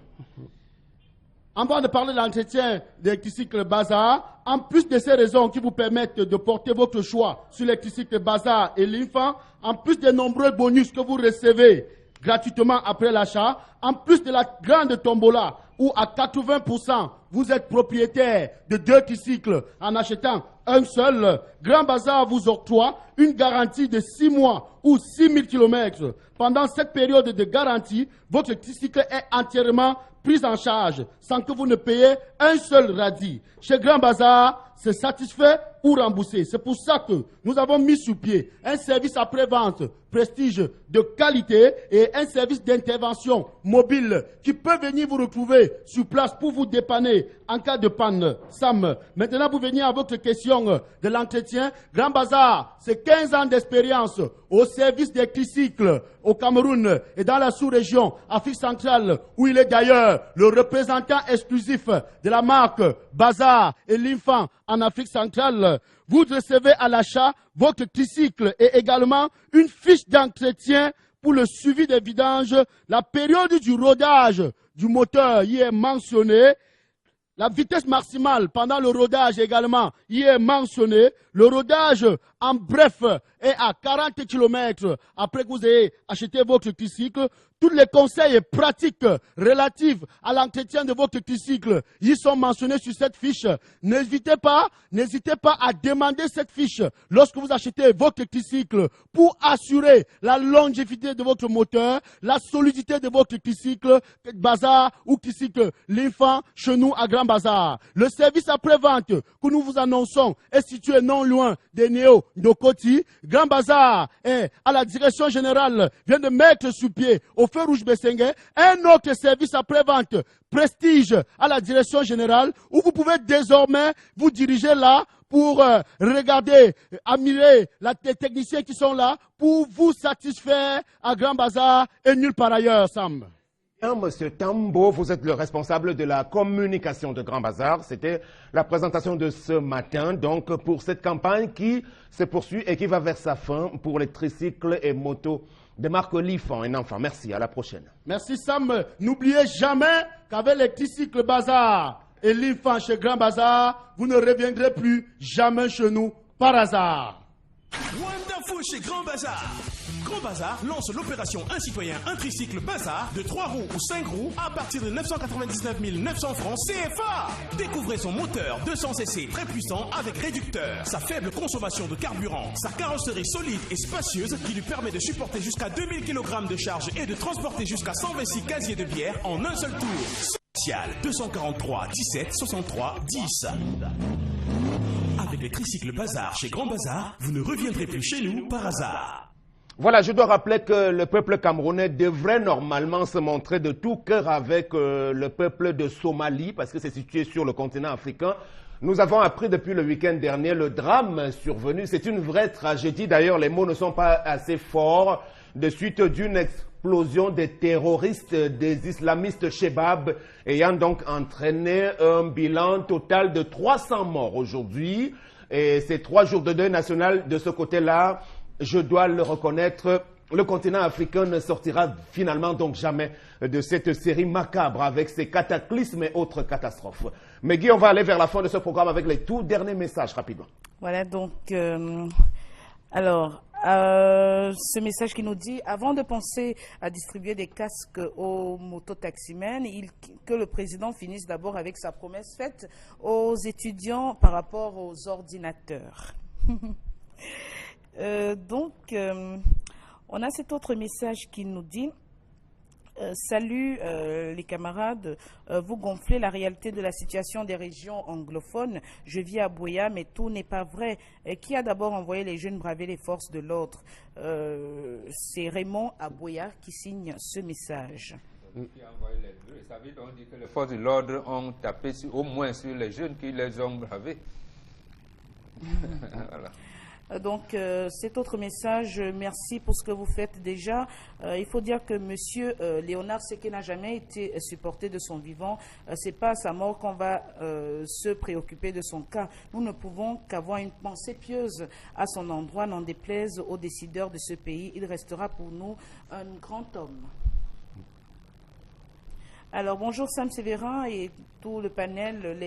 Avant de parler de l'entretien des tricycles Bazar, en plus de ces raisons qui vous permettent de porter votre choix sur les tricycles Bazar et l'Infant, en plus des nombreux bonus que vous recevez gratuitement après l'achat, en plus de la grande tombola où à 80% vous êtes propriétaire de 2 tricycles en achetant un seul, Grand Bazar vous octroie une garantie de 6 mois ou 6000 km. Pendant cette période de garantie, votre tricycle est entièrement pris en charge sans que vous ne payez un seul radis. Chez Grand Bazar, c'est satisfait ou remboursé. C'est pour ça que nous avons mis sur pied un service après-vente prestige de qualité et un service d'intervention mobile qui peut venir vous retrouver sur place pour vous dépanner en cas de panne. Sam, maintenant vous venez à votre question de l'entretien entretien. Grand Bazar, c'est 15 ans d'expérience au service des tricycles au Cameroun et dans la sous-région Afrique centrale, où il est d'ailleurs le représentant exclusif de la marque Bazar et l'Infant en Afrique centrale. Vous recevez à l'achat votre tricycle et également une fiche d'entretien pour le suivi des vidanges. La période du rodage du moteur y est mentionnée. La vitesse maximale pendant le rodage également y est mentionnée. Le rodage, en bref, est à 40 km après que vous ayez acheté votre tricycle. Tous les conseils pratiques relatifs à l'entretien de votre tricycle y sont mentionnés sur cette fiche. N'hésitez pas à demander cette fiche lorsque vous achetez votre tricycle pour assurer la longévité de votre moteur, la solidité de votre tricycle Bazar ou tricycle l'Infant chez nous à Grand Bazar. Le service après-vente que nous vous annonçons est situé non loin des Néo Ndokoti. Grand Bazar est à la direction générale, vient de mettre sur pied au feu rouge Bessengue un autre service après-vente Prestige à la direction générale où vous pouvez désormais vous diriger là pour regarder, admirer les techniciens qui sont là pour vous satisfaire à Grand Bazar et nulle part ailleurs, Sam. Monsieur Tambo, vous êtes le responsable de la communication de Grand Bazar. C'était la présentation de ce matin, donc pour cette campagne qui se poursuit et qui va vers sa fin pour les tricycles et motos de marque l'Infant et Enfant. Merci, à la prochaine. Merci Sam. N'oubliez jamais qu'avec les tricycles Bazar et l'Infant chez Grand Bazar, vous ne reviendrez plus jamais chez nous par hasard. Wonderful chez Grand Bazar. Grand Bazar lance l'opération Un citoyen, un tricycle Bazar de 3 roues ou 5 roues à partir de 999 900 francs CFA. Découvrez son moteur 200cc très puissant avec réducteur, sa faible consommation de carburant, sa carrosserie solide et spacieuse qui lui permet de supporter jusqu'à 2000 kg de charge et de transporter jusqu'à 126 casiers de bière en un seul tour. Spécial 243 17 63 10. Avec les tricycles Bazar chez Grand Bazar, vous ne reviendrez plus chez nous par hasard. Voilà, je dois rappeler que le peuple camerounais devrait normalement se montrer de tout cœur avec le peuple de Somalie, parce que c'est situé sur le continent africain. Nous avons appris depuis le week-end dernier le drame survenu. C'est une vraie tragédie. D'ailleurs, les mots ne sont pas assez forts. De suite d'une explosion des terroristes, des islamistes Shebab, ayant donc entraîné un bilan total de 300 morts aujourd'hui. Et ces 3 jours de deuil national de ce côté-là, je dois le reconnaître, le continent africain ne sortira finalement donc jamais de cette série macabre avec ses cataclysmes et autres catastrophes. Mais Guy, on va aller vers la fin de ce programme avec les tout derniers messages rapidement. Voilà donc, ce message qui nous dit, avant de penser à distribuer des casques aux mototaximens, que le président finisse d'abord avec sa promesse faite aux étudiants par rapport aux ordinateurs. On a cet autre message qui nous dit salut les camarades, vous gonflez la réalité de la situation des régions anglophones. Je vis à Boya, mais tout n'est pas vrai. Qui a d'abord envoyé les jeunes braver les forces de l'ordre? C'est Raymond à Boya qui signe ce message. Qui a envoyé les deux, ça veut donc dire que les forces de l'ordre ont tapé au moins sur les jeunes qui les ont bravés. Voilà. Donc, cet autre message, merci pour ce que vous faites déjà. Il faut dire que M. Léonard Seké n'a jamais été supporté de son vivant. Ce n'est pas à sa mort qu'on va se préoccuper de son cas. Nous ne pouvons qu'avoir une pensée pieuse à son endroit, n'en déplaise aux décideurs de ce pays. Il restera pour nous un grand homme. Alors, bonjour Sam Sévérin et tout le panel.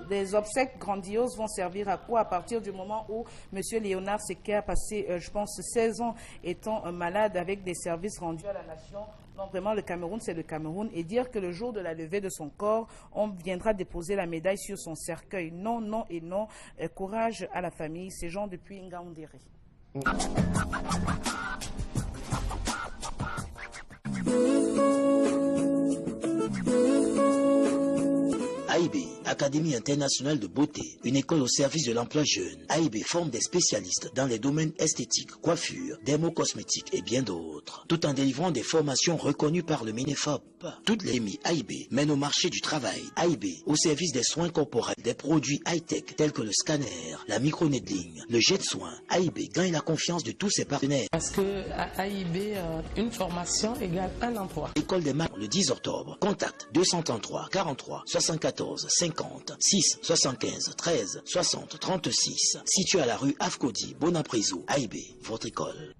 Les obsèques grandioses vont servir à quoi à partir du moment où M. Léonard Seké a passé, je pense, 16 ans étant malade avec des services rendus à la nation? Donc vraiment, le Cameroun, c'est le Cameroun. Et dire que le jour de la levée de son corps, on viendra déposer la médaille sur son cercueil. Non, non et non. Courage à la famille. C'est Jean depuis Ngaoundéré. IB Académie internationale de beauté, une école au service de l'emploi jeune. AIB forme des spécialistes dans les domaines esthétiques, coiffure, dermocosmétiques et bien d'autres, tout en délivrant des formations reconnues par le MINEFOP. Toutes les MI AIB mènent au marché du travail. AIB au service des soins corporels, des produits high-tech tels que le scanner, la microneedling, le jet de soins. AIB gagne la confiance de tous ses partenaires. Parce que à AIB, une formation égale un emploi. École des Marques le 10 octobre. Contact 233 43 74 50 6 75 13 60 36. Situé à la rue Afkodi, Bonapriso, AIB, votre école.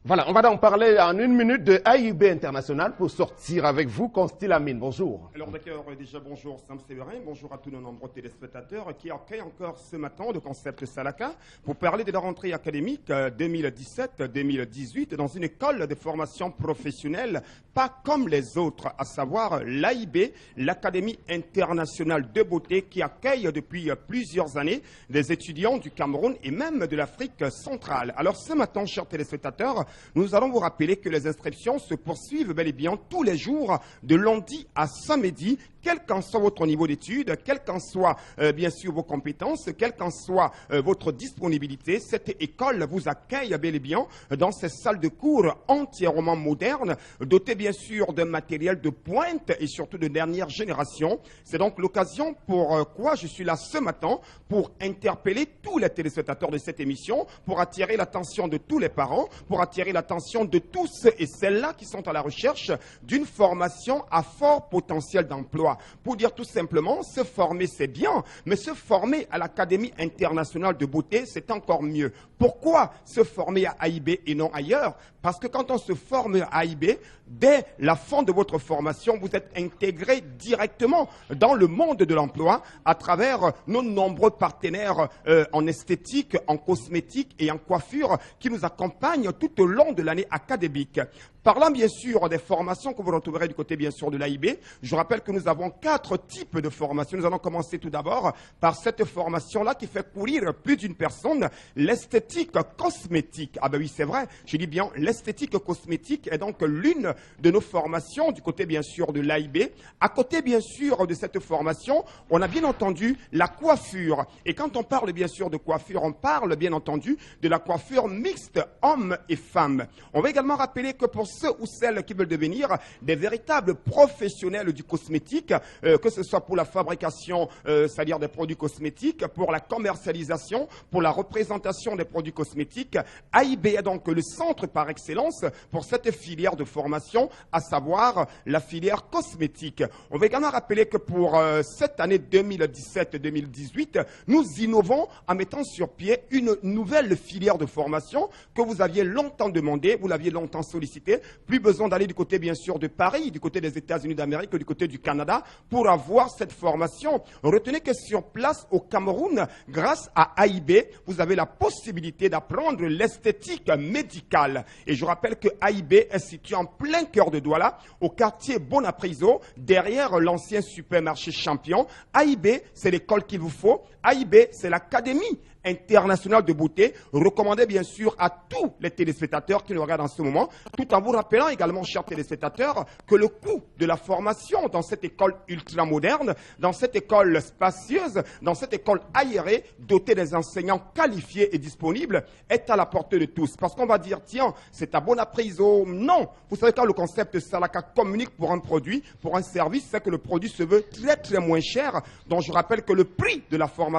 Voilà, on va donc parler en une minute de AIB International pour sortir avec vous, Constille Amine. Bonjour. Alors d'accord, déjà bonjour Sam Séverin, bonjour à tous nos nombreux téléspectateurs qui accueillent encore ce matin le concept Salaka pour parler de la rentrée académique 2017-2018 dans une école de formation professionnelle pas comme les autres, à savoir l'AIB, l'Académie internationale de beauté qui accueille depuis plusieurs années des étudiants du Cameroun et même de l'Afrique centrale. Alors ce matin, chers téléspectateurs, nous allons vous rappeler que les inscriptions se poursuivent bel et bien tous les jours de lundi à samedi, quel qu'en soit votre niveau d'études, quel qu'en soit bien sûr vos compétences, quelle qu'en soit votre disponibilité. Cette école vous accueille bel et bien dans ces salles de cours entièrement modernes, dotées bien sûr de matériel de pointe et surtout de dernière génération. C'est donc l'occasion pour quoi je suis là ce matin pour interpeller tous les téléspectateurs de cette émission, pour attirer l'attention de tous les parents, pour attirer l'attention de tous ceux et celles-là qui sont à la recherche d'une formation à fort potentiel d'emploi. Pour dire tout simplement, se former c'est bien, mais se former à l'Académie internationale de beauté c'est encore mieux. Pourquoi se former à AIB et non ailleurs? Parce que quand on se forme à AIB, dès la fin de votre formation, vous êtes intégré directement dans le monde de l'emploi à travers nos nombreux partenaires en esthétique, en cosmétique et en coiffure qui nous accompagnent tout au long de l'année académique. Parlant bien sûr des formations que vous retrouverez du côté bien sûr de l'AIB, je rappelle que nous avons 4 types de formations. Nous allons commencer tout d'abord par cette formation-là qui fait courir plus d'une personne, l'esthétique cosmétique. Ah ben oui, c'est vrai, je dis bien l'esthétique cosmétique est donc l'une de nos formations du côté bien sûr de l'AIB. À côté bien sûr de cette formation, on a bien entendu la coiffure. Et quand on parle bien sûr de coiffure, on parle bien entendu de la coiffure mixte hommes et femmes. On va également rappeler que pour ceux ou celles qui veulent devenir des véritables professionnels du cosmétique, que ce soit pour la fabrication, c'est-à-dire des produits cosmétiques, pour la commercialisation, pour la représentation des produits cosmétiques, AIB est donc le centre par excellence pour cette filière de formation, à savoir la filière cosmétique. On va également rappeler que pour cette année 2017-2018, nous innovons en mettant sur pied une nouvelle filière de formation que vous aviez longtemps demandé, vous l'aviez longtemps sollicité. Plus besoin d'aller du côté bien sûr de Paris, du côté des États-Unis d'Amérique, du côté du Canada pour avoir cette formation. Retenez que sur place au Cameroun, grâce à AIB, vous avez la possibilité d'apprendre l'esthétique médicale. Et je rappelle que AIB est situé en plein cœur de Douala, au quartier Bonapriso, derrière l'ancien supermarché Champion. AIB, c'est l'école qu'il vous faut. AIB, c'est l'Académie internationale de beauté, recommandée bien sûr à tous les téléspectateurs qui nous regardent en ce moment, tout en vous rappelant également, chers téléspectateurs, que le coût de la formation dans cette école ultramoderne, dans cette école spacieuse, dans cette école aérée, dotée des enseignants qualifiés et disponibles, est à la portée de tous. Parce qu'on va dire, tiens, c'est à Bonapriso. Non, vous savez, quand le concept Salaka communique pour un produit, pour un service, c'est que le produit se veut très très moins cher. Donc je rappelle que le prix de la formation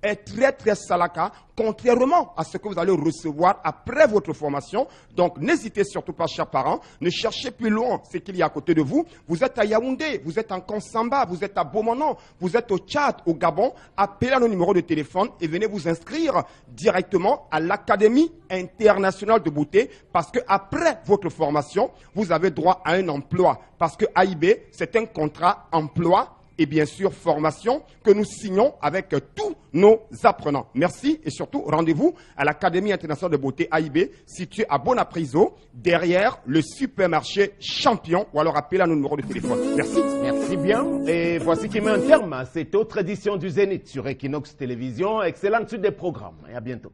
est très très Salaka, contrairement à ce que vous allez recevoir après votre formation. Donc n'hésitez surtout pas, chers parents, ne cherchez plus loin ce qu'il y a à côté de vous. Vous êtes à Yaoundé, vous êtes en Konsamba, vous êtes à Beaumonon, vous êtes au Tchad, au Gabon, appelez à nos numéros de téléphone et venez vous inscrire directement à l'Académie internationale de beauté, parce que après votre formation, vous avez droit à un emploi, parce que AIB, c'est un contrat emploi et bien sûr formation que nous signons avec tous nos apprenants. Merci et surtout rendez-vous à l'Académie internationale de beauté AIB située à Bonapriso, derrière le supermarché Champion, ou alors appelez à nos numéros de téléphone. Merci. Merci bien. Et voici qui met un terme à cette autre édition du Zénith sur Equinox Télévision. Excellente suite des programmes et à bientôt.